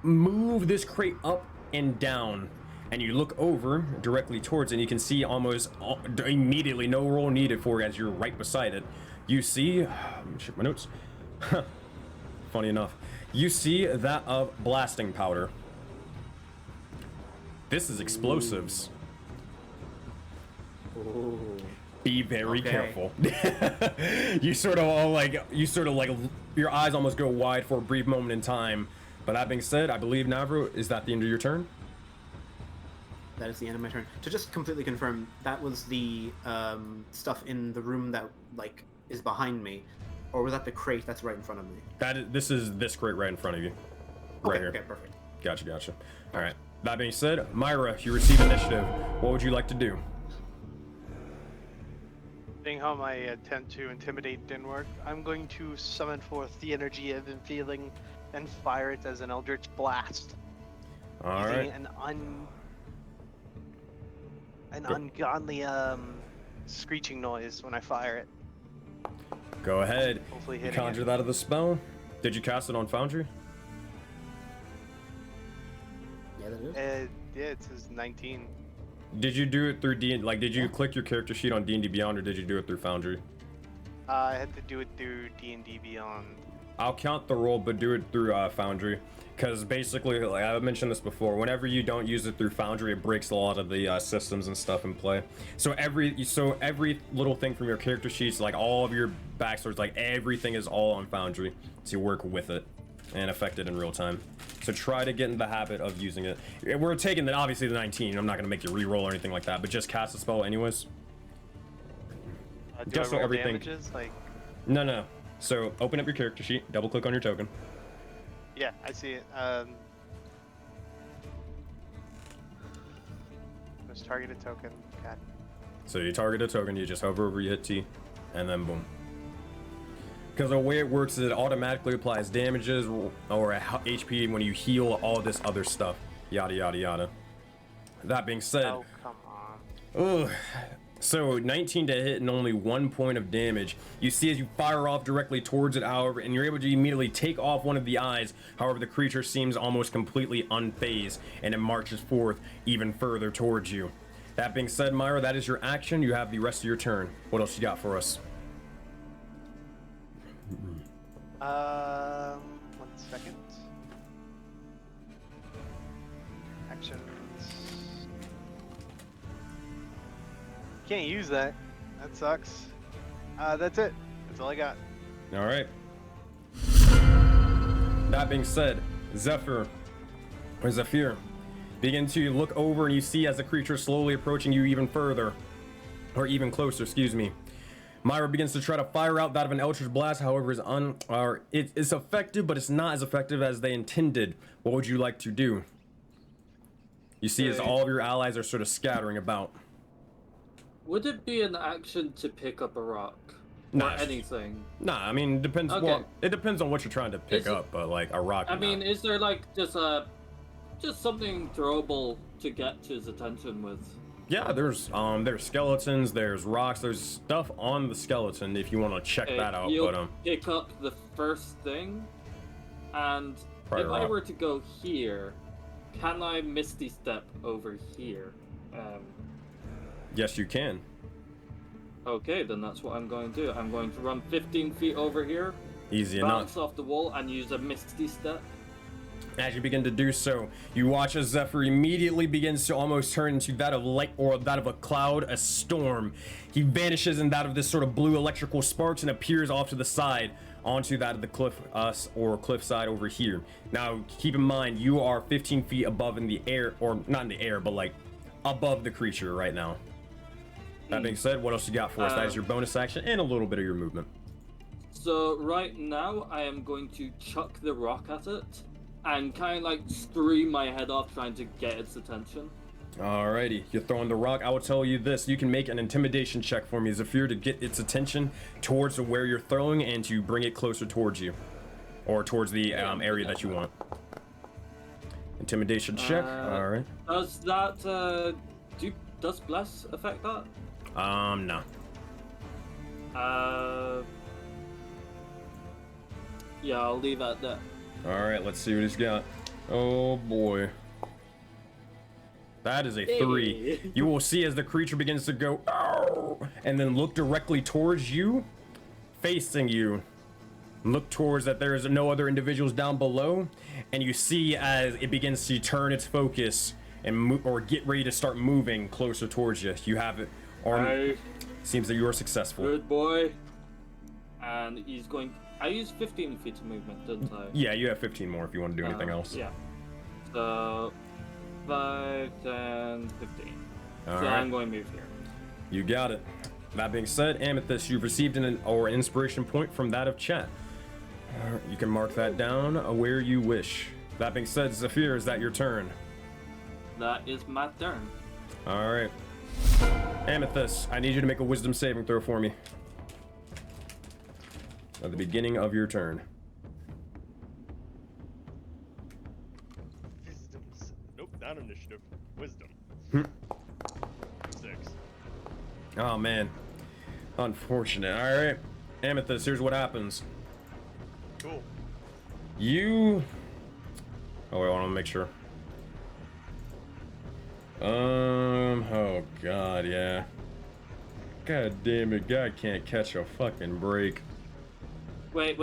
move this crate up and down. And you look over directly towards it, and you can see almost immediately, no roll needed for it as you're right beside it. You see, let me check my notes. Funny enough, you see that of blasting powder. This is explosives. Ooh. Be very Okay. careful. You sort of your eyes almost go wide for a brief moment in time. But that being said, I believe Navro, is that the end of your turn? That is the end of my turn. To just completely confirm, that was the stuff in the room that is behind me, or was that the crate that's right in front of me? This is this crate right in front of you, right here. Okay, perfect. Gotcha. All right. That being said, Myra, you receive initiative. What would you like to do? Seeing how my attempt to intimidate didn't work, I'm going to summon forth the energy I've been feeling and fire it as an eldritch blast. All using right. An ungodly screeching noise when I fire it. Go ahead. Hopefully You hitting conjure it. that of the spell. Did you cast it on Foundry? Yeah, that is. Yeah, it says 19. Did you do it through D? Like, did you click your character sheet on D&D Beyond, or did you do it through Foundry? I had to do it through D&D Beyond. I'll count the roll, but do it through Foundry. Because basically, like I mentioned this before, whenever you don't use it through Foundry, it breaks a lot of the systems and stuff in play. So every little thing from your character sheets, like all of your backstories, like everything is all on Foundry. So you work with it and affect it in real time. So try to get in the habit of using it. We're taking obviously the 19. I'm not gonna make you re-roll or anything like that, but just cast the spell anyways. Do Just I so roll everything. damages? Like, No. So open up your character sheet, double click on your token. yeah, I see it. Most targeted token. God. So you target a token, you just hover over, you hit T, and then boom. Because the way it works is it automatically applies damages or HP when you heal all this other stuff. Yada, yada, yada. That being said, Oh, come on. ugh. So 19 to hit and only 1 point of damage. You see as you fire off directly towards it, however, and you're able to immediately take off one of the eyes. However, the creature seems almost completely unfazed and it marches forth even further towards you. That being said, Myra, that is your action. You have the rest of your turn. What else you got for us? 1 second. Actions. Can't use that. That sucks. That's it. That's all I got. All right. That being said, Zephyr begin to look over and you see as the creature slowly approaching you even further, or even closer, excuse me. Myra begins to try to fire out that of an Eldritch Blast, however, it's effective, but it's not as effective as they intended. What would you like to do? You see as all of your allies are sort of scattering about. Would it be an action to pick up a rock? Nah. Or anything? Nah, I mean, depends. Okay. Well, it depends on what you're trying to pick Is it- up, but like a rock. I mean, is there like just something throwable to get to his attention with? yeah, there's skeletons, there's rocks, there's stuff on the skeleton if you want to check that out. You'll But pick up the first thing, and Probably if I rock. were to go here, can I Misty Step over here? yes, you can. Okay, then that's what I'm going to do. I'm going to run 15 feet over here, Easy bounce enough. off the wall, and use a Misty Step. As you begin to do so, you watch as Zephyr immediately begins to almost turn into that of light or that of a cloud, a storm. He vanishes in that of this sort of blue electrical sparks and appears off to the side onto that of the cliff or cliffside over here. Now, keep in mind, you are 15 feet above in the air, or not in the air, but like above the creature right now. That being said, what else you got for us? That is your bonus action and a little bit of your movement. So right now, I am going to chuck the rock at it and kind of like scream my head off trying to get its attention. Alrighty, you're throwing the rock. I will tell you this, you can make an intimidation check for me, Zephyr, to get its attention towards where you're throwing and to bring it closer towards you. Or towards the area that you want. Intimidation check, alright. Does that, does Bless affect that? No. Yeah, I'll leave it at that. Alright, let's see what he's got. Oh boy. That is a 3. Hey. You will see as the creature begins to go, "Ow!" and then look directly towards you, facing you. Look towards that there is no other individuals down below, and you see as it begins to turn its focus and or get ready to start moving closer towards you. You have it, or seems that you are successful. Good boy. And he's going. I used 15 feet of movement, didn't I? Yeah, you have 15 more if you want to do anything else. Yeah. So 5, 10, 15. So All right. I'm going to move here. You got it. That being said, Amethyst, you've received an inspiration point from that of chat. You can mark that down where you wish. That being said, Zephyr, is that your turn? That is my turn. All right. Amethyst, I need you to make a wisdom saving throw for me. At the beginning of your turn. Wisdom's. Nope, not initiative. Wisdom. 6. Oh, man. Unfortunate. All right. Amethyst, here's what happens. Cool. You... Oh, wait, I want to make sure. Oh, God, yeah. God damn it, God can't catch a fucking break. Wait.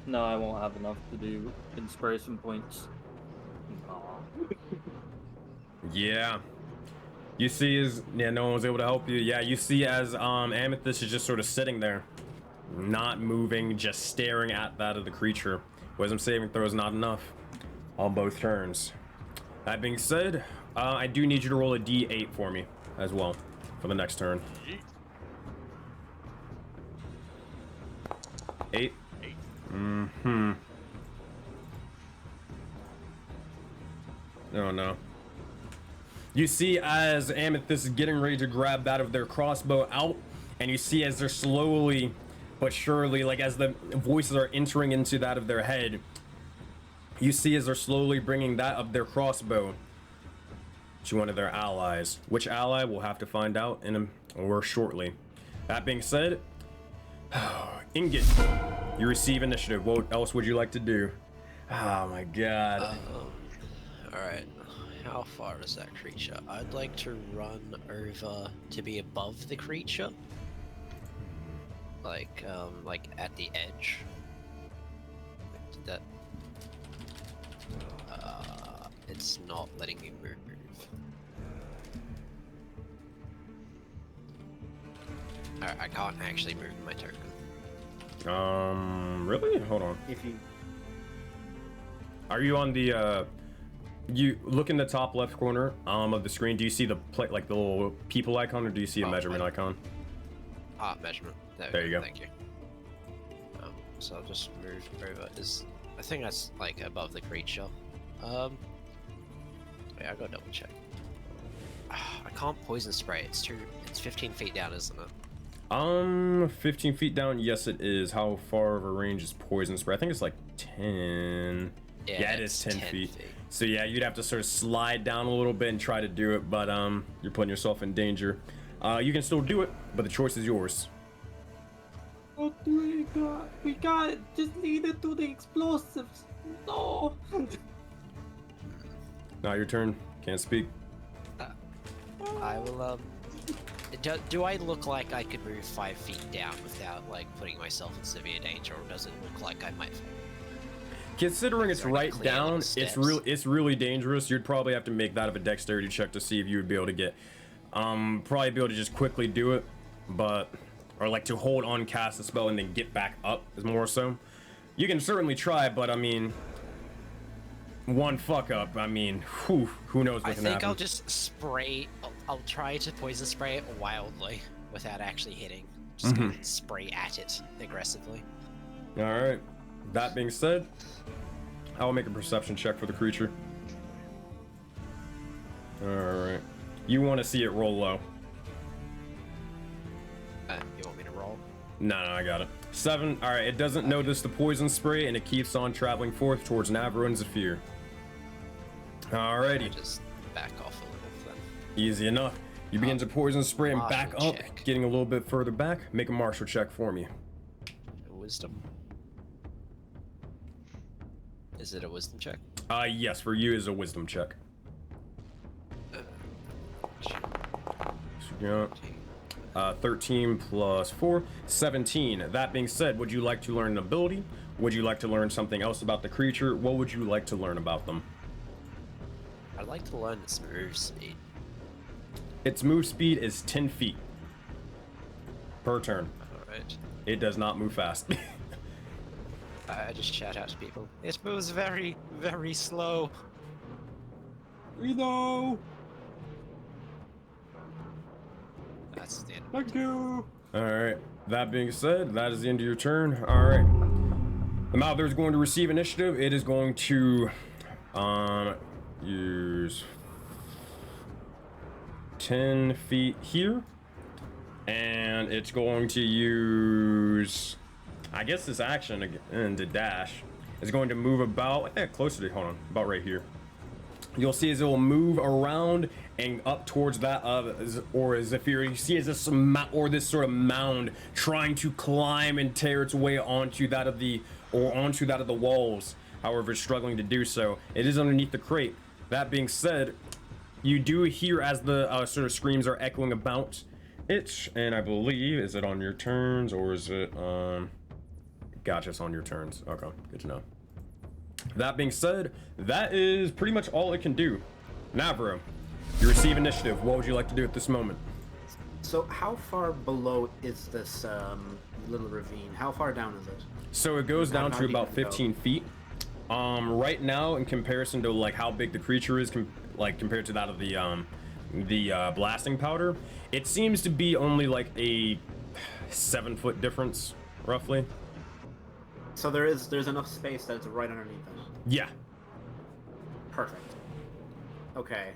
No, I won't have enough to do inspiration points. Aw. Yeah. You see as no one was able to help you. Yeah, you see as Amethyst is just sort of sitting there, not moving, just staring at that of the creature. Wisdom saving throw is not enough on both turns. That being said, I do need you to roll a d8 for me as well for the next turn. 8. Mm-hmm. Oh no. You see as Amethyst is getting ready to grab that of their crossbow out, and you see as they're slowly but surely, like as the voices are entering into that of their head, you see as they're slowly bringing that of their crossbow to one of their allies. Which ally we'll have to find out in or shortly. That being said, Ingot, you receive initiative. What else would you like to do? Oh my god. Alright. How far is that creature? I'd like to run over to be above the creature. Like at the edge. Did that... it's not letting me move. I can't actually move my token. Really? Hold on. If you Are you on the, you look in the top left corner of the screen, do you see the like the little people icon, or do you see a measurement icon? Measurement. There you go. Thank you. So I'll just move over. I think that's like above the creature. Yeah, I gotta double check. I can't poison spray. It's 15 feet down, isn't it? 15 feet down. Yes, it is. How far of a range is poison spray? I think it's like 10. Yeah, it is 10 feet. So yeah, you'd have to sort of slide down a little bit and try to do it, but you're putting yourself in danger. You can still do it, but the choice is yours. What do we got? We got it. Just lead it to the explosives. No. Now your turn. Can't speak. I will, do I look like I could move 5 feet down without, like, putting myself in severe danger, or does it look like I might... Considering it's right down, steps? it's really dangerous. You'd probably have to make that of a dexterity check to see if you would be able to get, probably be able to just quickly do it, but, or like to hold on, cast a spell, and then get back up is more so. You can certainly try, but I mean, one fuck up, I mean, who knows what can happen. I think I'll just spray, I'll try to poison spray it wildly without actually hitting. Just gonna spray at it aggressively. Alright, that being said, I will make a perception check for the creature. Alright, you want to see it roll low. You want me to roll? No, I got it. 7. All right, it doesn't notice the poison spray, and it keeps on traveling forth towards Navro and Zephyr. Alrighty. Just back off a little then. Easy enough. You begin to poison spray and back Martial up, check. getting a little bit further back. Make a martial check for me. Wisdom. Is it a wisdom check? Yes, for you is a wisdom check. So, yeah. 13 plus 4, 17. That being said, would you like to learn an ability? Would you like to learn something else about the creature? What would you like to learn about them? I'd like to learn its move speed. Its move speed is 10 feet per turn. Alright. It does not move fast. I just shout out to people. It moves very, very slow. We know. That's the end. Thank you. Alright, that being said, that is the end of your turn. Alright. The Mouther is going to receive initiative. It is going to use 10 feet here. And it's going to use, I guess, this action again to dash. It's going to move about, closer to, hold on, about right here. You'll see as it will move around and up towards that or as if you see as this sort of mound trying to climb and tear its way onto that of the walls. However, it's struggling to do so. It is underneath the crate. That being said, you do hear as the sort of screams are echoing about it, and I believe, is it on your turns or is it Gotcha, it's on your turns. Okay, good to know. That being said, that is pretty much all it can do. Navro, you receive initiative. What would you like to do at this moment? So how far below is this little ravine? How far down is it? So it goes down How to deep about does it go? 15 feet. Right now, in comparison to like how big the creature is, like compared to that of the blasting powder, it seems to be only like a 7-foot difference, roughly. So there's enough space that it's right underneath it. Yeah. Perfect. Okay.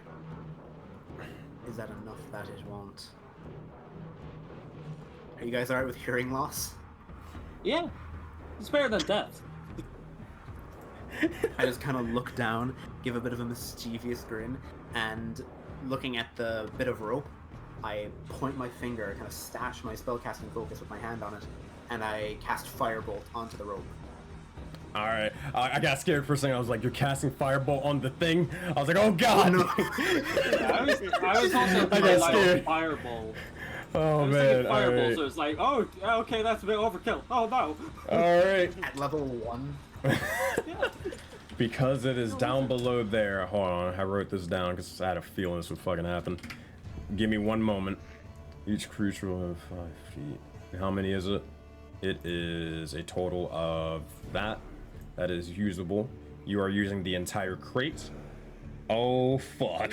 Is that enough that it won't? Are you guys alright with hearing loss? Yeah, it's better than death. I just kind of look down, give a bit of a mischievous grin, and looking at the bit of rope, I point my finger, kind of stash my spellcasting focus with my hand on it, and I cast Firebolt onto the rope. All right. I got scared for a second. I was like, "You're casting firebolt on the thing." I was like, "Oh God!" No. Yeah, I was also I got scared. fireball. Oh I was man! thinking All fireball, right. so it's like, oh, okay, that's a bit overkill. Oh no. All right. At level 1. Because it is down below there. Hold on, I wrote this down because I had a feeling this would fucking happen. Give me one moment. Each creature will have 5 feet. How many is it? It is a total of that. That is usable. You are using the entire crate. Oh fuck.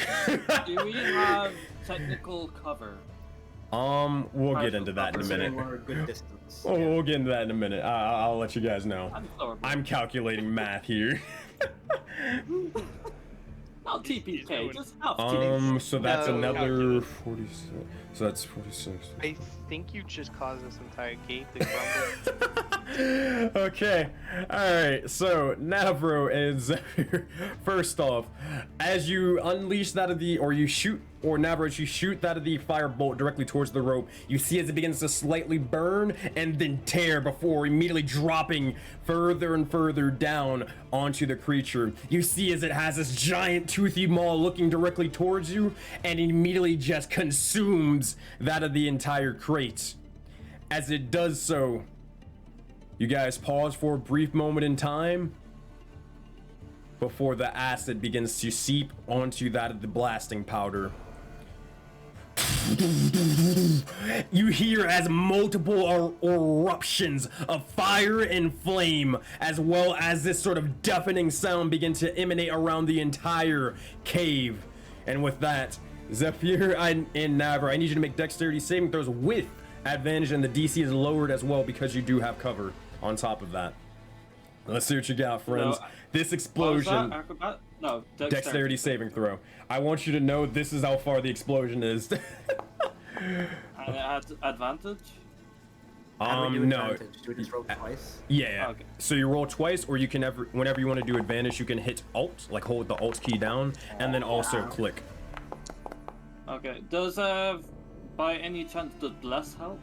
Do we have technical cover? We'll get into that in a minute. We're a good distance. Oh, we'll get into that in a minute. I'll let you guys know. I'm calculating math here. Not TPK, just half So that's No. another 46. So that's 46. I think you just caused this entire gate to crumble. Okay, alright, so Navro is first off, as you unleash that of the, or you shoot, or Navro, as you shoot that of the firebolt directly towards the rope, you see as it begins to slightly burn and then tear before immediately dropping further and further down onto the creature. You see as it has this giant toothy maw looking directly towards you and immediately just consumes that of the entire crate. As it does so, you guys pause for a brief moment in time before the acid begins to seep onto that of the blasting powder. You hear as multiple eruptions of fire and flame, as well as this sort of deafening sound begin to emanate around the entire cave. And with that, Zephyr and Navra, I need you to make dexterity saving throws with advantage, and the DC is lowered as well because you do have cover on top of that. Let's see what you got, friends. No, this explosion. Acrobat? No, Dexterity saving throw. I want you to know this is how far the explosion is. And it has advantage? How do we do No. advantage? Do we just roll twice? Yeah. Okay. So you roll twice, or you can whenever you want to do advantage, you can hit Alt, like hold the Alt key down, and then also click. Okay. Does by any chance does bless help?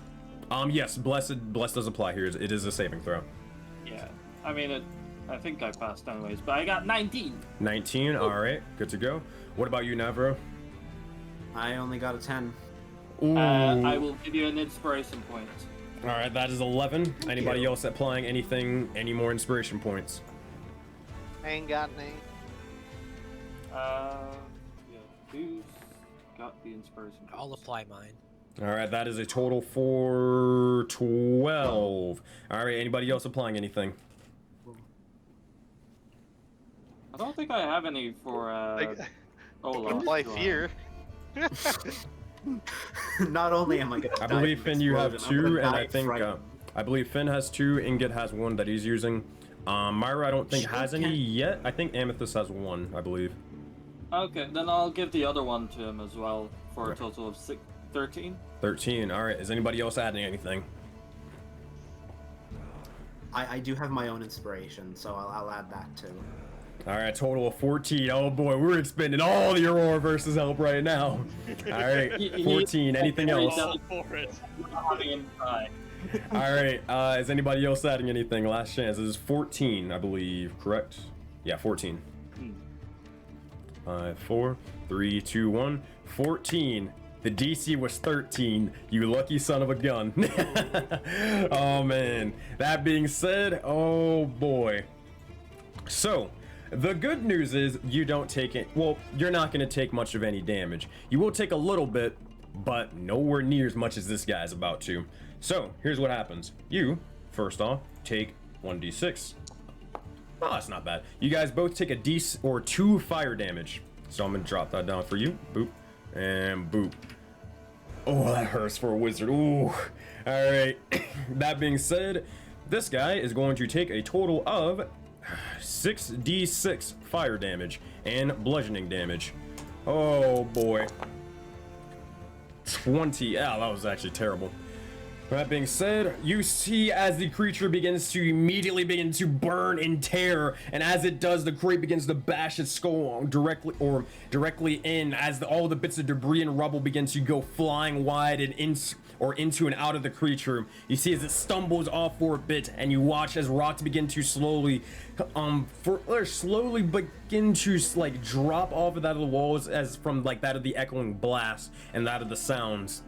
Yes, bless does apply here. It is a saving throw. Yeah. I mean, I think I passed anyways, but I got 19. 19. All right, good to go. What about you, Navro? I only got a 10. Ooh. I will give you an inspiration point. All right, that is 11. Anybody else applying any more inspiration points? I ain't got any. Yeah. Who's got the inspiration point? I'll apply mine. All right, that is a total for 12. All right, anybody else applying anything? I don't think I have any for Olaf. Apply do I? fear. Not only am I gonna I die believe from Finn, you have explosion, I'm 2, gonna and die I think frightened. I believe Finn has 2. Ingot has 1 that he's using. Myra, I don't think Sure has any can. yet. I think Amethyst has 1, I believe. Okay, then I'll give the other one to him as well for a Okay. total of 13. 13. All right. Is anybody else adding anything? I do have my own inspiration, so I'll add that too. All right. Total of 14. Oh boy, we're expending all the Auroraverse's help right now. All right. 14. Anything else? All for it. Having him die. All right. Is anybody else adding anything? Last chance. This is 14, I believe. Correct? Yeah, 14. Hmm. 5, 4, 3, 2, 1. 14. The DC was 13. You lucky son of a gun. Oh man. That being said, oh boy. So, the good news is you don't take it. Well, you're not going to take much of any damage. You will take a little bit, but nowhere near as much as this guy's about to. So, here's what happens. You, first off, take 1d6. Oh, that's not bad. You guys both take a or 2 fire damage. So I'm gonna drop that down for you. Boop. And boop. Oh, that hurts for a wizard. Ooh. Alright. That being said, this guy is going to take a total of 6d6 fire damage and bludgeoning damage. Oh boy. 20. Ah, that was actually terrible. That being said, you see as the creature begins to immediately begin to burn and tear, and as it does, the crate begins to bash its skull directly in as all the bits of debris and rubble begin to go flying wide and into and out of the creature. You see as it stumbles off for a bit, and you watch as rocks begin to slowly begin to like drop off of that of the walls as from like that of the echoing blast and that of the sounds.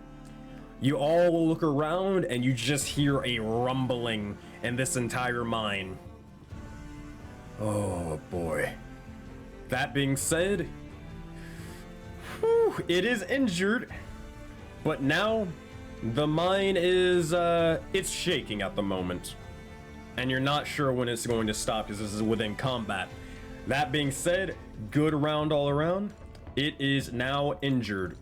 You all look around and you just hear a rumbling in this entire mine. Oh boy. That being said, whew, it is injured, but now the mine is it's shaking at the moment, and you're not sure when it's going to stop because this is within combat. That being said, good round all around. It is now injured.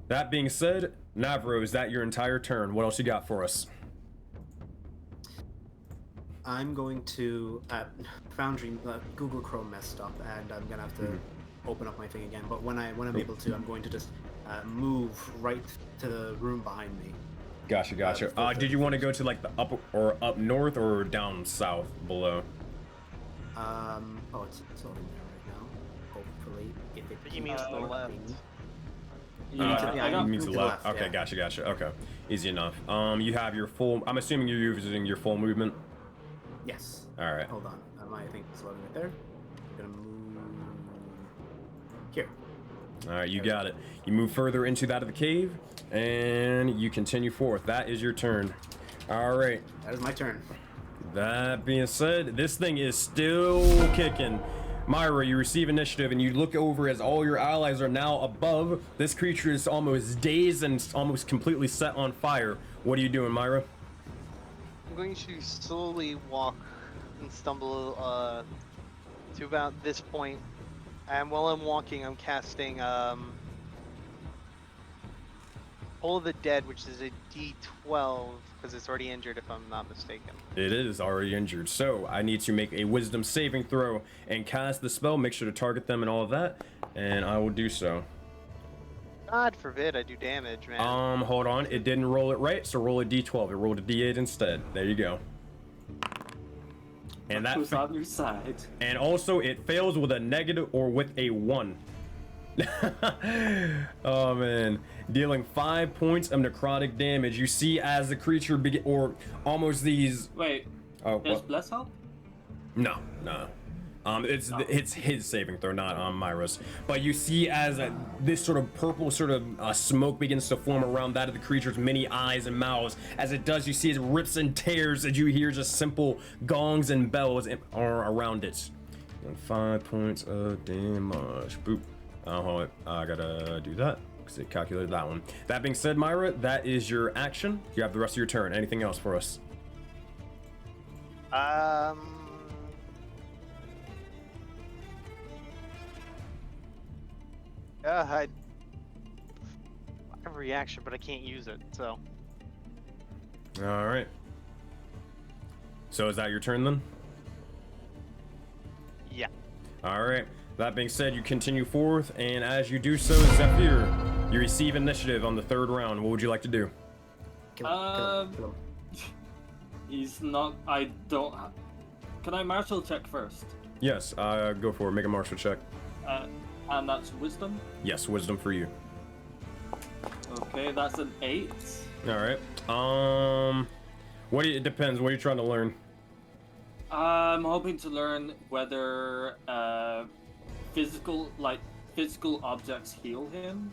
That being said, Navro, is that your entire turn? What else you got for us? I'm going to Foundry Google Chrome messed up, and I'm gonna have to open up my thing again. But when I'm able to, I'm going to just move right to the room behind me. Gotcha. Did you want to go to like the up north or down south below? Oh, it's loading there right now. Hopefully, if it. He means the left. It means the left. Okay, yeah. gotcha. Okay, easy enough. You have your full. I'm assuming you're using your full movement. Yes. All right. Hold on. I think it's loading right there. I'm gonna move here. All right, you got it. You move further into that of the cave, and you continue forth. That is your turn. All right. That is my turn. That being said, this thing is still kicking. Myra, you receive initiative, and you look over as all your allies are now above. This creature is almost dazed and almost completely set on fire. What are you doing, Myra? I'm going to slowly walk and stumble to about this point. And while I'm walking, I'm casting Toll of the Dead, which is a D12, because it's already injured if I'm not mistaken. It is already injured, so I need to make a wisdom saving throw and cast the spell. Make sure to target them and all of that, and I will do so. God forbid I do damage, man. Hold on. It didn't roll it right, so roll a D12. It rolled a D8 instead. There you go. And that who's on your side. And also, it fails with a negative or with a 1. Oh man, dealing 5 points of necrotic damage. You see as the creature almost these. Wait. Oh, there's bless help? No. It's his saving throw, not Myra's. But you see as this sort of purple smoke begins to form around that of the creature's many eyes and mouths. As it does, you see it rips and tears as you hear just simple gongs and bells are around it. And 5 points of damage. Boop. Hold it. I gotta do that because it calculated that one. That being said, Myra, that is your action. You have the rest of your turn. Anything else for us? I have a reaction, but I can't use it, so. All right. So is that your turn then? Yeah. All right. That being said, you continue forth, and as you do so, Zephyr, you receive initiative on the 3rd round. What would you like to do? Kill him. He's not. I don't. Can I martial check first? Yes, go for it. Make a martial check. And that's wisdom. Yes, wisdom for you. Okay, that's an 8. All right. It depends. What are you trying to learn? I'm hoping to learn whether physical objects heal him,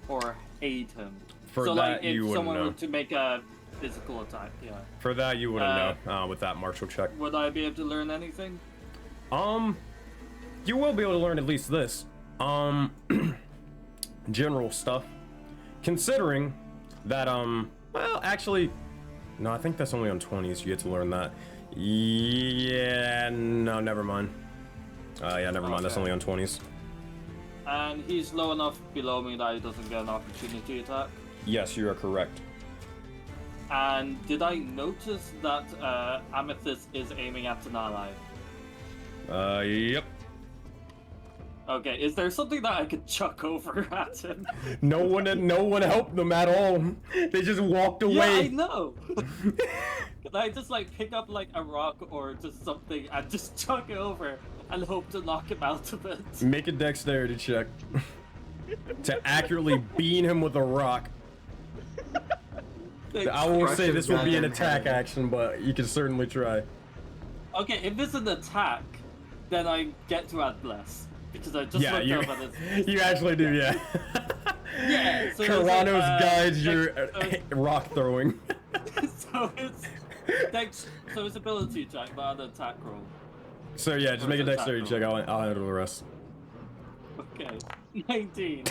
or aid him. For so, that, like, if you wouldn't someone know. were to make a physical attack, yeah. For that, you wouldn't know with that martial check. Would I be able to learn anything? You will be able to learn at least this. General stuff. Considering that, well, actually, no, I think that's only on 20s. You get to learn that. Yeah, no, never mind. Yeah, never mind. That's only on 20s. And he's low enough below me that he doesn't get an opportunity attack. Yes, you are correct. And did I notice that Amethyst is aiming at an ally? Yep. Okay, is there something that I could chuck over at him? No one helped them at all. They just walked away. Yeah, I know. Can I just like pick up like a rock or just something and just chuck it over and hope to knock him out of it? Make a dexterity check to accurately beat him with a rock. I won't say this will be an attack action, but you can certainly try. Okay, if it's an attack, then I get to add bless. Because I just looked up at it. You actually do, yeah. Yeah, so Carano's guides your rock throwing. so it's ability check, but an attack roll. So yeah, just make a dexterity check. I'll handle the rest. Okay, 19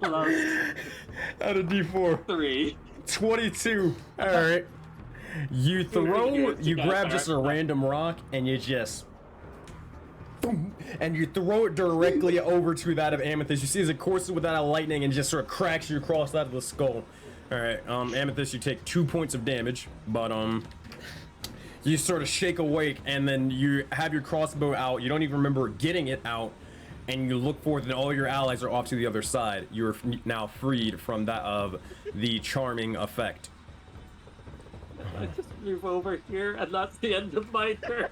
plus Out of D4. 3. 22. All right. You grab just a random rock and you just. Boom, and you throw it directly over to that of Amethyst. You see as it courses with that of lightning and just sort of cracks you across that of the skull. All right, Amethyst, you take 2 points of damage, but you sort of shake awake and then you have your crossbow out. You don't even remember getting it out, and you look forward and all your allies are off to the other side. You're now freed from that of the charming effect. I just move over here, and that's the end of my turn.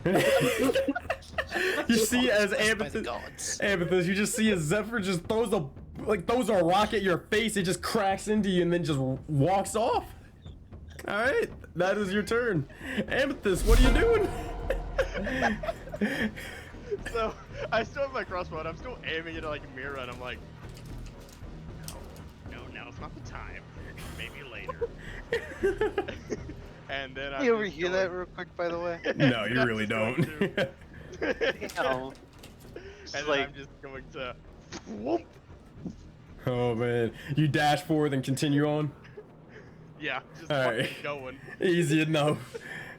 You see as Amethyst, you just see as Zephyr just throws a rock at your face. It just cracks into you and then just walks off. All right, that is your turn. Amethyst, what are you doing? So I still have my crossbow and I'm still aiming at like Mira and I'm like, no, now's not the time. Maybe later. And then You overhear that real quick, by the way? No, you really don't. No. And then I'm just going to whoop. Oh man, you dash forward and continue on. Yeah, just All fucking right. going. Easy enough.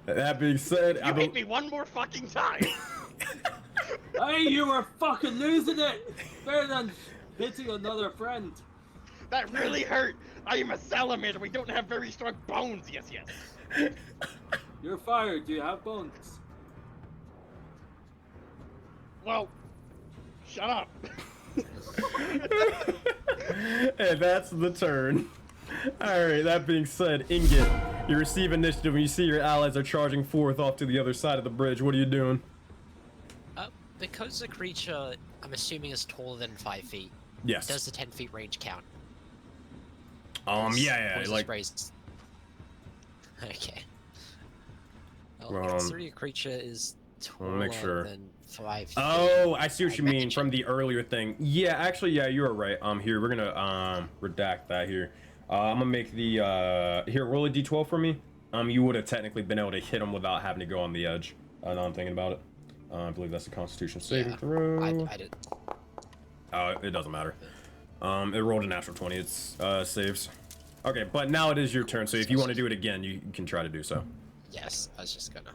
That being said, You hit me one more fucking time. Hey, you were fucking losing it! Better than hitting another friend. That really hurt. I am a salamander. We don't have very strong bones. Yes, yes. You're fired. Do you have bones? Well, shut up. And that's the turn. Alright, that being said, Ingot, you receive initiative when you see your allies are charging forth off to the other side of the bridge. What are you doing? Because the creature, I'm assuming, is taller than 5 feet. Yes. Does the 10 feet range count? Yeah, Poison like... sprays. Okay. Well, considering a creature is taller than 5 feet. Oh, I see what you mean from the earlier thing. Yeah, actually, yeah, you are right. Here, we're gonna, redact that here. I'm gonna make the, here, roll a d12 for me. You would have technically been able to hit him without having to go on the edge. Now I'm thinking about it. I believe that's a Constitution saving throw. I did. It doesn't matter. It rolled a natural 20. It's saves. Okay, but now it is your turn. So if you want to do it again, you can try to do so. Yes, I was just gonna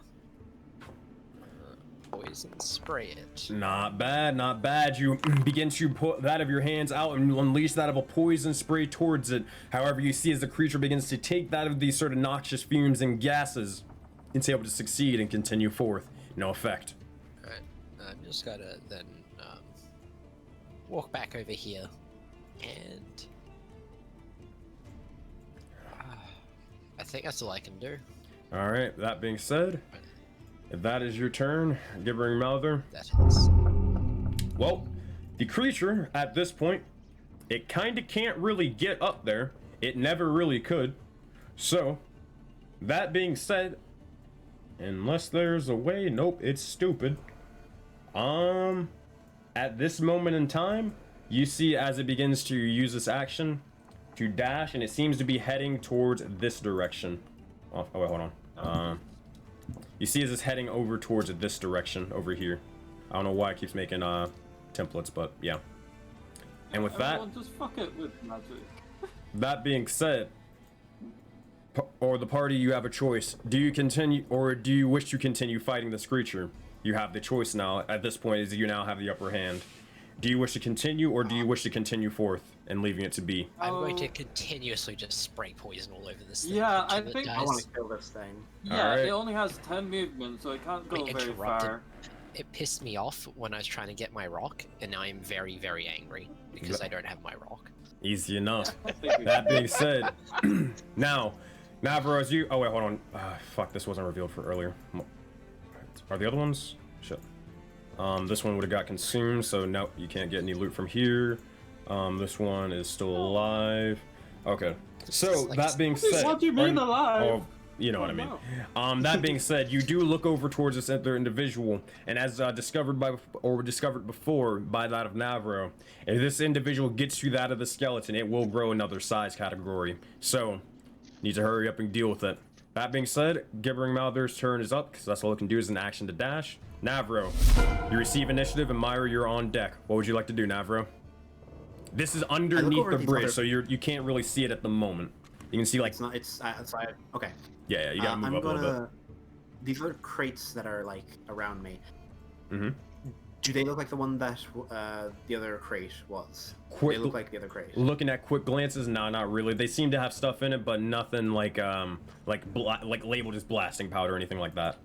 poison spray it. Not bad, not bad. You begin to put that of your hands out and unleash that of a poison spray towards it. However, you see as the creature begins to take that of these sort of noxious fumes and gases, it's able to succeed and continue forth. No effect. Alright, I'm just gonna then walk back over here and I think that's all I can do. All right, that being said, if that is your turn, Gibbering Mouther. That is. Well, the creature at this point, it kind of can't really get up there. It never really could. So, that being said, unless there's a way, nope, it's stupid. At this moment in time, you see as it begins to use this action, to dash, and it seems to be heading towards this direction. Oh wait, hold on. You see it's heading over towards this direction over here. I don't know why it keeps making templates, but yeah. And with that, just fuck it with magic. that being said, or the party, you have a choice. Do you continue, or do you wish to continue fighting this creature? You have the choice now. At this point, is you now have the upper hand. Do you wish to continue, or do you wish to continue forth and leaving it to be? I'm going to continuously just spray poison all over this thing. Yeah, I until it think I dies. want to kill this thing. Yeah, Alright. it only has 10 movement, so it can't go Wait, very interrupted. far. It pissed me off when I was trying to get my rock, and now I'm very, very angry because I don't have my rock. Easy enough. I think we- That being said, now, Navarro, as you. Oh wait, hold on. Fuck, this wasn't revealed for earlier. Are the other ones? Shit. This one would have got consumed, so no, you can't get any loot from here. This one is still alive. Okay. So that being said, What do you mean alive? Oh, you know what I mean. That being said, you do look over towards this other individual, and as discovered before by that of Navarro, if this individual gets you that of the skeleton, it will grow another size category. So, need to hurry up and deal with it. That being said, Gibbering Mouther's turn is up, because that's all it can do is an action to dash. Navarro, you receive initiative, and Myra, you're on deck. What would you like to do, Navarro? This is underneath over the these bridge, other- so you can't really see it at the moment. You can see like It's not. It's okay. yeah, you gotta move I'm up a little gonna. These other crates that are like around me. bit. Mm-hmm. Do they look like the one that the other crate was? Quick- They look like the other crate. Looking at quick glances, nah, not really. They seem to have stuff in it, but nothing like like labeled as blasting powder or anything like that.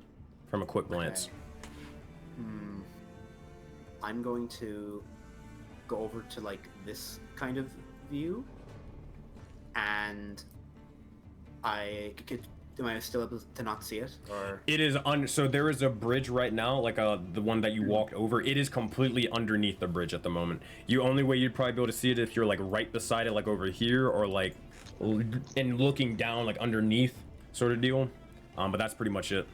From a quick glance. Hmm. I'm going to go over to like this kind of view, and am I still able to not see it, or? It is so there is a bridge right now, like the one that you walked over. It is completely underneath the bridge at the moment. You only way you'd probably be able to see it if you're like right beside it, like over here, or like and looking down, like underneath, sort of deal. But that's pretty much it.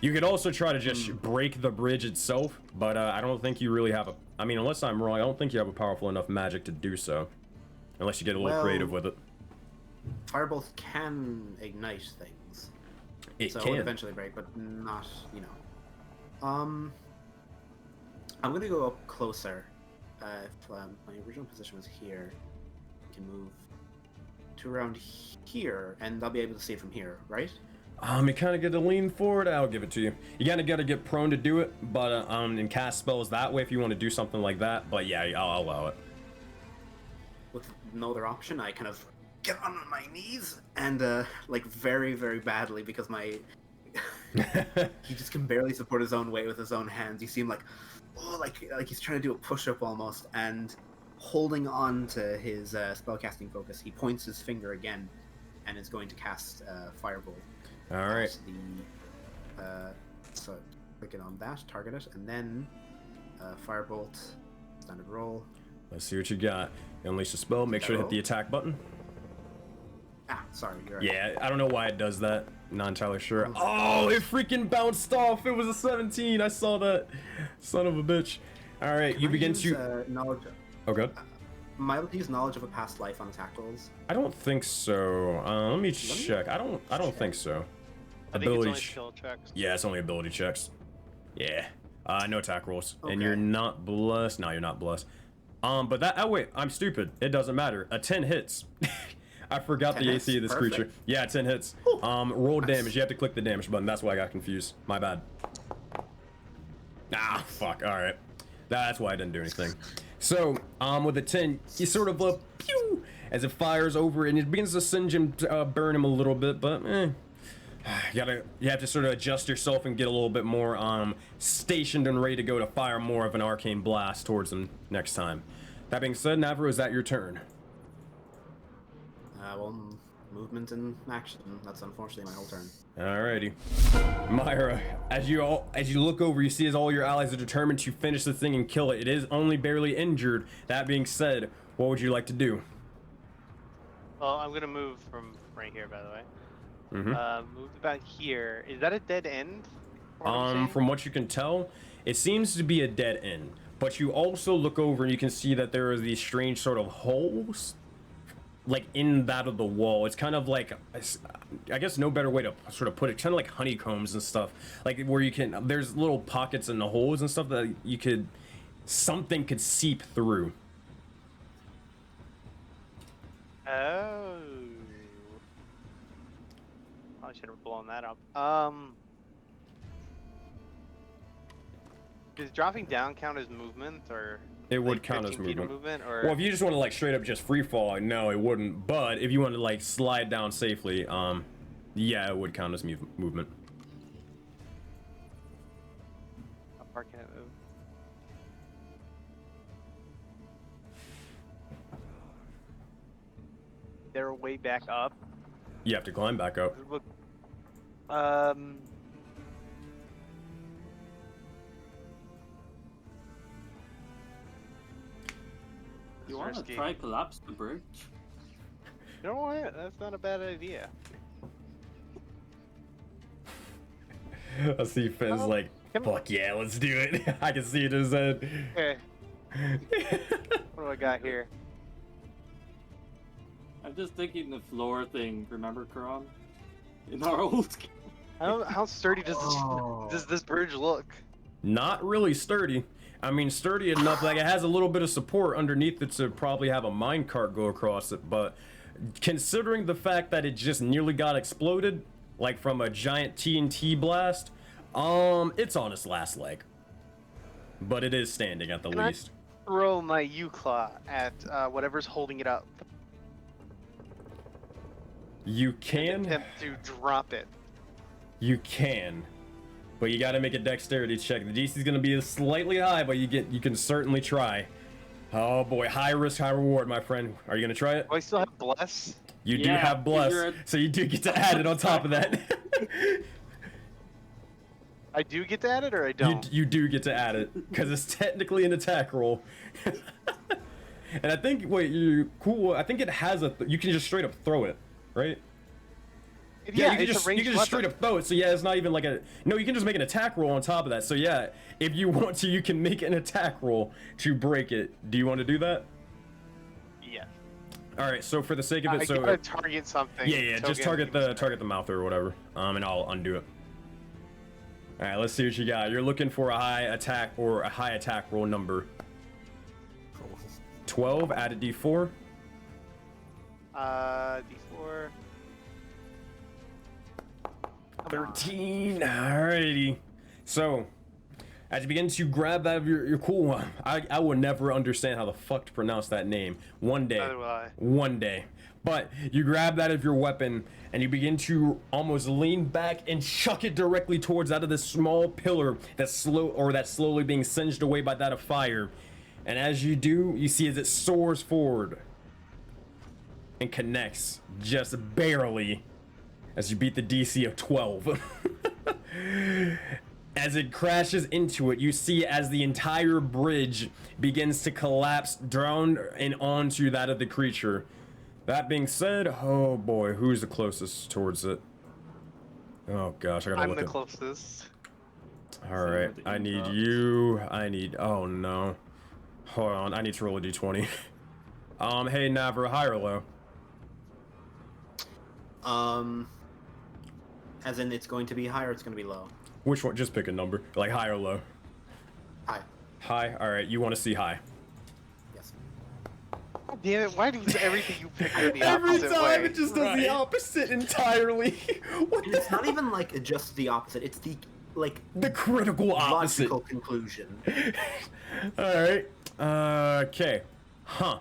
You could also try to just break the bridge itself, but I don't think you really have a. I mean, unless I'm wrong, I don't think you have a powerful enough magic to do so, unless you get a little Well, creative with it. Firebolt can ignite things. It So it can. would eventually break, but not, you know. I'm gonna go up closer. If my original position was here, I can move to around here, and I'll be able to see it from here, right? You kind of get to lean forward. I'll give it to you. You kind of got to get prone to do it, but and cast spells that way if you want to do something like that. But yeah, I'll allow it. With no other option, I kind of get on my knees and like very, very badly because my he just can barely support his own weight with his own hands. You see him like, oh, like he's trying to do a push-up almost, and holding on to his spellcasting focus, he points his finger again, and is going to cast Firebolt. All right. At the so click it on that, target it, and then Firebolt, standard roll. Let's see what you got. Unleash the spell. Make sure to hit the attack button. Ah, sorry, you're right. Yeah, I don't know why it does that. Not entirely sure. Oh, it freaking bounced off. It was a 17. I saw that. Son of a bitch. All right, Can you I begin use, to. knowledge. Oh, good. Am I able to use knowledge of a past life on attack rolls? I don't think so. Let me check. I don't think so. I think it's only ch- skill checks. Yeah, it's only ability checks. Yeah. No attack rolls. And Okay. you're not blessed. No, you're not blessed. But that. Oh wait, I'm stupid. It doesn't matter. A 10 hits. I forgot 10 the hits? AC of this Perfect. creature. Yeah, 10 hits. Roll damage. You have to click the damage button. That's why I got confused. My bad. Ah, fuck. All right. That's why I didn't do anything. So, with a 10, he sort of pew, as it fires over, and it begins to singe him, burn him a little bit. But you have to sort of adjust yourself and get a little bit more stationed and ready to go to fire more of an arcane blast towards him next time. That being said, Navarro, is that your turn? Well, movement and action. That's unfortunately my whole turn. Alrighty. Myra, as you look over, you see as all your allies are determined to finish this thing and kill it. It is only barely injured. That being said, what would you like to do? Well, I'm gonna move from right here, by the way. Mm-hmm. Move about here. Is that a dead end? What I'm saying? From what you can tell, it seems to be a dead end. But you also look over and you can see that there are these strange sort of holes like in that of the wall. It's kind of like, I guess no better way to sort of put it, kind of like honeycombs and stuff, like where you can, there's little pockets in the holes and stuff that you could, something could seep through. Oh. I should have blown that up. Does dropping down count as movement, or It would like count as 15 feet of movement. or Well, if you just want to like straight up just free fall, no, it wouldn't. But if you want to like slide down safely, yeah, it would count as movement. how far can it move? They're way back up. You have to climb back up. Look, You want to risky. try collapse the bridge? You know what? That's not a bad idea. I see Finn's Oh, like, come- fuck yeah, let's do it. I can see it in his head. Okay, what do I got here? I'm just thinking the floor thing. Remember, Karam? In our old game. How sturdy does this bridge look? Not really sturdy. I mean, sturdy enough, like it has a little bit of support underneath it to probably have a minecart go across it, but considering the fact that it just nearly got exploded, like from a giant TNT blast, it's on its last leg. But it is standing at the Can I least. throw my U-claw at whatever's holding it up. You can, Attempt to drop it. you can, but you gotta make a dexterity check. The DC is gonna be slightly high, but you can certainly try. Oh boy, high risk, high reward, my friend. Are you gonna try it? Do I still have bless? You do Yeah, have bless, you're so you do get to add it on top of that. I do get to add it, or I don't? You do get to add it because it's technically an attack roll. And I think you cool. I think it has you can just straight up throw it, right? Yeah, you can it's just a ranged straight weapon. up throw it. So yeah, it's not even like no. You can just make an attack roll on top of that. So yeah, if you want to, you can make an attack roll to break it. Do you want to do that? Yeah. All right. So for the sake of it, I so gotta target something. yeah, just target the mouth or whatever. And I'll undo it. All right, let's see what you got. You're looking for a high attack or a high attack roll number. 12, add a d4. D4. 13. Alrighty. So, as you begin to grab that of your cool one, I will never understand how the fuck to pronounce that name. One day. Neither will I. One day. But you grab that of your weapon and you begin to almost lean back and chuck it directly towards out of this small pillar that's slowly being singed away by that of fire. And as you do, you see as it soars forward and connects just barely as you beat the DC of 12. As it crashes into it, you see as the entire bridge begins to collapse down and onto that of the creature. That being said, oh boy, who's the closest towards it? Oh gosh, I gotta I'm look the at... closest. Alright, I need you. Oh no. Hold on, I need to roll a d20. Hey Navra, high or low? As in it's going to be high or it's going to be low? Which one? Just pick a number. Like high or low? High. High? Alright, you want to see high. Yes. God damn it, why do you do everything you pick go the Every opposite time way? it just does the opposite entirely. What And the it's not even like just the opposite. It's the like The critical opposite. logical conclusion. Alright. Okay. Huh.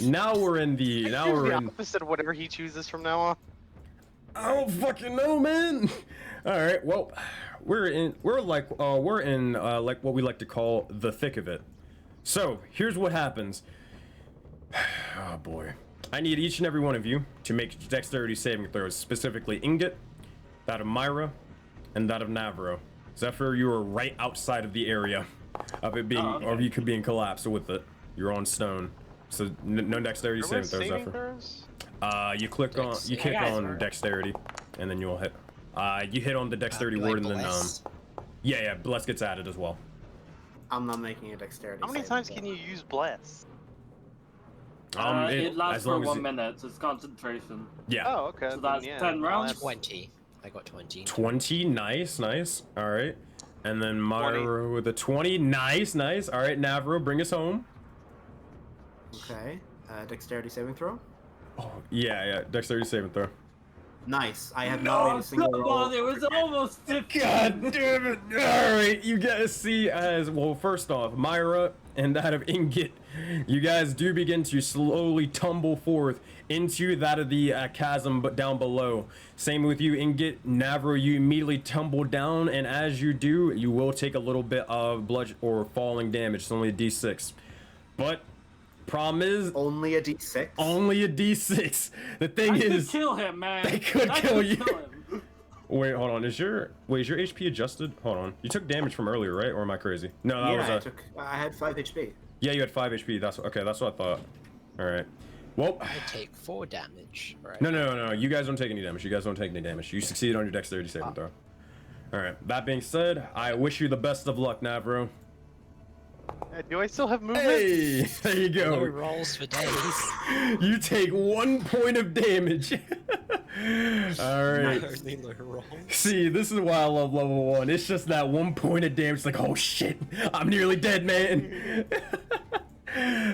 Now we're in the... Now Choose we're the in... opposite of whatever he chooses from now on. I don't fucking know, man. All right, well, we're in like what we like to call the thick of it. So here's what happens. Oh boy, I need each and every one of you to make dexterity saving throws, specifically Ingot, that of Myra, and that of Navro. Zephyr, you are right outside of the area of it being, or you could be in collapse with it. You're on stone, so no dexterity saving throws, Zephyr. Throws? You click on, you click on dexterity, and then you'll hit. You hit on the dexterity word, and then yeah, bless gets added as well. I'm not making a dexterity. How many save times throw. can you use bless? It lasts as for long as 1 you- minute. It's concentration. Yeah. Oh, okay. So then that's yeah, 10 I'll rounds? have- 20. I got 20. 20, nice. All right. And then Myra with a 20, nice. All right, Navro, bring us home. Okay. Dexterity saving throw. Oh, yeah, dexterity saving throw. Nice. I have not made a single come roll. on, it was almost 50. God damn it! Alright, you guys see as, well, first off, Myra and that of Ingot, you guys do begin to slowly tumble forth into that of the chasm but down below. Same with you, Ingot. Navro, you immediately tumble down, and as you do, you will take a little bit of blood or falling damage. It's only a d6. But, problem is, Only a d6. only a d6. The thing I could is, kill him, man. they could I kill could you. kill him. Wait, hold on. Is your HP adjusted? Hold on. You took damage from earlier, right? Or am I crazy? No, that was I had 5 HP. yeah, you had 5 HP. That's okay. That's what I thought. All right. Well, I take 4 damage. Right. no. You guys don't take any damage. You guys don't take any damage. You succeeded on your dexterity saving throw. All right. That being said, I wish you the best of luck, Navro. Do I still have movement? Hey, there you No go. rolls for days. You take 1 point of damage. All right. Only low rolls. See, this is why I love level 1. It's just that 1 point of damage. It's like, oh shit, I'm nearly dead, man.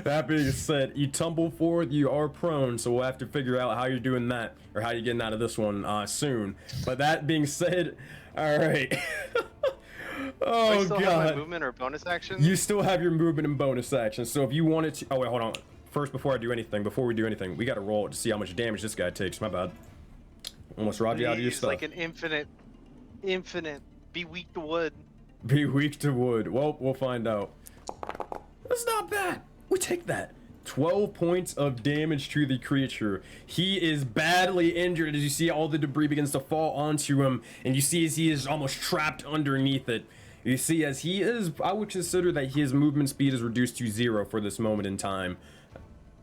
That being said, you tumble forward, you are prone, so we'll have to figure out how you're doing that, or how you're getting out of this one soon. But that being said, alright. Do I Oh still have my god. movement or bonus action? You still have your movement and bonus action, so if you wanted to... Oh wait, hold on. First, before we do anything, we gotta roll it to see how much damage this guy takes. My bad. Almost robbed you out of your Please, stuff. like an infinite. Be weak to wood. Be weak to wood. Well, we'll find out. That's not bad. We take that. 12 points of damage to the creature. He is badly injured as you see all the debris begins to fall onto him, and you see as he is almost trapped underneath it. You see as he is, I would consider that his movement speed is reduced to 0 for this moment in time.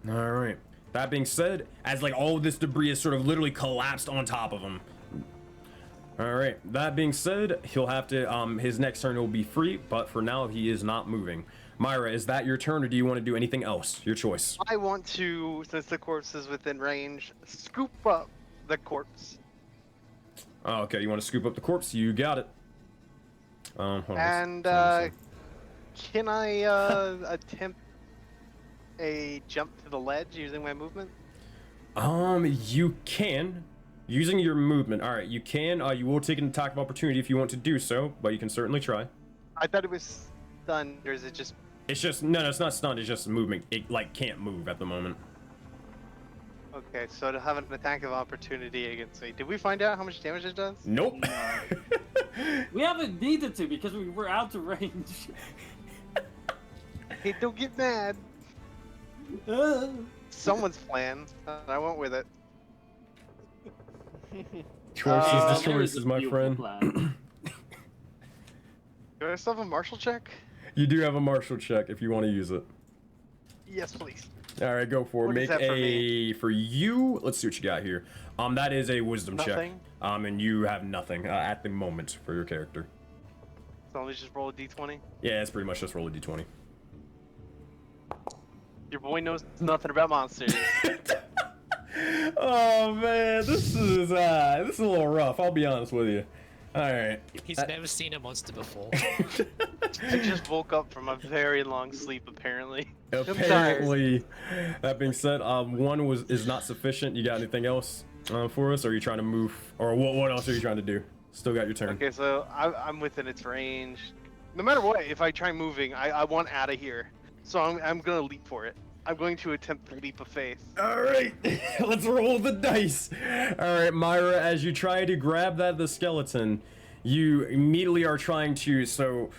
All right. That being said, as like all of this debris is sort of literally collapsed on top of him. All right. That being said, he'll have to, his next turn will be free, but for now he is not moving. Myra, is that your turn, or do you want to do anything else? Your choice. I want to, since the corpse is within range, scoop up the corpse. Oh, okay. You want to scoop up the corpse? You got it. Hold on, And let's can I attempt a jump to the ledge using my movement? You can. Using your movement. Alright, you can. You will take an attack of opportunity if you want to do so, but you can certainly try. I thought it was stunned, or is it just... It's just, no, it's not stunned, it's just movement. It, like, can't move at the moment. Okay, so to have an attack of opportunity against me. Did we find out how much damage it does? Nope. We haven't needed to because we were out of range. Hey, don't get mad. Someone's plan, and I went with it. Choices, There the choices, my friend. Do I still have a martial check? You do have a martial check if you want to use it. Yes, please. Alright, go for it. What is Make that for a... For you, let's see what you got here. That is a wisdom Nothing? check. And you have nothing at the moment for your character. So let me just roll a d20. Yeah, it's pretty much just roll a d20. Your boy knows nothing about monsters. Oh man, this is a little rough. I'll be honest with you. All right. He's never seen a monster before. I just woke up from a very long sleep, apparently. Apparently, that being said, one is not sufficient. You got anything else for us? Or are you trying to move? Or what else are you trying to do? Still got your turn. Okay, so I'm within its range. No matter what, if I try moving, I want out of here. So I'm gonna leap for it. I'm going to attempt the leap of faith. All right, let's roll the dice. All right, Myra, as you try to grab the skeleton, you immediately are trying to,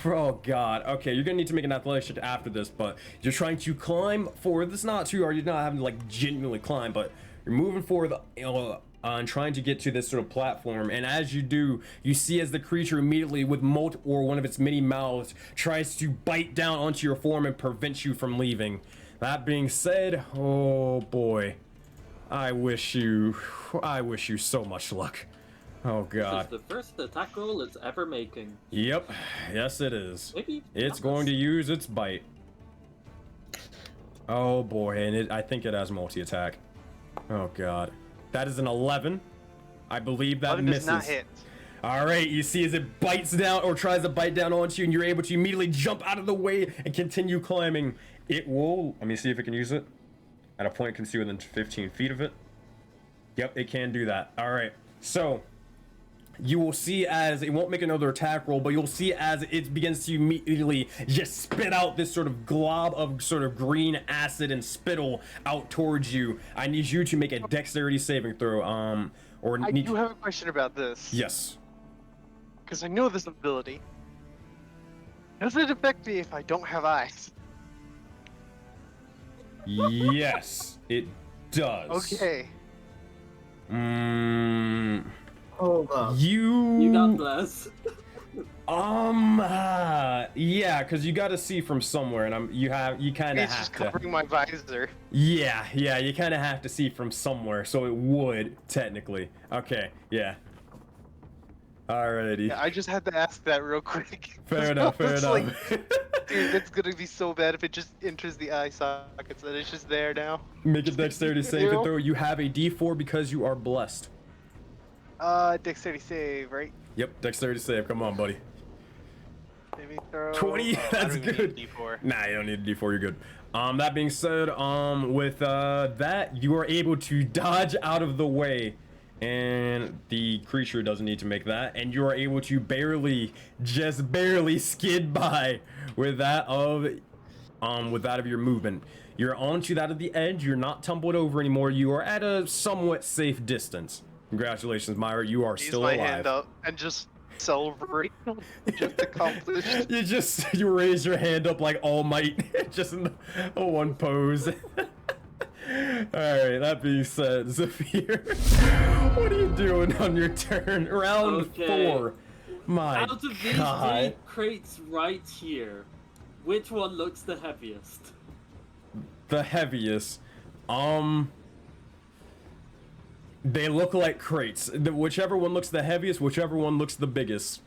oh god, okay, you're gonna need to make an athletics check after this, but you're trying to climb forward. This is not too hard, you're not having to like genuinely climb, but you're moving forward and trying to get to this sort of platform, and as you do, you see as the creature immediately with one of its many mouths tries to bite down onto your form and prevent you from leaving. That being said, oh boy, I wish you so much luck. Oh god. This is the first attack roll it's ever making. Yep, yes it is. Maybe It's going to use its bite. Oh boy, and I think it has multi-attack. Oh god. That is an 11. I believe that 11 misses. does not hit. Alright, you see as it bites down or tries to bite down onto you and you're able to immediately jump out of the way and continue climbing. It will, let me see if it can use it. At a point it can see within 15 feet of it. Yep, it can do that. Alright, so you will see as it won't make another attack roll, but you'll see as it begins to immediately just spit out this sort of glob of sort of green acid and spittle out towards you. I need you to make a dexterity saving throw. I do have a question about this. Yes. Because I know this ability. Does it affect me if I don't have eyes? Yes, it does. Okay. Hold up. You got blessed. Yeah, because you got to see from somewhere, and you kind of It's have just to. covering my visor. Yeah, you kind of have to see from somewhere, so it would technically. Okay, yeah. Alrighty. Yeah, I just had to ask that real quick. Fair enough. Fair It's enough. like, dude, that's gonna be so bad if it just enters the eye sockets and it's just there now. Make a dexterity saving Zero. throw. You have a D4 because you are blessed. Dexterity save, right? Yep, dexterity save. Come on, buddy. Maybe throw. 20. Oh, I That's don't even good. need D4. Nah, you don't need a D4. You're good. That being said, with that, you are able to dodge out of the way, and the creature doesn't need to make that, and you are able to just barely skid by with that of your movement. You're onto that of the edge. You're not tumbled over anymore. You are at a somewhat safe distance. Congratulations, Myra. You are Use still my alive. hand up and just celebrate. Just accomplished. You raise your hand up like All Might, just in the one pose. Alright, that being said, Zephyr, what are you doing on your turn? Round Okay. 4. My Out of these three god. crates right here, which one looks the heaviest? The heaviest. They look like crates. Whichever one looks the heaviest, whichever one looks the biggest.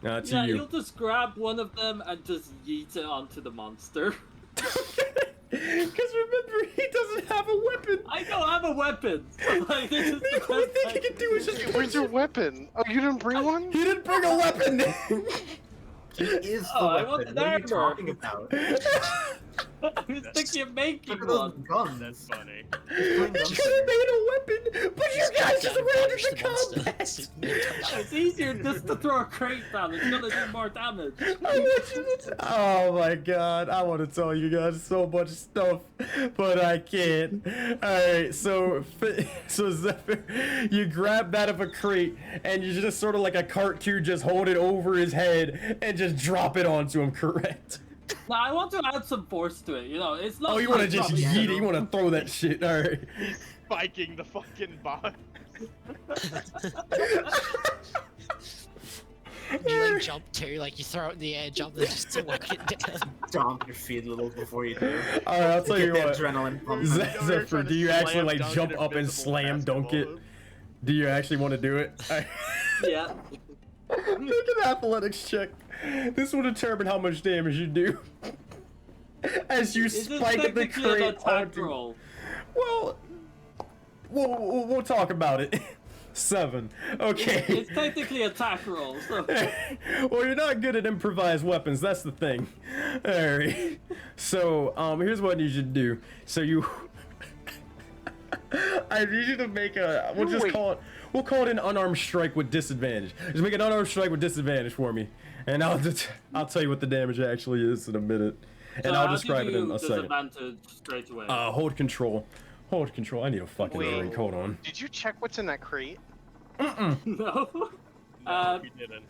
To Yeah, you. you'll just grab one of them and just yeet it onto the monster. Because remember, he doesn't have a weapon. I don't have a weapon. Like, this is The the only best thing I he can do is just Where's your weapon? Oh, you didn't bring one? He didn't bring a weapon. He is the Oh, I weapon. want What are you an talking about? I was thinking of making Look at those one. guns. That's funny. You could have made a weapon, but you guys just ran into combat. It's easier just to throw a crate down. It's gonna do more damage. Oh my god, I want to tell you guys so much stuff, but I can't. Alright, so Zephyr, you grab that of a crate, and you just sort of like a cartoon just hold it over his head and just drop it onto him, correct? Now I want to add some force to it. You know, it's not. Oh, you want to like just dropping yeet it. it, you want to throw that shit, alright. Spiking the fucking box. You like jump too, like you throw it in the air, jump there just to work it down. Stomp your feet a little before you do. Alright, I'll tell you Get what. the adrenaline pumping. Zephyr, do you actually like jump up and slam dunk it? Do you actually want to do it? Yeah. Make an athletics check. This will determine how much damage you do. As you Is this spike the technically an crate attack onto... roll? Well, we'll talk about it. 7. Okay. It's technically attack roll. So. Well, you're not good at improvised weapons. That's the thing. Alright. So, here's what I need you to do. So you... I need you to make a... We'll call it an unarmed strike with disadvantage. Just make an unarmed strike with disadvantage for me. And I'll tell you what the damage actually is in a minute. And So I'll how describe do it in you a second. disadvantage straight away. Hold control. Hold control. I need a fucking Wait. drink. Hold on. Did you check what's in that crate? No. No, we didn't.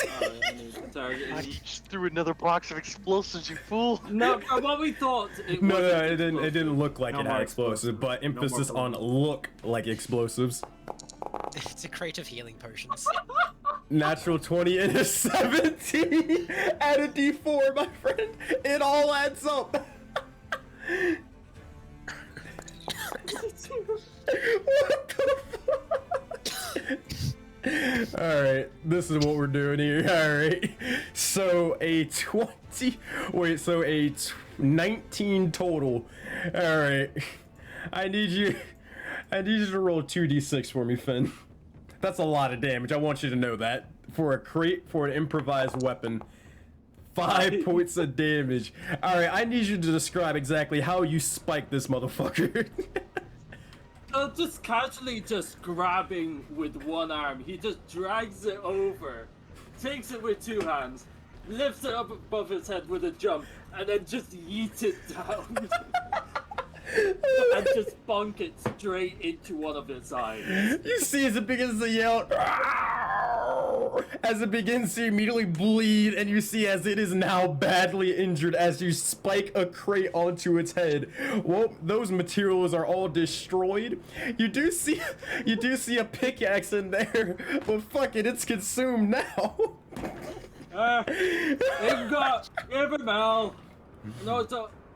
I need to target God, him. you just threw another box of explosives, you fool. No, from what we thought, it No, wasn't it didn't. It explosive. didn't look like No it had more explosives, explosives. but No more emphasis on look like explosives. It's a crate of healing potions. Natural 20 and a 17. Add a D4, my friend. It all adds up. What the fuck? Alright, this is what we're doing here. Alright. So a 20. Wait, so a 19 total. All right. I need you to roll 2d6 for me, Finn. That's a lot of damage. I want you to know that. For a crate, for an improvised weapon. 5 points of damage. All right, I need you to describe exactly how you spike this motherfucker. Just casually just grabbing with one arm. He just drags it over, takes it with 2 hands, lifts it up above his head with a jump, and then just yeets it down. And just bonk it straight into one of its eyes. You see as it begins to yell, as it begins to immediately bleed, and you see as it is now badly injured as you spike a crate onto its head. Well, those materials are all destroyed. You do see a pickaxe in there, but fuck it, it's consumed now. Give him hell. No, it's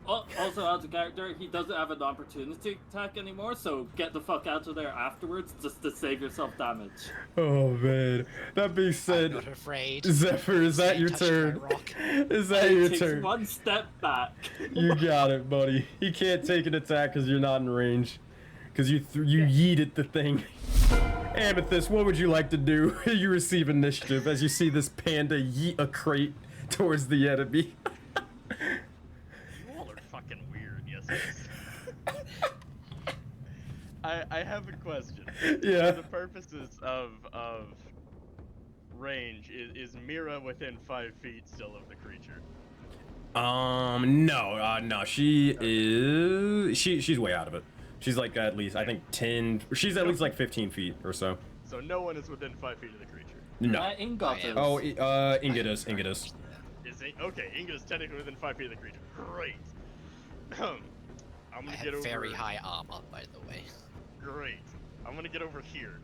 also as a character, he doesn't have an opportunity attack anymore, so get the fuck out of there afterwards just to save yourself damage. Oh man. That being said, I'm not afraid. Zephyr, is that your Touched my turn? rock. Is that your Takes turn? one step back. You got it, buddy. He can't take an attack because you're not in range. Because you yeeted the thing. Amethyst, what would you like to do? You receive initiative as you see this panda yeet a crate towards the enemy. You all are fucking weird, yes. I have a question. Yeah. For the purposes of range, is Mira within 5 feet still of the creature? No, she is. She's way out of it. She's like at least, I think 10. She's at least like 15 feet or so. So no one is within 5 feet of the creature. No. Ingot is. Oh, Ingetus. Is it? Okay, Inga is technically within 5 feet of the creature. Great. I'm I gonna have get over. very high armor, by the way. Great. I'm gonna get over here.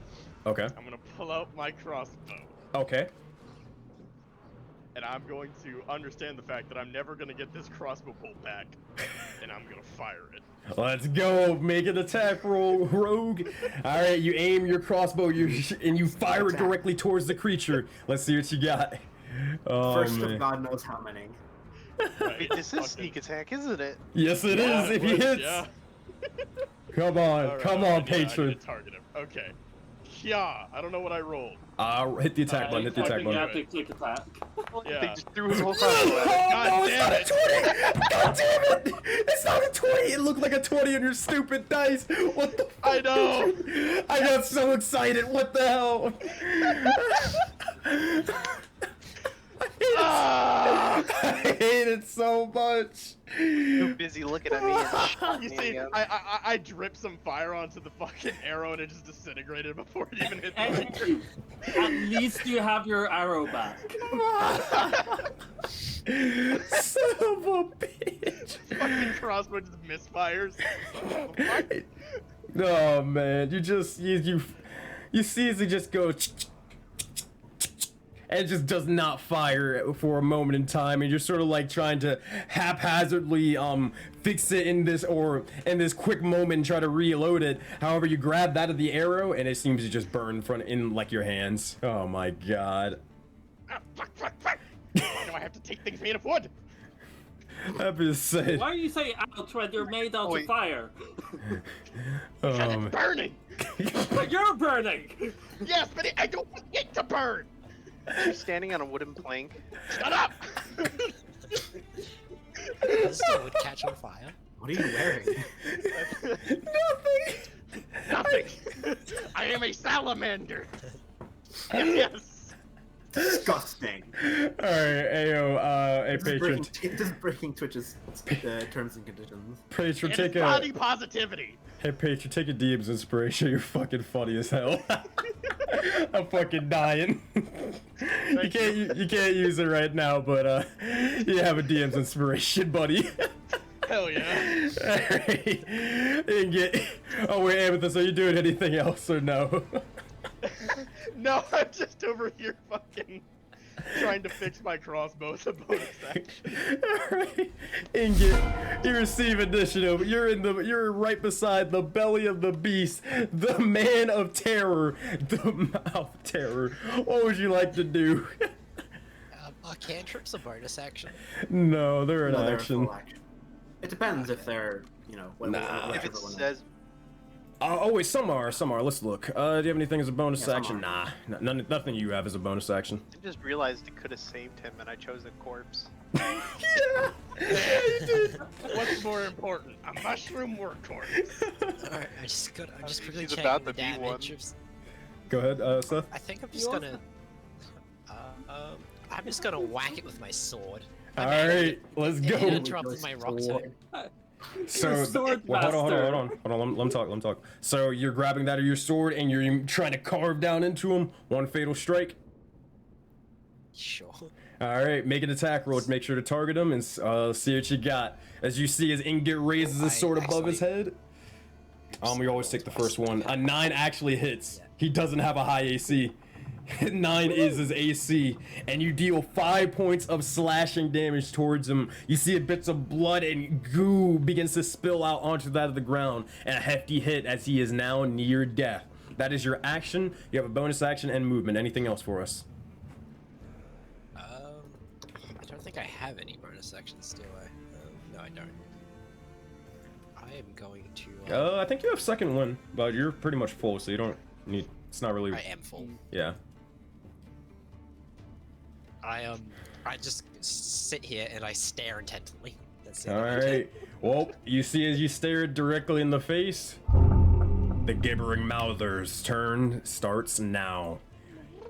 Okay. I'm gonna pull out my crossbow. Okay. And I'm going to understand the fact that I'm never gonna get this crossbow bolt back. And I'm gonna fire it. Let's go. Make an attack roll, rogue. All right, you aim your crossbow and you fire it directly towards the creature. Let's see what you got. Oh, First man. of God knows how many. Right, Wait, this is sneak attack, isn't it? Yes, it Yeah, is. If it he was, hits. yeah. Come on, Alright, come yeah, on, I patron. need to target him. Okay. Yeah, I don't know what I rolled. Hit the attack button. Hit the attack fucking button. got Quick attack. Yeah. They just threw his whole crossbow at it. God no, it's damn not it. a 20! God damn it! It's not a 20! It looked like a 20 on your stupid dice! What the fuck? I know! I got so excited! What the hell? I hate it so much! Too busy looking at me and shot You me see, again. I dripped some fire onto the fucking arrow and it just disintegrated before it even hit the And at least you have your arrow back. Son of a bitch! fucking crossbow just misfires. Oh man, you see as it just goes and it just does not fire for a moment in time, and you're sort of like trying to haphazardly fix it in this quick moment and try to reload it. However, you grab that of the arrow and it seems to just burn in like your hands. Oh my god. Fuck. Why do I have to take things made of wood? That being said, Why do you say ouch when you're made out of Wait. fire? oh, Because man. it's burning. But you're burning! Yes, but I don't want it to burn. You're standing on a wooden plank. Shut up. This still would catch on fire. What are you wearing? Nothing. I am a salamander. Yes. Disgusting. Alright, Ayo, hey patron. This is breaking Twitch's terms and conditions. Patron, It take is a body positivity. Hey patron, take a DM's inspiration. You're fucking funny as hell. I'm fucking dying. you can't use it right now, but you have a DM's inspiration, buddy. Hell yeah. Alright. Oh wait, Amethyst, are you doing anything else or no? No, I'm just over here fucking trying to fix my crossbow as a bonus action. Alright. Ingot, you receive initiative. You're right beside the belly of the beast, the man of terror, the mouth terror. What would you like to do? Are cantrips a bonus action? No, they're an No, they're action. full action. It depends if they're, you know, Nah. If it whichever one. says Oh wait, some are. Let's look. Do you have anything as a bonus Yeah, some action? are. Nah, nothing you have as a bonus action. I just realized it could have saved him, and I chose a corpse. Yeah, you did. What's more important, a mushroom or a corpse? Alright, I'm just quickly He's checking about the to be one. damage. Go ahead, Seth. I think I'm just gonna. I'm just gonna whack it with my sword. All right, let's It go. interrupted my rock Sword. type. So, sword well, hold master. on. Let me talk. So you're grabbing that of your sword and you're trying to carve down into him. One fatal strike. Sure. All right, make an attack roll to make sure to target him and see what you got. As you see, his ingot raises his sword above his head. We always take the first one. A 9 actually hits. He doesn't have a high AC. 9 is his AC, and you deal 5 points of slashing damage towards him. You see bits of blood and goo begins to spill out onto that of the ground, and a hefty hit as he is now near death. That is your action. You have a bonus action and movement. Anything else for us? I don't think I have any bonus actions, do I? No, I don't. I am going to. I think you have second one, but you're pretty much full, so you don't need. It's not really. I am full. Yeah. I just sit here and I stare intently. That's it. All right. Well, you see as you stare it directly in the face, the gibbering mouther's turn starts now.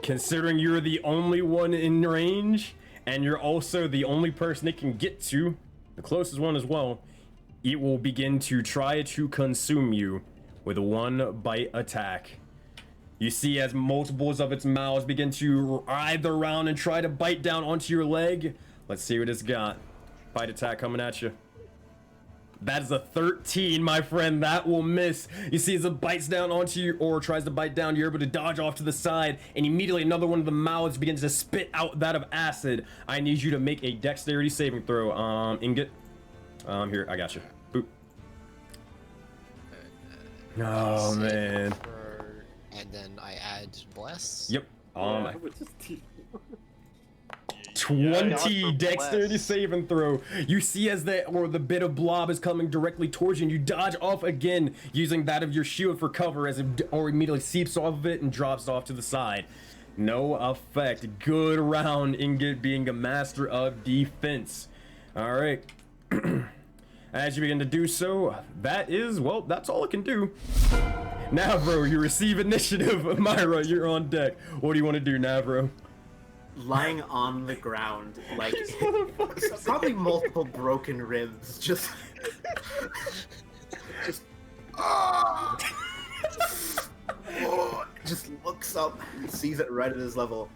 Considering you're the only one in range, and you're also the only person it can get to, the closest one as well, it will begin to try to consume you with a 1-bite attack. You see as multiples of its mouths begin to writhe around and try to bite down onto your leg. Let's see what it's got. Bite attack coming at you. That is a 13, my friend. That will miss. You see as it bites down onto you or tries to bite down, you're able to dodge off to the side, and immediately another one of the mouths begins to spit out that of acid. I need you to make a dexterity saving throw. Ingot. Here, I got you. Boop. Oh, man. And then I add bless. Yep. Yeah, which is T. 20 dexterity bless. saving throw. You see as the bit of blob is coming directly towards you, and you dodge off again using that of your shield for cover as it immediately seeps off of it and drops off to the side. No effect. Good round, Ingot being a master of defense. All right. As you begin to do so, that's all it can do. Navro, you receive initiative. Myra, you're on deck. What do you want to do, Navro? Lying on the ground, like probably multiple broken ribs, just just looks up, sees it right at his level,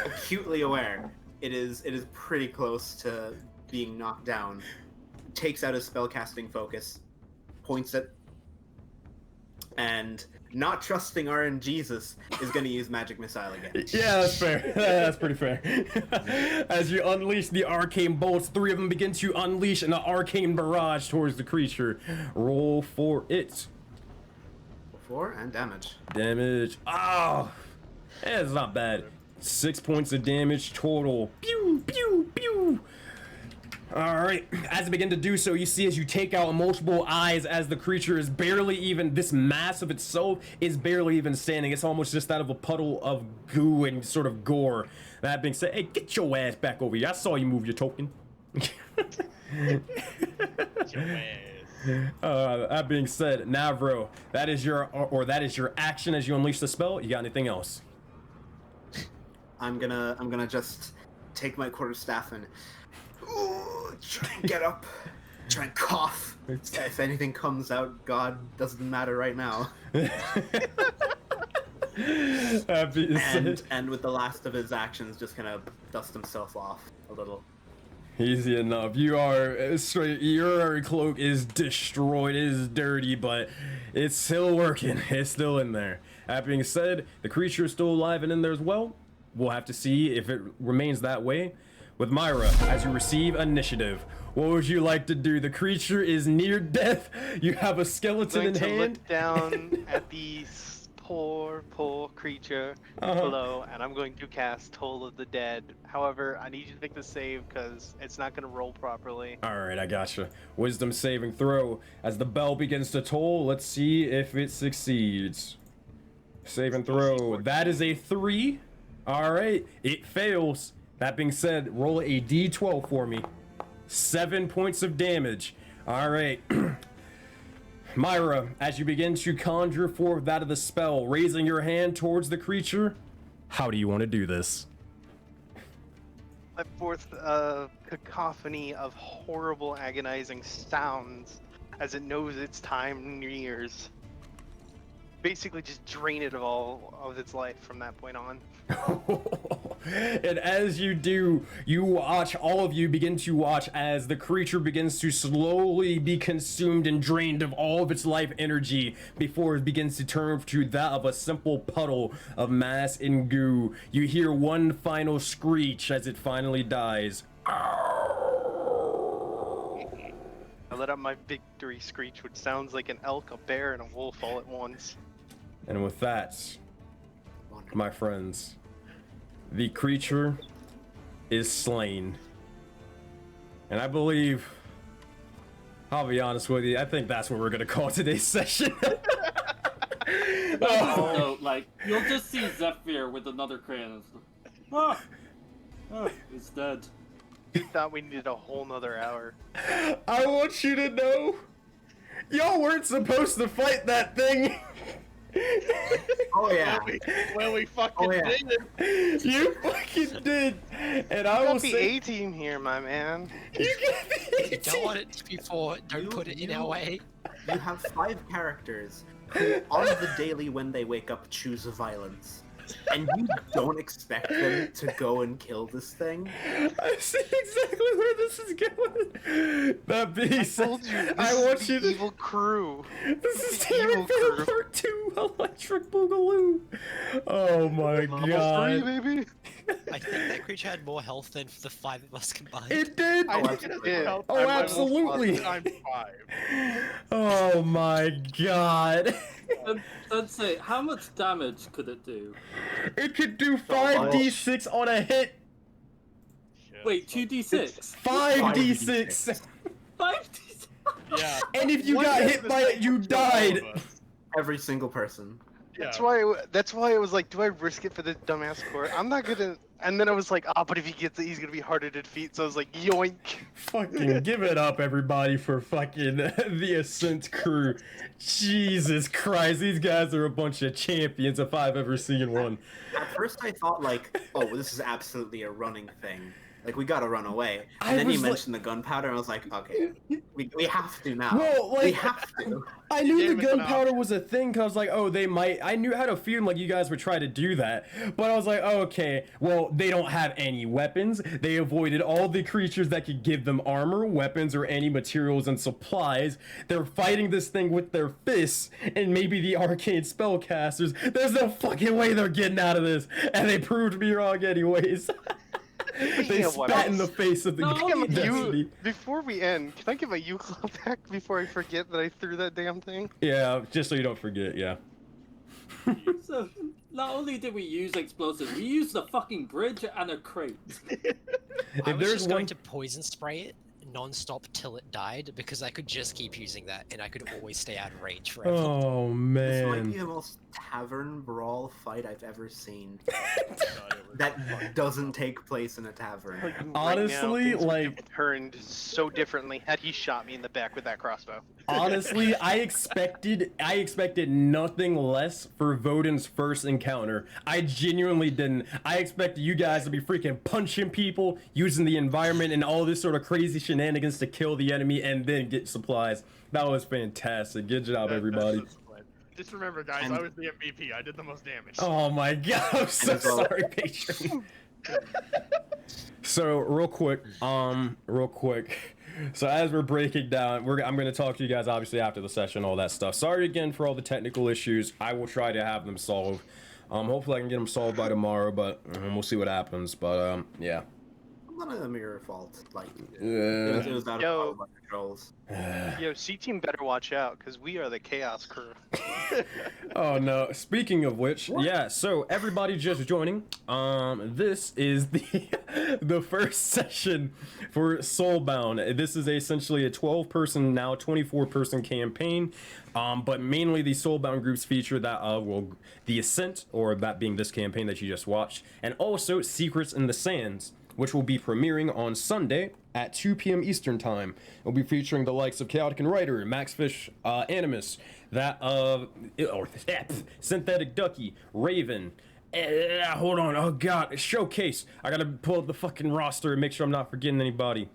acutely aware it is pretty close to being knocked down. Takes out his spellcasting focus, points it, and not trusting RNGesus is going to use Magic Missile again. Yeah, that's fair. That's pretty fair. As you unleash the arcane bolts, 3 of them begin to unleash an arcane barrage towards the creature. Roll for it. 4 and damage. Damage. Oh, it's not bad. 6 points of damage total. Pew, pew, pew. All right, as it begin to do so, you see as you take out multiple eyes as the creature is barely even, this mass of itself is barely even standing. It's almost just out of a puddle of goo and sort of gore. That being said, hey, get your ass back over here. I saw you move your token. That being said, Navro, that is your action as you unleash the spell. You got anything else? I'm gonna just take my quarterstaff and try and get up, try and cough. If anything comes out, God, doesn't matter right now. And with the last of his actions, just kind of dust himself off a little. Easy enough. You are straight. Your cloak is destroyed. It is dirty, but it's still working. It's still in there. That being said, the creature is still alive and in there as well. We'll have to see if it remains that way. With Myra, as you receive initiative, what would you like to do? The creature is near death. You have a skeleton in I'm going to hand. look down at the poor creature Uh-huh. below, and I'm going to cast Toll of the Dead. However, I need you to make the save because it's not going to roll properly. All right, I gotcha. Wisdom saving throw. As the bell begins to toll, let's see if it succeeds. Saving throw. That is a 3. All right, it fails. That being said, roll a d12 for me. 7 points of damage. All right. Myra, as you begin to conjure forth that of the spell, raising your hand towards the creature, how do you want to do this? Let forth a cacophony of horrible, agonizing sounds as it knows its time nears. Basically, just drain it of all of its life from that point on. And as you do, you watch, all of you begin to watch as the creature begins to slowly be consumed and drained of all of its life energy before it begins to turn to that of a simple puddle of mass and goo. You hear one final screech as it finally dies. I let out my victory screech, which sounds like an elk, a bear, and a wolf all at once. And with that, my friends, the creature is slain. And I believe, I'll be honest with you, I think that's what we're gonna call today's session. So, like, you'll just see Zephyr with another crane. It's dead. We thought we needed a whole nother hour. I want you to know, y'all weren't supposed to fight that thing. Oh yeah. Well, we fucking did it. You fucking did. And I You will got the say, A-team here, my man. you get the If you don't want it to be fought, don't put it in our way. You have 5 characters who, on the daily when they wake up, choose violence. And you don't expect them to go and kill this thing? I see exactly where this is going. That being said, Told you, this I is want the you to. evil crew. This is the Terry evil Film crew. Part 2 Electric Boogaloo. Oh my Level 3, god. baby. I think that creature had more health than the 5 of us combined. It did. I Oh, think it absolutely. did. Help, Oh, I'm level absolutely. 5 times 5. Oh my god. Sensei, how much damage could it do? It could do 5d6 on a hit. Shit. Wait, 2d6? 5d6. 5d6? Yeah. And if you One got is hit the by it, same you for all of died. us. Every single person. Yeah. That's why it was like, do I risk it for the dumbass core? I'm not gonna. And then I was like, but if he gets it, he's gonna be harder to defeat. So I was like, yoink. Fucking give it up, everybody, for fucking the Ascent crew. Jesus Christ, these guys are a bunch of champions if I've ever seen one. At first I thought like, oh, this is absolutely a running thing. Like, we gotta run away. I And then he was like- mentioned the gunpowder, and I was like, okay, we have to now. Well, like, we have to. I knew the gave us an gunpowder option. was a thing, cause I was like, oh, they might. I had a feeling like you guys would try to do that, but I was like, oh, okay, well, they don't have any weapons. They avoided all the creatures that could give them armor, weapons, or any materials and supplies. They're fighting this thing with their fists and maybe the arcane spellcasters. There's no fucking way they're getting out of this, and they proved me wrong anyways. They Yeah, what spat in the else? face of the No, you- destiny. Before we end, can I give a U-Claw back before I forget that I threw that damn thing? Yeah, just so you don't forget, yeah. So, not only did we use explosives, we used a fucking bridge and a crate. I If was there's just one going to poison spray it non-stop till it died because I could just keep using that and I could always stay out of range forever. Oh This might be man. the most tavern brawl fight I've ever seen. God, it was That fucking doesn't take place in a tavern. Like, Honestly, things would like- have turned so differently had he shot me in the back with that crossbow. Honestly, I expected nothing less for Voden's first encounter. I genuinely didn't. I expected you guys to be freaking punching people, using the environment and all this sort of crazy shenanigans to kill the enemy and then get supplies. That was fantastic. Good job, That's everybody. just fun. Just remember, guys, And- I was the MVP. I did the most damage. Oh my god, I'm so as well- sorry, patron. So real quick. So as we're breaking down, I'm going to talk to you guys obviously after the session, all that stuff. Sorry again for all the technical issues. I will try to have them solved. Hopefully I can get them solved by tomorrow, but we'll see what happens. But yeah. None of them are your fault. Like, Yeah. it was out Yo. of all of our controls. Yo, C Team better watch out, because we are the Chaos Crew. Oh no. Speaking of which, yeah, so everybody just joining. This is the first session for Soulbound. This is essentially a 12-person, now 24-person campaign. But mainly the Soulbound groups feature that The Ascent, or that being this campaign that you just watched, and also Secrets in the Sands, which will be premiering on Sunday at 2 p.m. Eastern Time. It'll be featuring the likes of Chaotic and Writer, Max Fish, Animus, that of Synthetic Ducky, Raven. Hold on, oh god, Showcase. I gotta pull up the fucking roster and make sure I'm not forgetting anybody.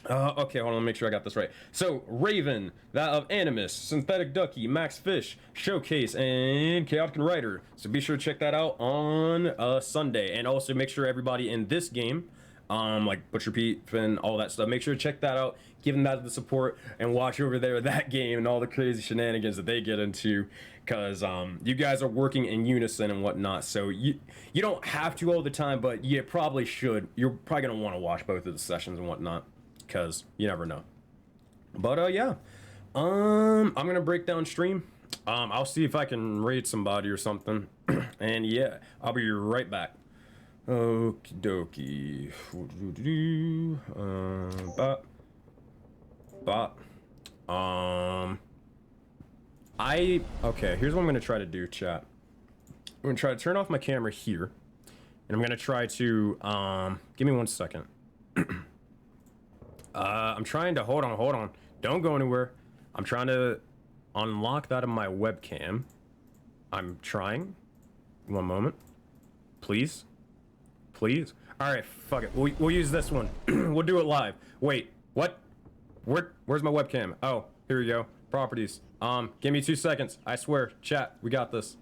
Okay, hold on, let me make sure I got this right. So, Raven, that of Animus, Synthetic Ducky, Max Fish, Showcase, and Chaotic and Writer. So be sure to check that out on Sunday. And also make sure everybody in this game, like Butcher Pete and all that stuff, make sure to check that out, give them that the support, and watch over there that game and all the crazy shenanigans that they get into. Because you guys are working in unison and whatnot, so you don't have to all the time, but you probably should. You're probably going to want to watch both of the sessions and whatnot, because you never know. But yeah, I'm gonna break down stream. I'll see if I can raid somebody or something. And yeah, I'll be right back. Okie dokie. Okay, here's what I'm gonna try to do, chat. I'm gonna try to turn off my camera here, and I'm gonna try to give me 1 second. I'm trying to hold on. Don't go anywhere. I'm trying to unlock that of my webcam. I'm trying. 1 moment. Please. Alright, fuck it. We'll use this one. We'll do it live. Wait, what? Where's my webcam? Oh, here we go. Properties. Give me 2 seconds. I swear. Chat, we got this.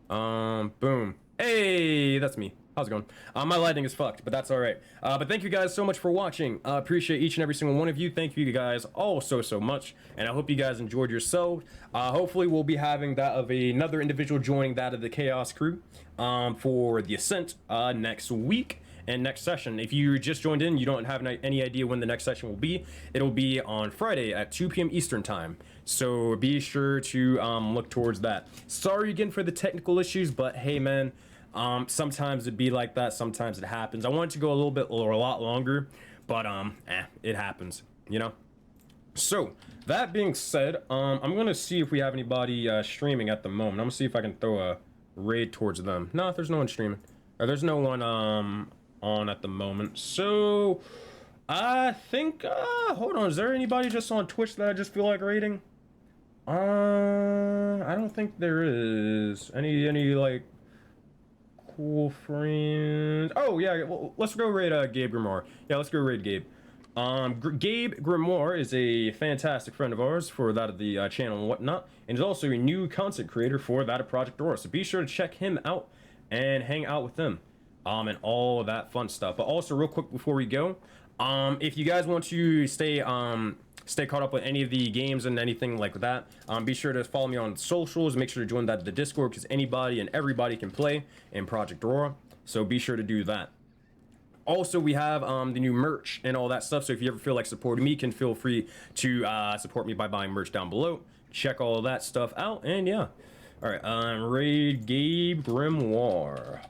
Boom. Hey, that's me. How's it going? My lighting is fucked, but that's all right. But thank you guys so much for watching. Appreciate each and every single one of you. Thank you guys all so much, and I hope you guys enjoyed yourself. Hopefully we'll be having that of another individual joining that of the Chaos Crew for the Ascent next week and next session. If you just joined in, you don't have any idea when the next session will be. It'll be on Friday at 2 p.m. Eastern Time. So be sure to look towards that. Sorry again for the technical issues, but hey man, sometimes it'd be like that, sometimes it happens. I want it to go a little bit or a lot longer, but it happens, you know? So, that being said, I'm gonna see if we have anybody streaming at the moment. I'm gonna see if I can throw a raid towards them. No, there's no one streaming. Or there's no one on at the moment. So, I think, hold on, is there anybody just on Twitch that I just feel like raiding? I don't think there is. Any like cool friends. Oh yeah, well, let's go raid Gabe Grimoire. Yeah, let's go raid Gabe. Gabe Grimoire is a fantastic friend of ours for that of the channel and whatnot, and is also a new content creator for that of Project Aurora. So be sure to check him out and hang out with him, and all of that fun stuff. But also, real quick before we go, if you guys want to stay caught up with any of the games and anything like that, be sure to follow me on socials. Make sure to join the Discord, because anybody and everybody can play in Project Aurora, so be sure to do that. Also, we have the new merch and all that stuff, so if you ever feel like supporting me, can feel free to support me by buying merch down below. Check all of that stuff out, and yeah. Alright, raid Gabe Grimoire.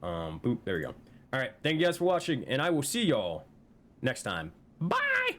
Boop, there we go. Alright, thank you guys for watching, and I will see y'all next time. Bye!